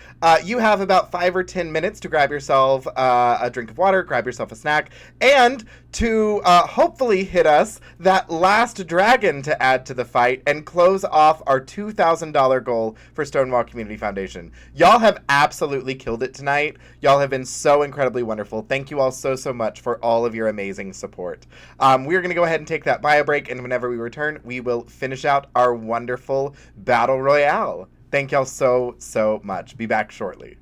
you have about 5 or 10 minutes to grab yourself a drink of water, grab yourself a snack, and to hopefully hit us that last dragon fun to add to the fight and close off our $2,000 goal for Stonewall Community Foundation. Y'all have absolutely killed it tonight. Y'all have been so incredibly wonderful. Thank you all so, so much for all of your amazing support. We're going to go ahead and take that bio break, and whenever we return, we will finish out our wonderful Battle Royale. Thank y'all so, so much. Be back shortly.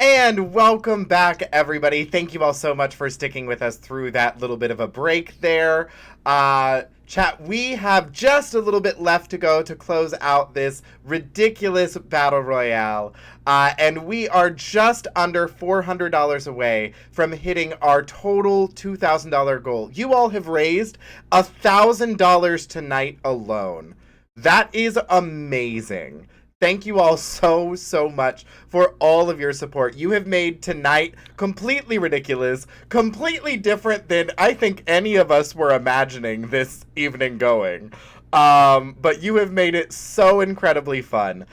And welcome back, everybody. Thank you all so much for sticking with us through that little bit of a break there. Chat, we have just a little bit left to go to close out this ridiculous battle royale. And we are just under $400 away from hitting our total $2,000 goal. You all have raised $1,000 tonight alone. That is amazing. Thank you all so much for all of your support. You have made tonight completely ridiculous, completely different than I think any of us were imagining this evening going. But you have made it so incredibly fun.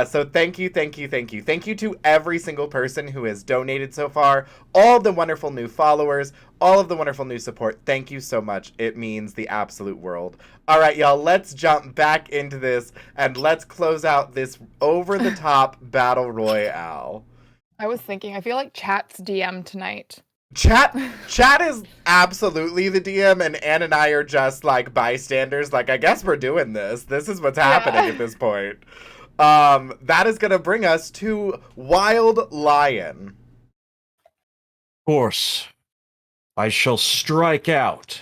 So thank you. Thank you to every single person who has donated so far, all the wonderful new followers, all of the wonderful new support. Thank you so much. It means the absolute world. All right, y'all, let's jump back into this and let's close out this over-the-top battle royale.
I was thinking, I feel like chat's DM tonight.
Chat is absolutely the DM, and Ann and I are just like bystanders. Like, I guess we're doing this. This is what's happening at this point. That is going to bring us to Wild Lion.
Of course, I shall strike out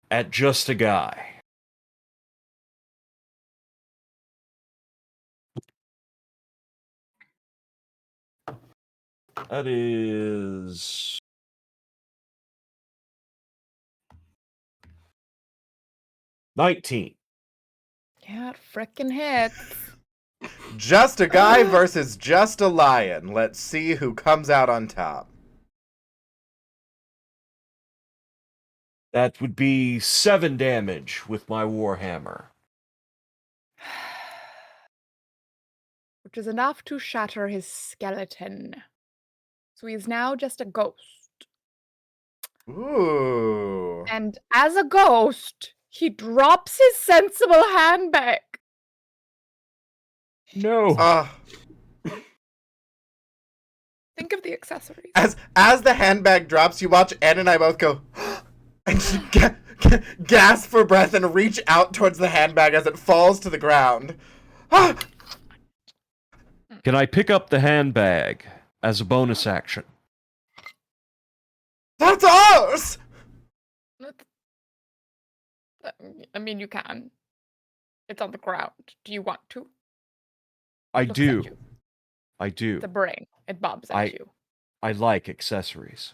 at just a guy. That is 19.
Yeah, it frickin' hits.
Just a guy versus just a lion. Let's see who comes out on top.
That would be 7 damage with my Warhammer.
Which is enough to shatter his skeleton. So he's now just a ghost.
Ooh.
And as a ghost, he drops his sensible handbag.
No.
Think of the accessories.
As the handbag drops, you watch Ann and I both go, and she gasp for breath and reach out towards the handbag as it falls to the ground.
Can I pick up the handbag as a bonus action?
That's ours!
I mean, you can. It's on the ground. Do you want to?
I
Looks
do.
at you.
I do.
The brain. It bobs at you.
I like accessories.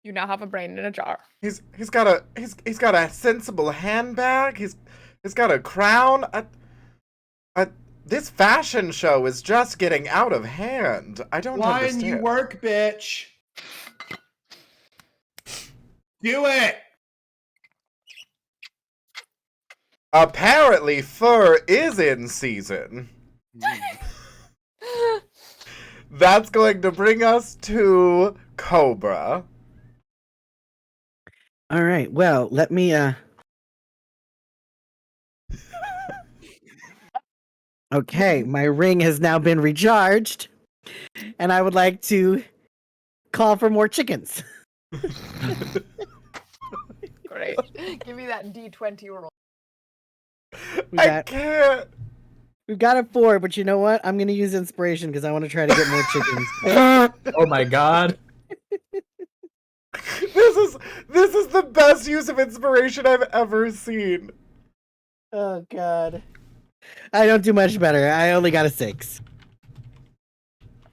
You now have a brain in a jar.
He's got a sensible handbag. He's got a crown. This fashion show is just getting out of hand. I don't understand.
Lion, you work, bitch. Do it.
Apparently, fur is in season. That's going to bring us to Cobra.
All right. Well, let me Okay, my ring has now been recharged, and I would like to call for more chickens.
Great. Give me that D20 roll.
I can't.
We've got a 4, but you know what? I'm going to use inspiration because I want to try to get more chickens.
Oh my god.
This is the best use of inspiration I've ever seen.
Oh god. I don't do much better. I only got a 6.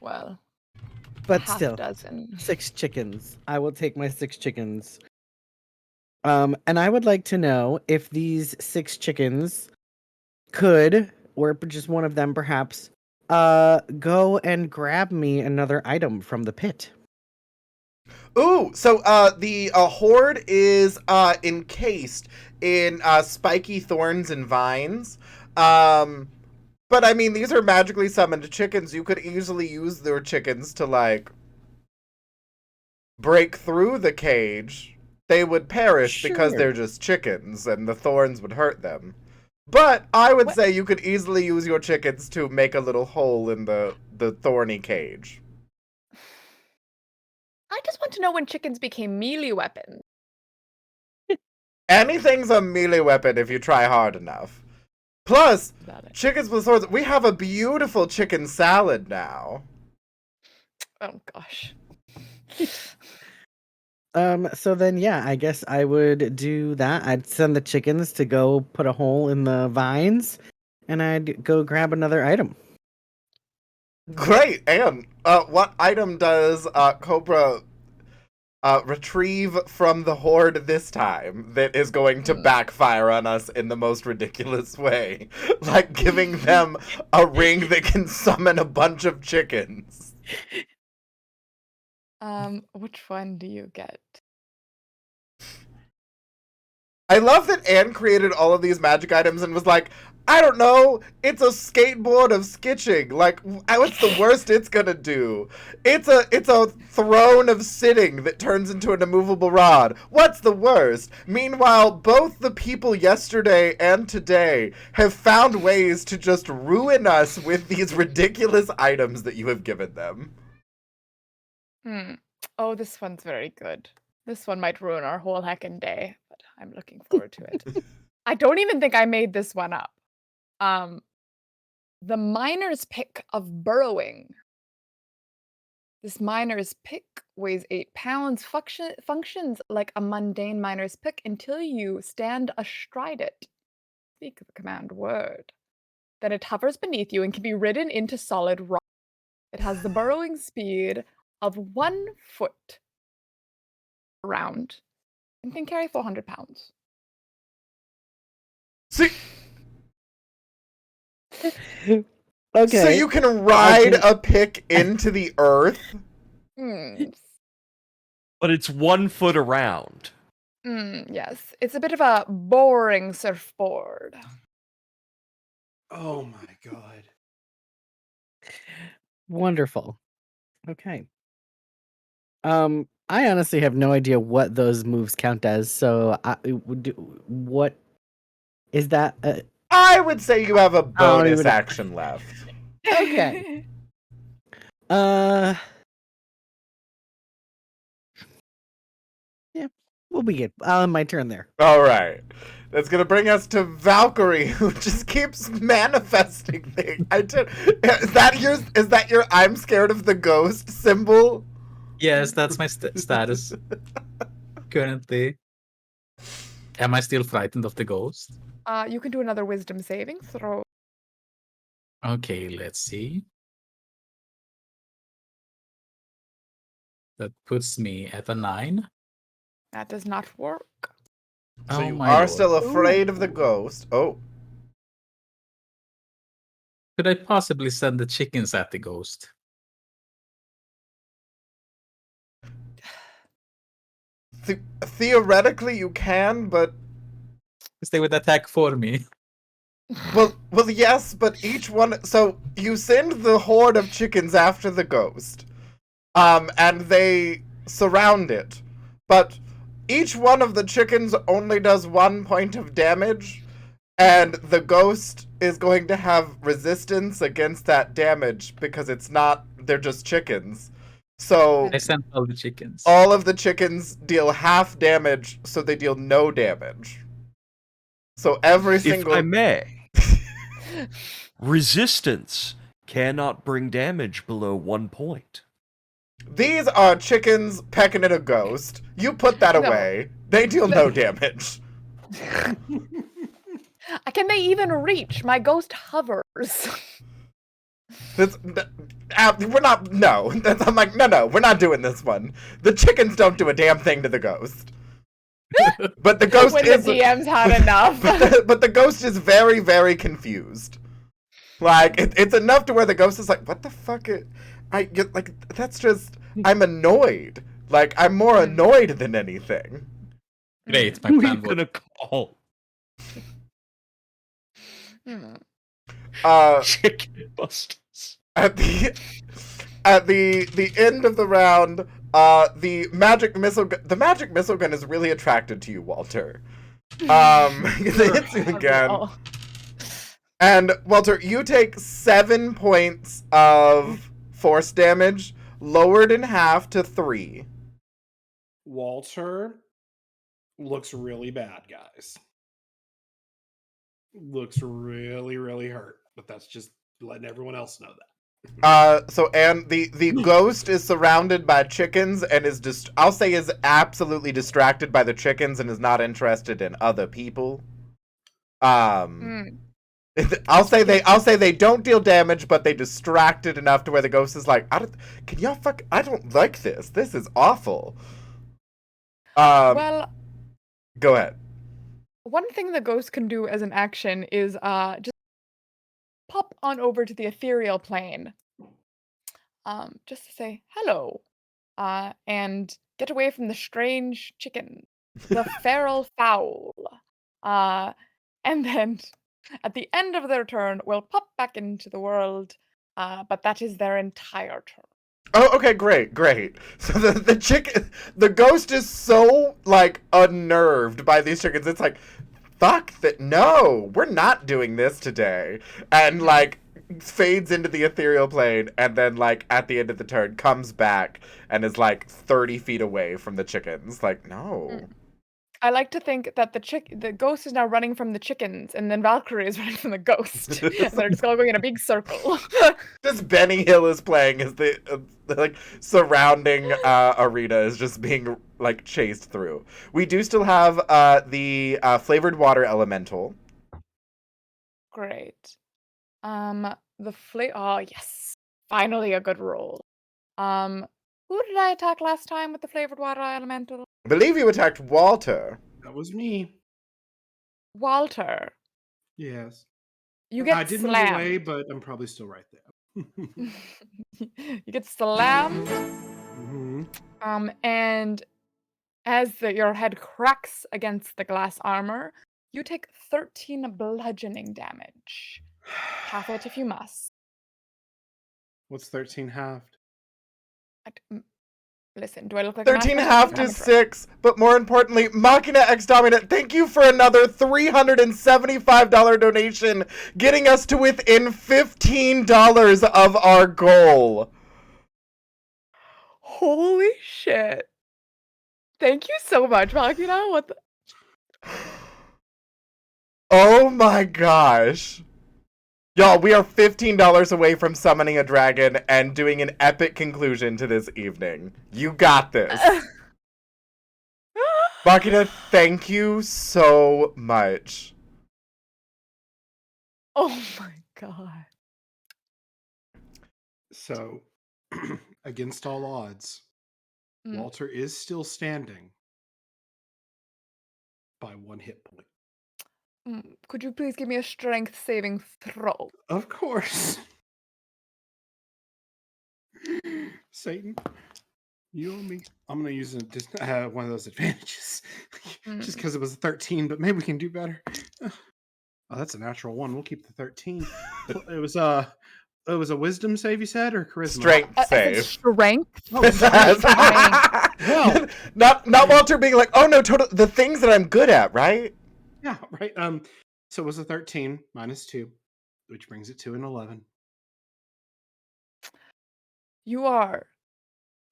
Well,
but
half
still,
dozen.
6 chickens. I will take my 6 chickens. And I would like to know if these 6 chickens could, or just one of them perhaps, go and grab me another item from the pit.
Ooh, so the horde is encased in spiky thorns and vines. But I mean, these are magically summoned chickens. You could easily use their chickens to like break through the cage. They would perish because they're just chickens and the thorns would hurt them. But I would say you could easily use your chickens to make a little hole in the thorny cage.
I just want to know when chickens became melee weapons.
Anything's a melee weapon if you try hard enough. Plus,
About it.
chickens with swords. We have a beautiful chicken salad now.
Oh gosh.
So then, yeah, I guess I would do that. I'd send the chickens to go put a hole in the vines, and I'd go grab another item.
Great. And what item does Cobra retrieve from the horde this time that is going to backfire on us in the most ridiculous way? Like giving them a ring that can summon a bunch of chickens.
Which one do you get?
I love that Anne created all of these magic items and was like, I don't know, it's a skateboard of skitching. Like, what's the worst it's gonna do? It's a throne of sitting that turns into an immovable rod. What's the worst? Meanwhile, both the people yesterday and today have found ways to just ruin us with these ridiculous items that you have given them.
Oh, this one's very good. This one might ruin our whole heckin' day, but I'm looking forward to it. I don't even think I made this one up. The miner's pick of burrowing. This miner's pick weighs 8 pounds, functions like a mundane miner's pick until you stand astride it. Speak the command word. Then it hovers beneath you and can be ridden into solid rock. It has the burrowing speed of 1 foot around and can carry 400 pounds.
See,
Okay.
so you can ride a pick into the earth?
But it's 1 foot around.
Yes, it's a bit of a boring surfboard.
Oh my god.
Wonderful. Okay. I honestly have no idea what those moves count as. So, what is that?
I would say you have a
don't
bonus
even-
action left.
Okay. Yeah, we'll be good. My turn there.
All right. That's going to bring us to Valkyrie, who just keeps manifesting things. Is that your I'm scared of the ghost symbol?
Yes, that's my status currently. Am I still frightened of the ghost?
You can do another wisdom saving throw.
Okay, let's see. That puts me at a 9.
That does not work.
So
Oh
you
my
are
lord.
still afraid of the ghost. Oh.
Could I possibly send the chickens at the ghost?
Theoretically you can, but
Because they would attack for me.
well yes, but each one, so you send the horde of chickens after the ghost. And they surround it. But each one of the chickens only does 1 point of damage, and the ghost is going to have resistance against that damage because they're just chickens. So
I sent all the chickens.
all of the chickens deal half damage, so they deal no damage. So every single...
If I may, resistance cannot bring damage below 1 point.
These are chickens pecking at a ghost. You put that
No.
away. They deal no damage.
Can they even reach? My ghost hovers.
We're not. No, I'm like, no, we're not doing this one. The chickens don't do a damn thing to the ghost. But the ghost
When
is.
the DM's had enough.
But the ghost is very, very confused. Like it's enough to where the ghost is like, what the fuck? That's just. I'm annoyed. Like I'm more annoyed than anything.
Great, my
Who are you
plan
gonna call? Chicken busters.
At the end of the round, the magic missile gun is really attracted to you, Walter. It hits you again. And Walter, you take 7 points of force damage, lowered in half to 3.
Walter looks really bad, guys. looks really, really hurt, but that's just letting everyone else know that.
And the ghost is surrounded by chickens and is I'll say is absolutely distracted by the chickens and is not interested in other people. I'll say they don't deal damage, but they distracted enough to where the ghost is like, I don't like this. This is awful.
Well,
go ahead.
one thing the ghost can do as an action is just pop on over to the ethereal plane. Just to say hello. And get away from the strange chicken, the feral fowl. And then at the end of their turn, will pop back into the world. But that is their entire turn.
Oh, okay, great. So the ghost is so like unnerved by these chickens. It's like, fuck that! No, we're not doing this today. And like fades into the ethereal plane, and then like at the end of the turn comes back and is like 30 feet away from the chickens. Like, no.
I like to think that the ghost is now running from the chickens, and then Valkyrie is running from the ghost. And they're just all going in a big circle.
Just Benny Hill is playing as the like surrounding arena is just being like chased through. We do still have the flavored water elemental.
Great. Oh yes, finally a good roll. Who did I attack last time with the flavored water elemental?
I believe you attacked Walter.
That was me.
Walter.
Yes.
You get
I did
slammed.
move away, but I'm probably still right there.
You get slammed. And as your head cracks against the glass armor, you take 13 bludgeoning damage. Half it if you must.
What's 13 halved?
Listen, do I look like
13 halved is 6, but more importantly, Machina X Dominant, thank you for another $375 donation, getting us to within $15 of our goal.
Holy shit. Thank you so much, Machina. What the...
Oh my gosh. Y'all, we are $15 away from summoning a dragon and doing an epic conclusion to this evening. You got this. Machina, thank you so much.
Oh my god.
So, against all odds, Walter is still standing by 1 hit point.
Could you please give me a strength saving throw?
Of course. Satan, you owe me. I'm going to use one of those advantages. Just because it was a 13, but maybe we can do better. Oh, that's a natural 1. We'll keep the 13. It was a wisdom save, you said, or charisma?
Strength save.
Strength?
Oh, strength. Well,
not Walter being like, oh no, the things that I'm good at, right?
Yeah, right. So it was a 13 minus 2, which brings it to an 11.
You are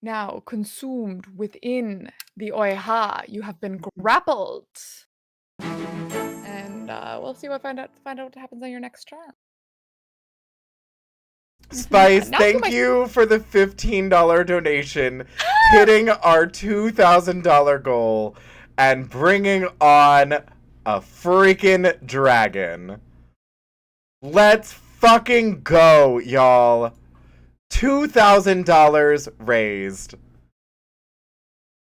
now consumed within the Oiha. You have been grappled. And we'll see find out what happens on your next turn.
Spice, thank you for the $15 donation, hitting our $2,000 goal and bringing on a freaking dragon. Let's fucking go, y'all. $2,000 raised.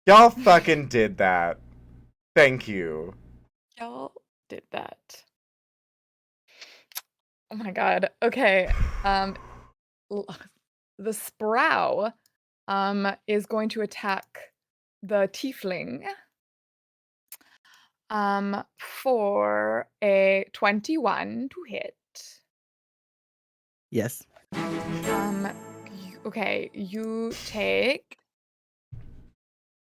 Y'all fucking did that. Thank you.
Y'all did that. Oh my god. Okay. The Sprow is going to attack the Tiefling for a 21 to hit.
Yes.
Okay, you take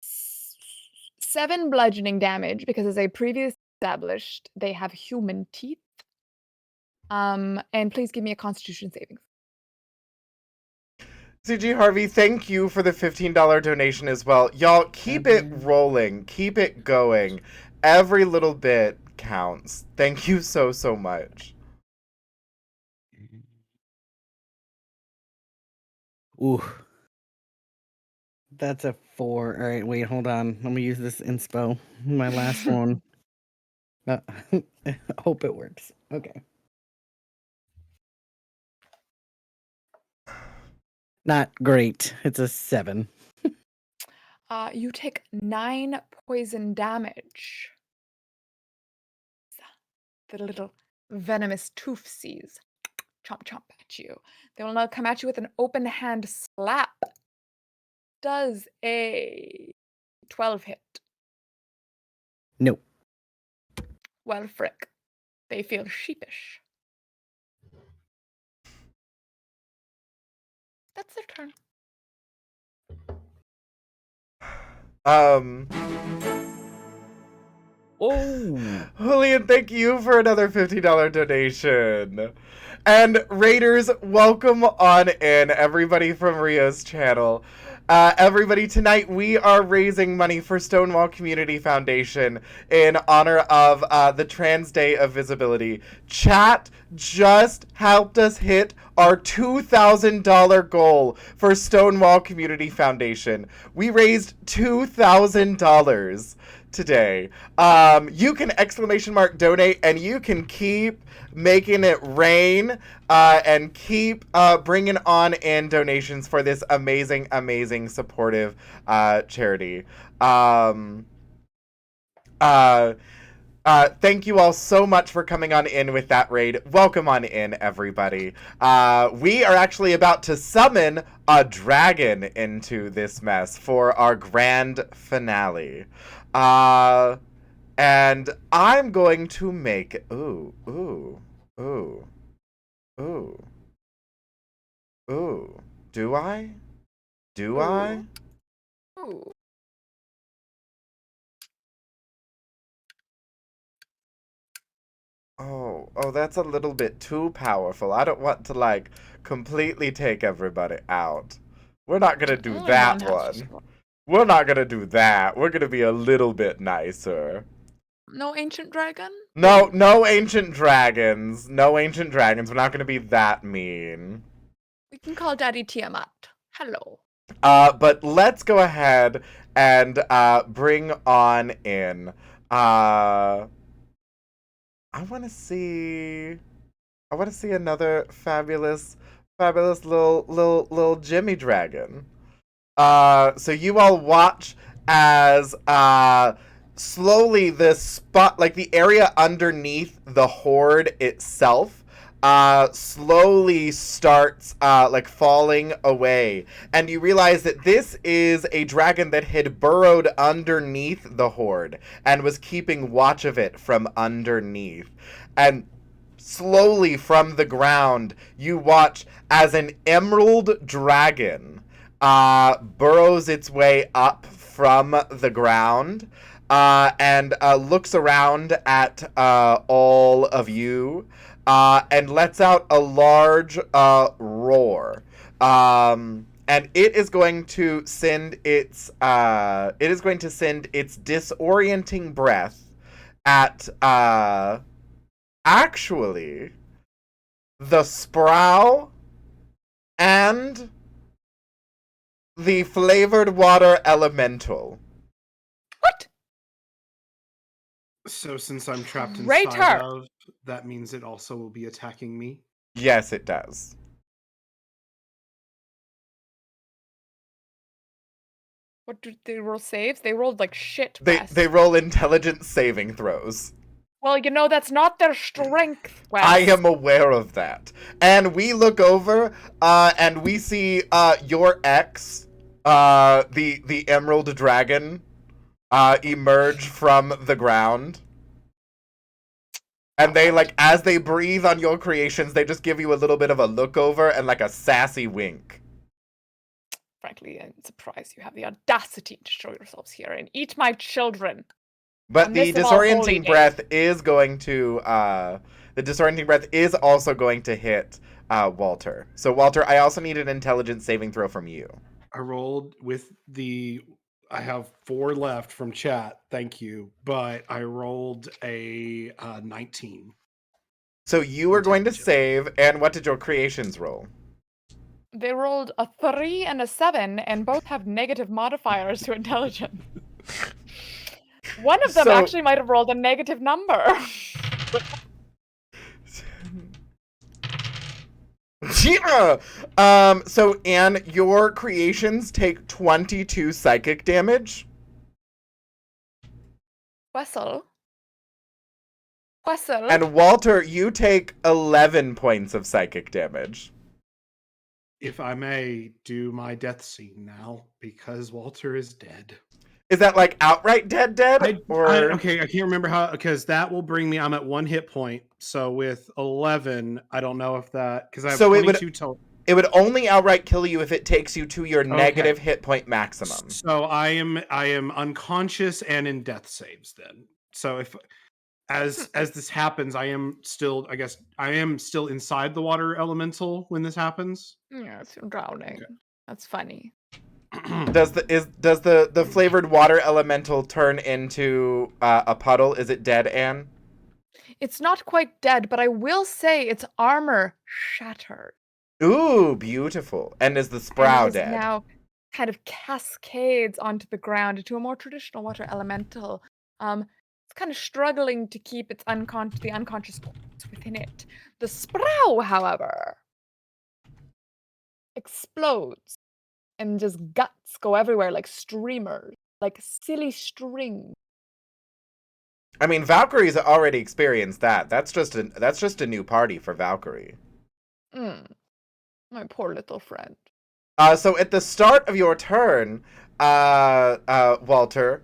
7 bludgeoning damage because, as I previously established, they have human teeth. And please give me a Constitution saving.
CG Harvey, thank you for the $15 donation as well. Y'all, keep it rolling. Keep it going. Every little bit counts. Thank you so much.
Ooh. That's a 4. All right, wait, hold on. Let me use this inspo. My last one. I hope it works. Okay. Not great. It's a 7.
You take 9 poison damage. The little venomous toofsies chomp chomp at you. They will now come at you with an open hand slap. Does a 12 hit?
Nope.
Well, frick. They feel sheepish. That's their turn.
Oh,
Julian, thank you for another $50 donation. And Raiders, welcome on in, everybody from Rio's channel. Everybody, tonight we are raising money for Stonewall Community Foundation in honor of the Trans Day of Visibility. Chat just helped us hit our $2,000 goal for Stonewall Community Foundation. We raised $2,000 today. You can !donate and you can keep making it rain and keep bringing on in donations for this amazing supportive charity. Thank you all so much for coming on in with that raid. Welcome on in, everybody. We are actually about to summon a dragon into this mess for our grand finale. And I'm going to make... Ooh. Do I? Do I?
Ooh.
Oh, that's a little bit too powerful. I don't want to, like, completely take everybody out. We're not gonna do
Only
that
one has to
one. We're not gonna do that. We're gonna be a little bit nicer.
No ancient dragon?
No ancient dragons. No ancient dragons. We're not gonna be that mean.
We can call Daddy Tiamat. Hello.
But let's go ahead and bring on in. I want to see another fabulous little Jimmy dragon. So you all watch as slowly the spot, like the area underneath the horde itself, slowly starts like falling away, and you realize that this is a dragon that had burrowed underneath the horde and was keeping watch of it from underneath. And slowly from the ground you watch as an emerald dragon burrows its way up from the ground and looks around at all of you and lets out a large roar. And it is going to send its disorienting breath at actually the Sproul and the flavored water elemental.
What?
So since I'm trapped
Traitor!
inside of, that means it also will be attacking me.
Yes, it does.
What did they roll saves? They rolled like shit.
They roll intelligence saving throws.
Well, you know, that's not their strength, Wes.
I am aware of that. And we look over and we see your ex, the Emerald Dragon, emerge from the ground. And they, like, as they breathe on your creations, they just give you a little bit of a look over and, like, a sassy wink.
Frankly, I'm surprised you have the audacity to show yourselves here and eat my children.
But the disorienting breath is going to, also going to hit Walter. So, Walter, I also need an intelligence saving throw from you.
I rolled with the I have 4 left from chat. Thank you. But I rolled a 19.
So you were going to
Intelligence.
save, and what did your creations roll?
They rolled a 3 and a 7, and both have negative modifiers to intelligence. One of them
So-
actually might have rolled a negative number.
Yeah. So Anne, your creations take 22 psychic damage.
Wessel.
And Walter, you take 11 points of psychic damage.
If I may do my death scene now, because Walter is dead.
Is that like outright dead?
Okay, I can't remember how, because that will bring me, I'm at 1 hit point. So with 11, I don't know if that, because I have
So
22 total.
It would only outright kill you if it takes you to your negative hit point maximum.
So I am unconscious and in death saves then. So if as this happens, I am still inside the water elemental when this happens.
Yeah, it's drowning. That's funny.
Does the flavored water elemental turn into a puddle? Is it dead, Anne?
It's not quite dead, but I will say its armor shattered.
Ooh, beautiful. And is the sprout
And it is
dead?
now kind of cascades onto the ground into a more traditional water elemental. It's kind of struggling to keep its the unconscious points within it. The sprout, however, explodes and just guts go everywhere like streamers, like silly string.
I mean, Valkyrie's already experienced that. That's just a new party for Valkyrie.
My poor little friend.
So at the start of your turn, Walter,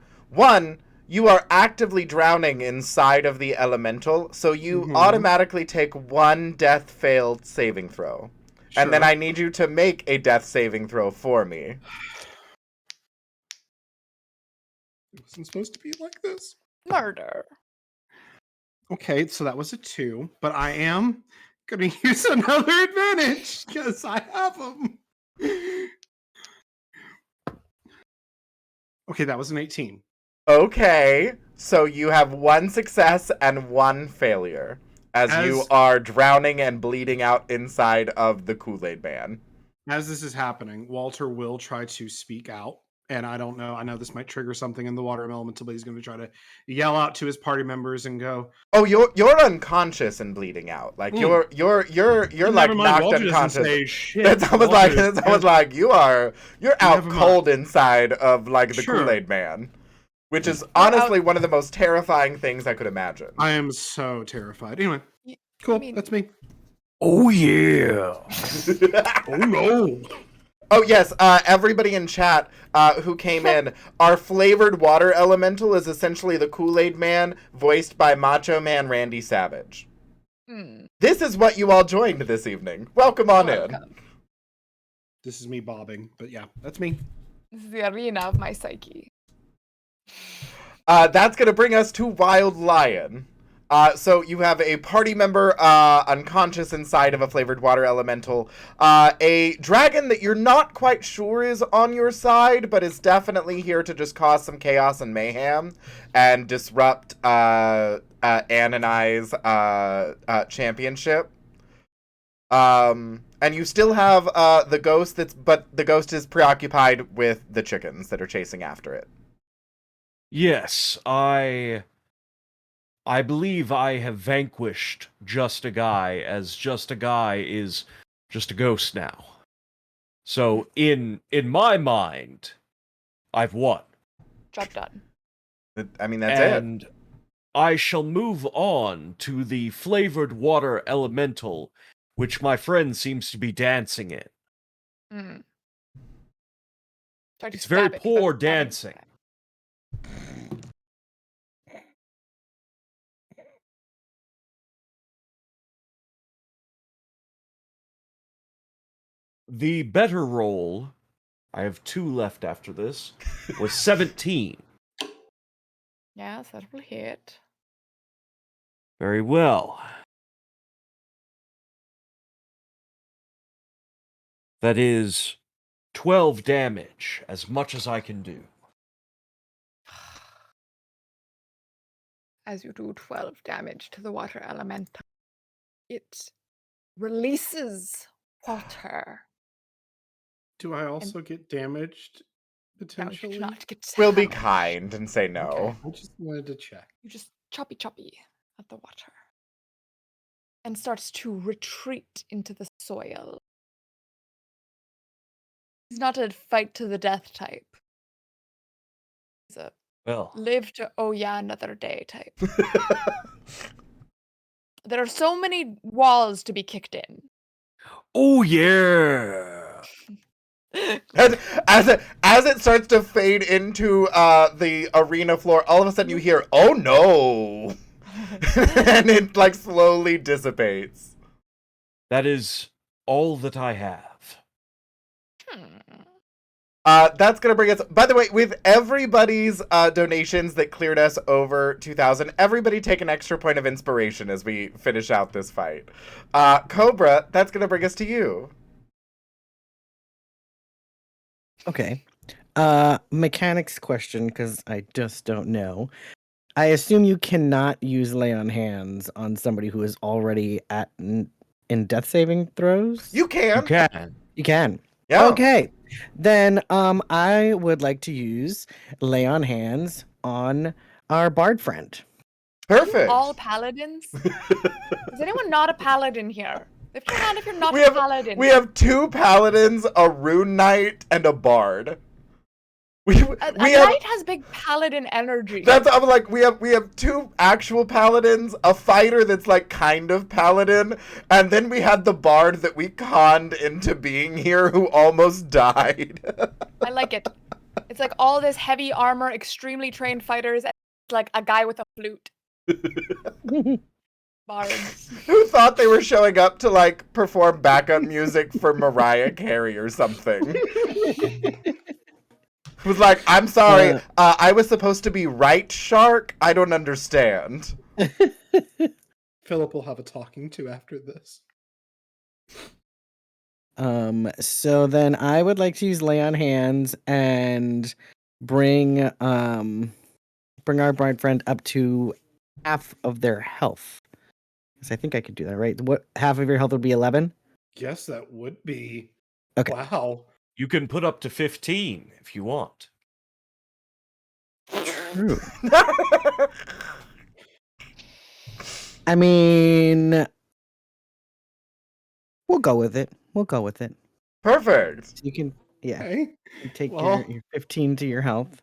you are actively drowning inside of the elemental, so you automatically take 1 death failed saving throw. Sure. And then I need you to make a death saving throw for me.
It wasn't supposed to be like this.
Murder.
Okay, so that was a 2, but I am going to use another advantage because I have them. Okay, that was an 18.
Okay, so you have 1 success and 1 failure as you are drowning and bleeding out inside of the Kool-Aid Man.
As this is happening, Walter will try to speak out. And I don't know. I know this might trigger something in the water elemental, but he's going to try to yell out to his party members and go,
"Oh, you're unconscious and bleeding out. Like you're like knocked
Walter
unconscious."
Say shit.
It's almost like you're out cold inside of like the Kool-Aid Man, which is honestly one of the most terrifying things I could imagine.
I am so terrified. Anyway, cool. That's me.
Oh yeah.
Oh no.
Oh yes, everybody in chat who came in, our flavored water elemental is essentially the Kool-Aid Man, voiced by Macho Man Randy Savage. This is what you all joined this evening. Welcome on in.
This is me bobbing, but yeah, that's me.
This is the arena of my psyche.
That's gonna bring us to Wild Lion. So you have a party member unconscious inside of a flavored water elemental, a dragon that you're not quite sure is on your side, but is definitely here to just cause some chaos and mayhem and disrupt Anne and I's championship. And you still have the ghost but the ghost is preoccupied with the chickens that are chasing after it.
Yes, I believe I have vanquished Just a Guy, as Just a Guy is just a ghost now. So in my mind, I've won.
Job done.
I mean, that's it.
And I shall move on to the flavored water elemental, which my friend seems to be dancing in. It's very poor dancing. The better roll, I have 2 left after this, was 17.
Yes, that will hit.
Very well. That is 12 damage, as much as I can do.
as you do 12 damage to the water elemental, it releases water.
Do I also get damaged
No, you
potentially?
do not get
We'll be
damaged.
kind and say no.
Okay, I just wanted to check.
You just choppy at the water and starts to retreat into the soil. He's not a fight to the death type. He's a
Well,
live to another day type. There are so many walls to be kicked in.
oh yeah.
And as it starts to fade into the arena floor, all of a sudden you hear, "Oh no!" and it like slowly dissipates.
That is all that I have.
That's gonna bring us. By the way, with everybody's donations that cleared us over 2,000, everybody take an extra point of inspiration as we finish out this fight. Cobra, that's gonna bring us to you.
Okay. Mechanics question, because I just don't know. I assume you cannot use lay on hands on somebody who is already in death saving throws.
You can.
You can.
You can.
Yeah.
Okay. Then I would like to use lay on hands on our bard friend.
Perfect.
All paladins? Is anyone not a paladin here? Lift your hand if you're not
We
a
have
paladin.
we have 2 paladins, a rune knight, and a bard. We
A
have.
knight has big paladin energy.
I'm like, we have 2 actual paladins, a fighter that's like kind of paladin, and then we had the bard that we conned into being here who almost died.
I like it. It's like all this heavy armor, extremely trained fighters, and like a guy with a flute. Bards.
Who thought they were showing up to like perform backup music for Mariah Carey or something? Was like, I'm sorry, I was supposed to be right, Shark? I don't understand.
Philip will have a talking to after this.
So then I would like to use lay on hands and bring our bride friend up to half of their health. Because I think I could do that, right? What half of your health would be 11?
Yes, that would be.
Okay.
Wow.
You can put up to 15 if you want.
True. I mean, we'll go with it.
Perfect.
So you can, yeah,
Okay.
you take
Well-
your 15 to your health.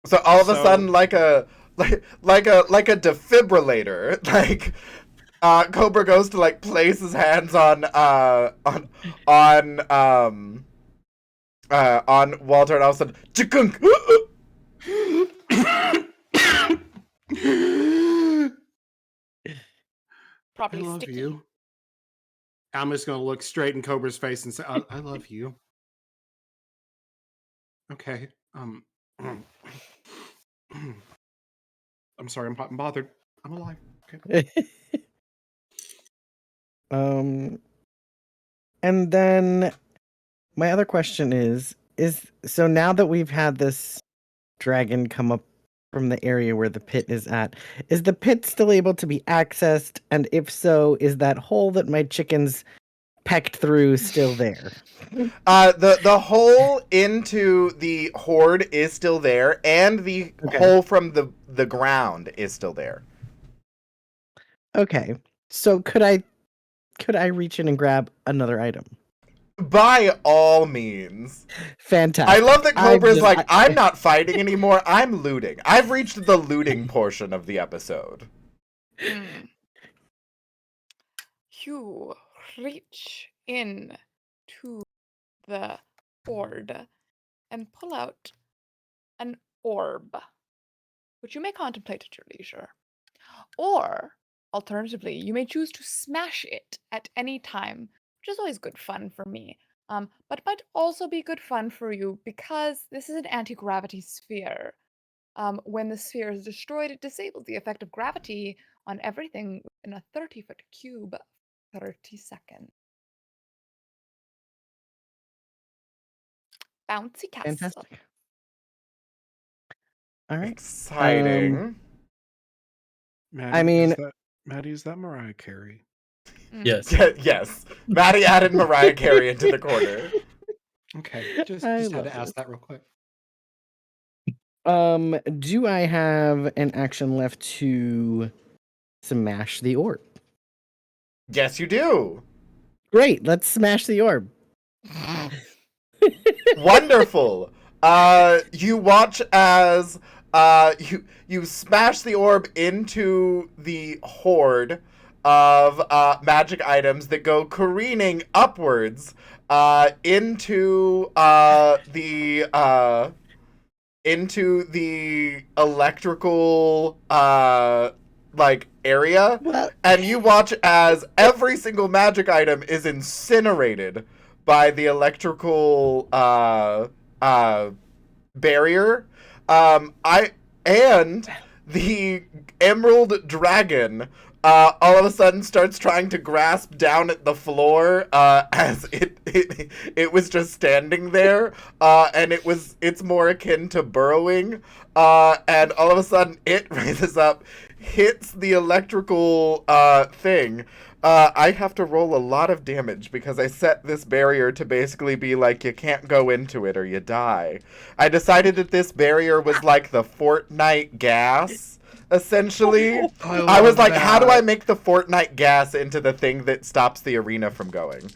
So all of a
So-
sudden, like a defibrillator, like Cobra goes to like place his hands on Walter, and all of a sudden, chikunk!
Probably
I love
sticky.
you. I'm just gonna look straight in Cobra's face and say, I love you. Okay. I'm sorry, I'm bothered. I'm alive. Okay.
And then my other question is so now that we've had this dragon come up from the area where the pit is the pit still able to be accessed? And if so, is that hole that my chickens pecked through still there?
The hole into the horde is still there, and the hole from the ground is still there.
Okay. So could I reach in and grab another item?
By all means.
Fantastic.
I love that Cobra's
just-
like, I'm not fighting anymore, I'm looting. I've reached the looting portion of the episode.
You reach in to the hoard and pull out an orb, which you may contemplate at your leisure. Or, alternatively, you may choose to smash it at any time, which is always good fun for me. But might also be good fun for you because this is an anti-gravity sphere. When the sphere is destroyed, it disables the effect of gravity on everything in a 30-foot cube 30 seconds. Bouncy castle.
Fantastic. All right.
Exciting.
mean-
Maddie, is that Mariah Carey?
Yes.
Yes. Maddie added Mariah Carey into the corner.
Okay, just
I
had
love
to ask
this.
that real quick.
Do I have an action left to smash the orb?
Yes, you do.
Great, let's smash the orb.
Wonderful. You watch as you smash the orb into the horde of magic items that go careening upwards into the electrical like area.
Well,
And you watch as every single magic item is incinerated by the electrical barrier. And the emerald dragon all of a sudden starts trying to grasp down at the floor as it was just standing there, and it's more akin to burrowing, and all of a sudden it raises up, hits the electrical thing. I have to roll a lot of damage because I set this barrier to basically be like, you can't go into it or you die. I decided that this barrier was like the Fortnite gas, essentially. I was like, how do I make the Fortnite gas into the thing that stops the arena from going?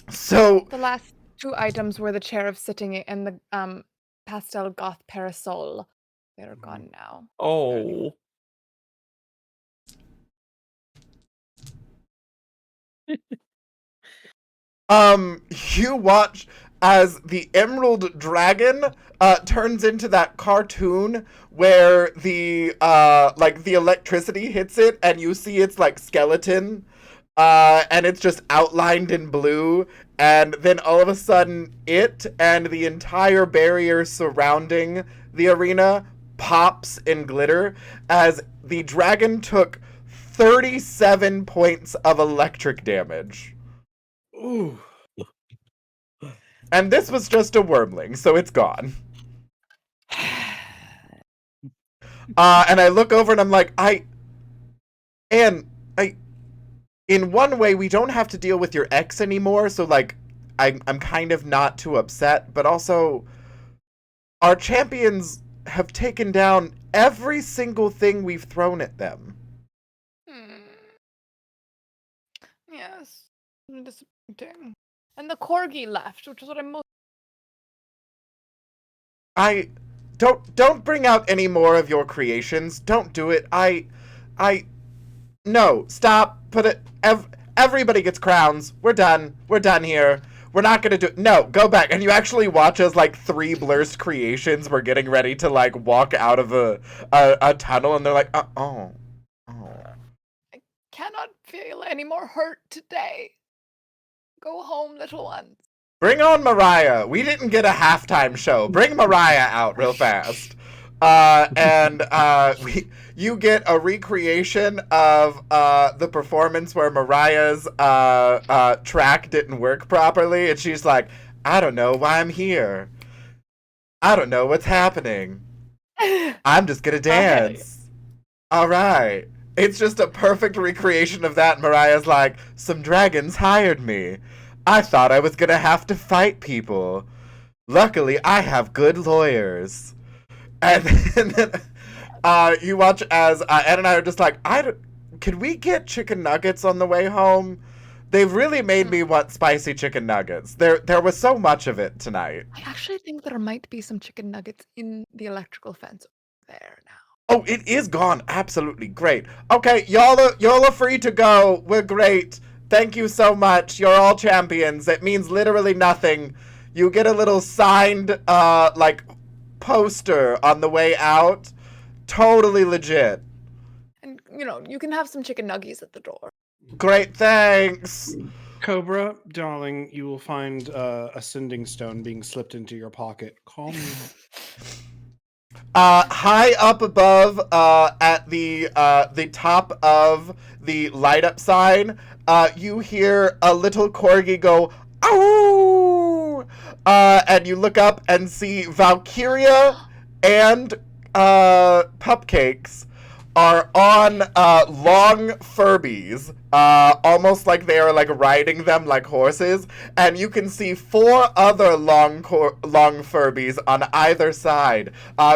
So
The last two items were the chair of sitting and the pastel goth parasol. They're gone now.
Oh.
You watch as the Emerald Dragon turns into that cartoon where the the electricity hits it and you see its like skeleton, and it's just outlined in blue, and then all of a sudden it and the entire barrier surrounding the arena pops in glitter as the dragon took 37 points of electric damage.
Ooh.
And this was just a wormling, so it's gone. And I look over and I'm like, in one way, we don't have to deal with your ex anymore, so like, I'm kind of not too upset, but also, our champions have taken down every single thing we've thrown at them.
Yes. Disappointing. And the corgi left, which is what I'm most.
Don't bring out any more of your creations. Don't do it. No, stop. Put it. Everybody gets crowns. We're done. We're done here. We're not gonna do it. No, go back. And you actually watch as like 3 Blurst creations were getting ready to like walk out of a tunnel, and they're like, oh.
I cannot feel any more hurt today. Go home, little ones.
Bring on Mariah. We didn't get a halftime show. Bring Mariah out real fast. You get a recreation of the performance where Mariah's track didn't work properly, and she's like, I don't know why I'm here. I don't know what's happening. I'm just gonna dance. All right. It's just a perfect recreation of that. Mariah's like, some dragons hired me. I thought I was gonna have to fight people. Luckily, I have good lawyers. And then you watch as Ed and I are just like, can we get chicken nuggets on the way home? They've really made me want spicy chicken nuggets. There was so much of it tonight.
I actually think there might be some chicken nuggets in the electrical fence there now.
Oh, it is gone. Absolutely great. Okay, y'all are free to go. We're great. Thank you so much. You're all champions. It means literally nothing. You get a little signed like poster on the way out. Totally legit.
And you can have some chicken nuggies at the door.
Great, thanks.
Cobra, darling, you will find a sending stone being slipped into your pocket. Call me.
High up above, at the top of the light up sign, you hear a little corgi go, "Ow!" And you look up and see Valkyria and Pupcakes are on long Furbies, almost like they are like riding them like horses, and you can see 4 other long Furbies on either side,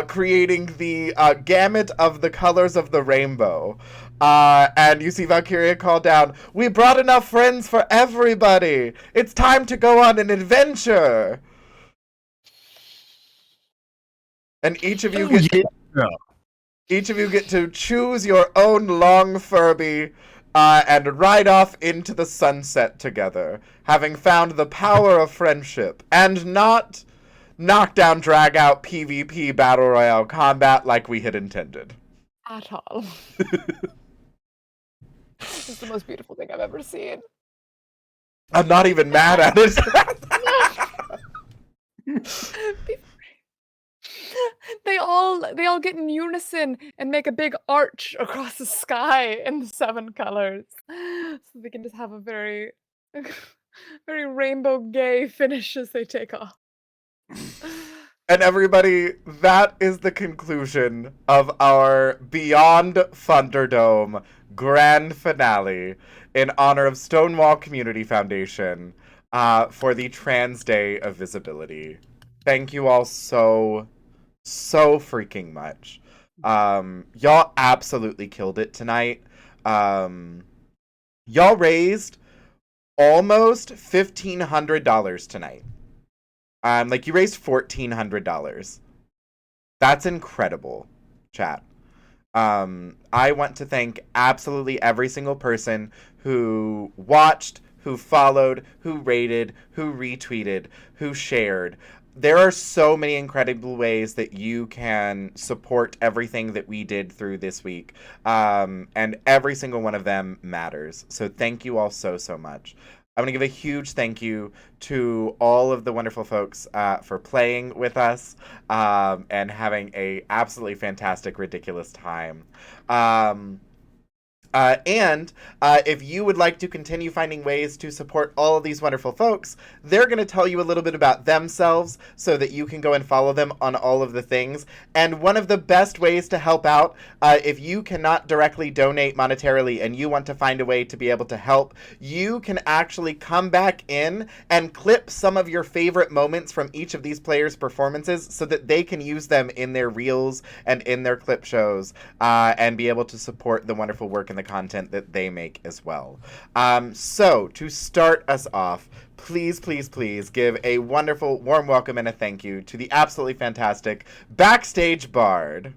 creating the gamut of the colors of the rainbow. And you see Valkyrie call down, "We brought enough friends for everybody! It's time to go on an adventure!" And each of you get to choose your own long Furby and ride off into the sunset together, having found the power of friendship and not knockdown drag out PvP battle royale combat like we had intended.
At all. It's the most beautiful thing I've ever seen.
I'm not even mad at it.
They all get in unison and make a big arch across the sky in the 7 colors, so they can just have a very, very rainbow gay finish as they take off.
And everybody, that is the conclusion of our Beyond Funderdome grand finale in honor of Stonewall Community Foundation for the Trans Day of Visibility. Thank you all so freaking much. Y'all absolutely killed it tonight. Y'all raised almost $1,500 tonight. Like, you raised $1,400. That's incredible, chat. I want to thank absolutely every single person who watched, who followed, who rated, who retweeted, who shared. There are so many incredible ways that you can support everything that we did through this week. And every single one of them matters. So thank you all so much. I want to give a huge thank you to all of the wonderful folks for playing with us and having a absolutely fantastic, ridiculous time. And if you would like to continue finding ways to support all of these wonderful folks, they're going to tell you a little bit about themselves so that you can go and follow them on all of the things. And one of the best ways to help out, if you cannot directly donate monetarily and you want to find a way to be able to help, you can actually come back in and clip some of your favorite moments from each of these players' performances so that they can use them in their reels and in their clip shows and be able to support the wonderful work and the content that they make as well. So to start us off, please give a wonderful warm welcome and a thank you to the absolutely fantastic Backstage Bard.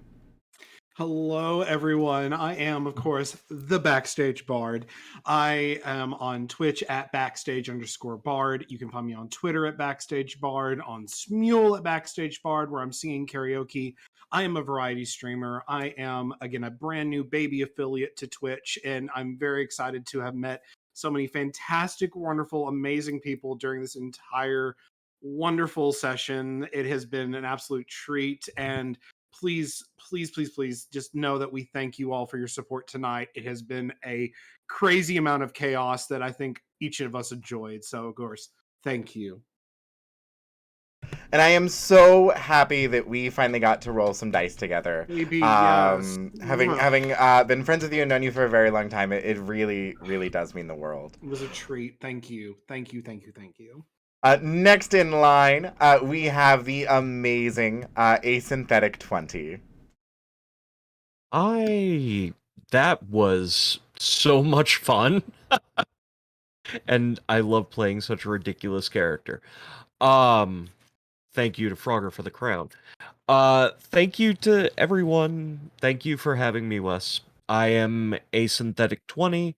Hello, everyone. I am, of course, the Backstage Bard. I am on Twitch at backstage_bard. You can find me on Twitter at Backstage Bard, on Smule at Backstage Bard, where I'm singing karaoke. I am a variety streamer. I am, again, a brand new baby affiliate to Twitch, and I'm very excited to have met so many fantastic, wonderful, amazing people during this entire wonderful session. It has been an absolute treat, and please just know that we thank you all for your support tonight. It has been a crazy amount of chaos that I think each of us enjoyed. So, of course, thank you.
And I am so happy that we finally got to roll some dice together.
Maybe, yes.
Having been friends with you and known you for a very long time, it really does mean the world.
It was a treat. Thank you. Thank you.
Next in line, we have the amazing Asynthetic 20.
That was so much fun. And I love playing such a ridiculous character. Thank you to Frogger for the crown. Thank you to everyone. Thank you for having me, Wes. I am Asynthetic20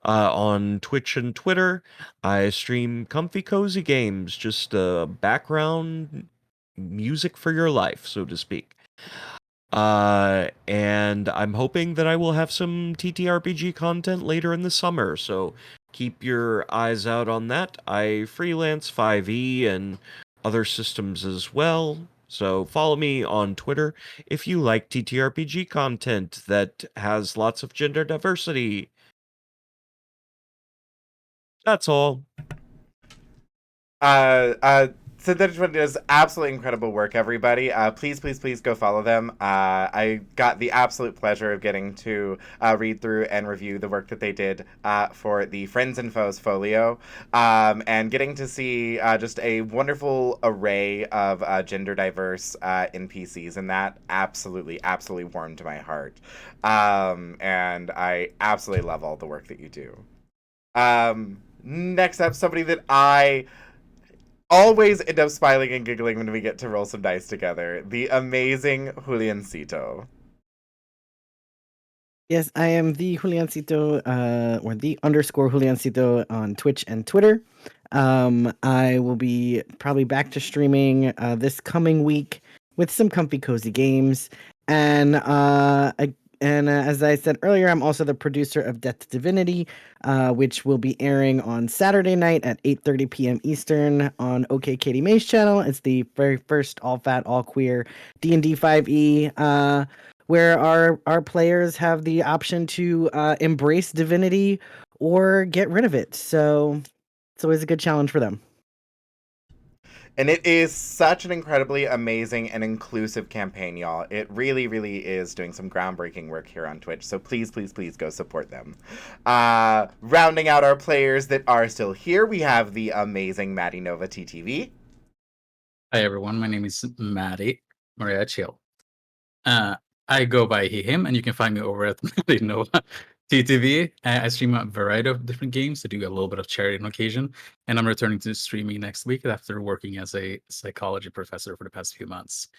on Twitch and Twitter. I stream comfy, cozy games, just background music for your life, so to speak. And I'm hoping that I will have some TTRPG content later in the summer, so keep your eyes out on that. I freelance 5e and other systems as well, so follow me on Twitter if you like TTRPG content that has lots of gender diversity. That's all.
Synthetic Twin does absolutely incredible work, everybody. Please, please, please go follow them. I got the absolute pleasure of getting to read through and review the work that they did for the Friends and Foes folio, and getting to see just a wonderful array of gender diverse NPCs, and that absolutely, absolutely warmed my heart. And I absolutely love all the work that you do. Next up, somebody that I always end up smiling and giggling when we get to roll some dice together. The amazing Juliancito.
Yes, I am the Juliancito, or the _ Juliancito on Twitch and Twitter. I will be probably back to streaming this coming week with some comfy cozy games. And as I said earlier, I'm also the producer of Death to Divinity, which will be airing on Saturday night at 8:30 p.m. Eastern on OK Katie May's channel. It's the very first all fat, all queer D&D 5e, where our players have the option to embrace divinity or get rid of it. So it's always a good challenge for them.
And it is such an incredibly amazing and inclusive campaign, y'all. It really, really is doing some groundbreaking work here on Twitch. So please, please, please go support them. Rounding out our players that are still here, we have the amazing Maddie Nova TTV.
Hi everyone, my name is Maddie Maria Chill. I go by he, him, and you can find me over at Maddie Nova TTV. I stream a variety of different games. I do a little bit of charity on occasion, and I'm returning to streaming next week after working as a psychology professor for the past few months.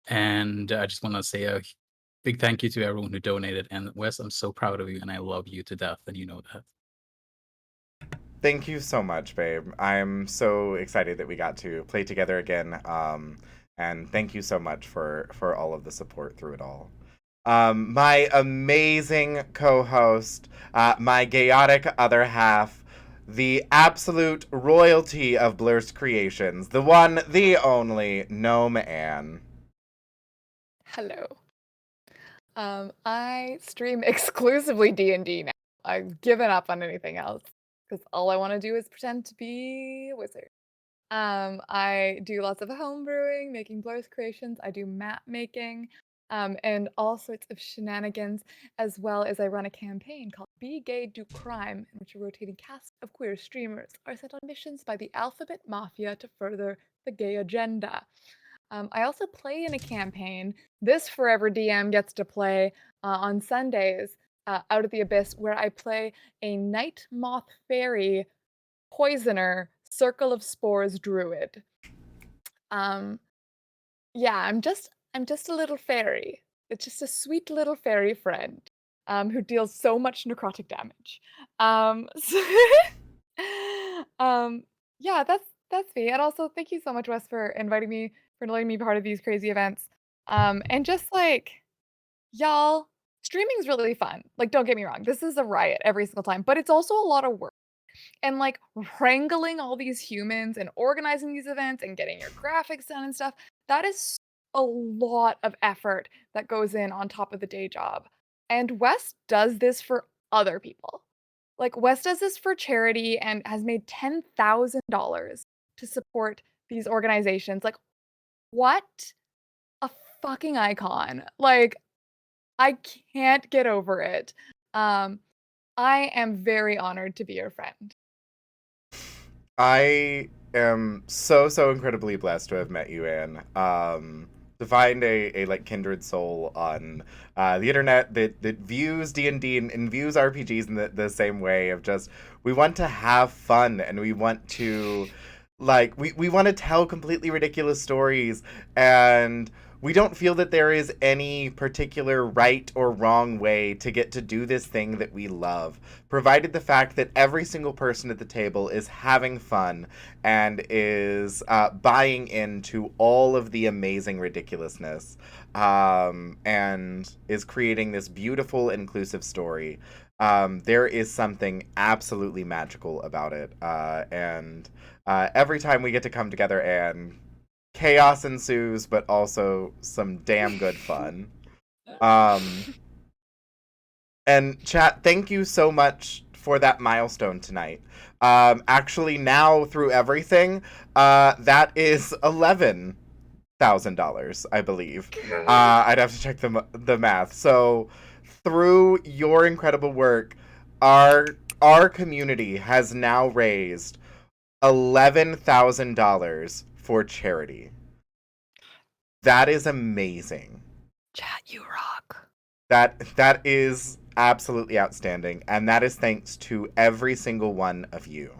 And I just want to say a big thank you to everyone who donated. And Wes, I'm so proud of you, and I love you to death, and you know that.
Thank you so much, babe. I'm so excited that we got to play together again. And thank you so much for all of the support through it all. My amazing co-host, my chaotic other half, the absolute royalty of Blur's Creations, the one, the only, Gnome Anne.
Hello. I stream exclusively D&D now. I've given up on anything else because all I want to do is pretend to be a wizard. I do lots of home brewing, making Blur's Creations. I do map making, and all sorts of shenanigans, as well as I run a campaign called Be Gay, Do Crime, in which a rotating cast of queer streamers are sent on missions by the Alphabet Mafia to further the gay agenda. I also play in a campaign. This Forever DM gets to play on Sundays, Out of the Abyss, where I play a Night Moth Fairy Poisoner Circle of Spores Druid. Yeah, I'm just a little fairy. It's just a sweet little fairy friend who deals so much necrotic damage. Yeah, that's me. And also, thank you so much, Wes, for inviting me, for letting me be part of these crazy events. And just like, y'all, streaming's really fun. Like, don't get me wrong, this is a riot every single time, but it's also a lot of work. And like wrangling all these humans and organizing these events and getting your graphics done and stuff, that is a lot of effort that goes in on top of the day job. And Wes does this for other people. Like, Wes does this for charity and has made $10,000 to support these organizations. Like, what a fucking icon. Like, I can't get over it. I am very honored to be your friend.
I am so incredibly blessed to have met you, Anne. To find a like kindred soul on the internet that views D&D and views RPGs in the same way of just, we want to have fun and we want to like we want to tell completely ridiculous stories, and we don't feel that there is any particular right or wrong way to get to do this thing that we love, provided the fact that every single person at the table is having fun and is buying into all of the amazing ridiculousness, and is creating this beautiful, inclusive story. There is something absolutely magical about it. And every time we get to come together and chaos ensues, but also some damn good fun. And chat, thank you so much for that milestone tonight. Actually, now through everything, that is $11,000, I believe. I'd have to check the math. So, through your incredible work, our community has now raised $11,000 for charity. That is amazing.
Chat, you rock.
That is absolutely outstanding, and that is thanks to every single one of you.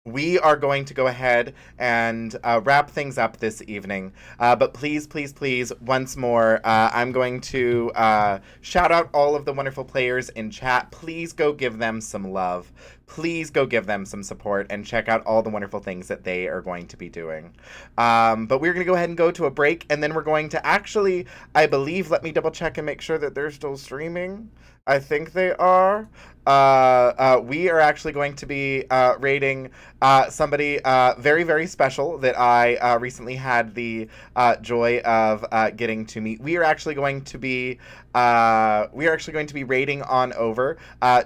We are going to go ahead and wrap things up this evening. But please, please, please, once more, I'm going to shout out all of the wonderful players in chat. Please go give them some love. Please go give them some support and check out all the wonderful things that they are going to be doing. But we're going to go ahead and go to a break, and then we're going to actually, I believe, let me double check and make sure that they're still streaming. I think they are. We are actually going to be rating somebody very, very special that I recently had the joy of getting to meet. We are actually going to be rating on over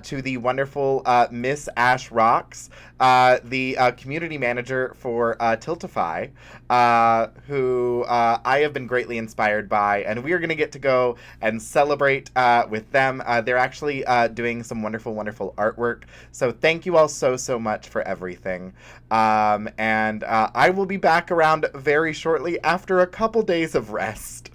to the wonderful Miss Ash Rocks, the community manager for Tiltify, who I have been greatly inspired by, and we are going to get to go and celebrate with them. They're actually doing some wonderful, wonderful artwork. So thank you all so, so much for everything. And I will be back around very shortly after a couple days of rest.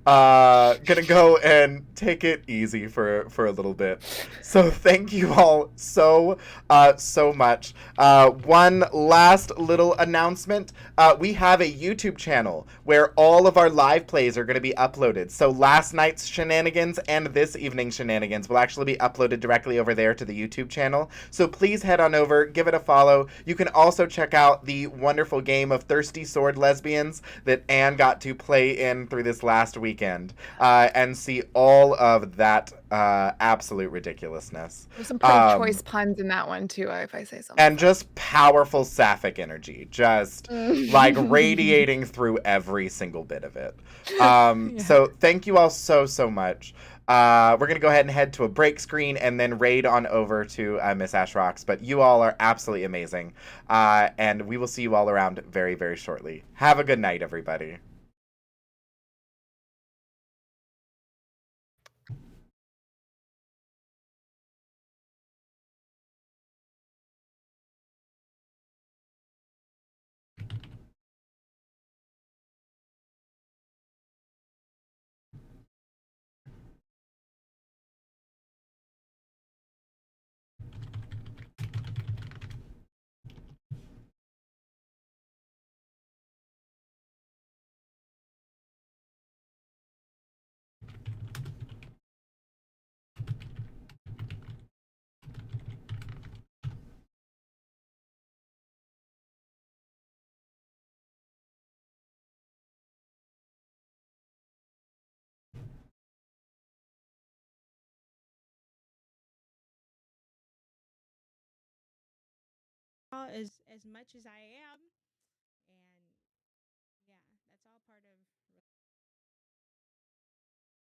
Gonna go and take it easy for a little bit. So thank you all so much. One last little announcement. We have a YouTube channel where all of our live plays are going to be uploaded. So last night's shenanigans and this evening's shenanigans will actually be uploaded directly over there to the YouTube channel. So please head on over, give it a follow. You can also check out the wonderful game of Thirsty Sword Lesbians that Anne got to play in through this last weekend, and see all of that absolute ridiculousness.
There's some pretty choice puns in that one too, if I say something.
And just powerful sapphic energy, just like radiating through every single bit of it. So thank you all so, so much. We're going to go ahead and head to a break screen and then raid on over to Miss Ash Rocks. But you all are absolutely amazing. And we will see you all around very, very shortly. Have a good night, everybody.
As much as I am.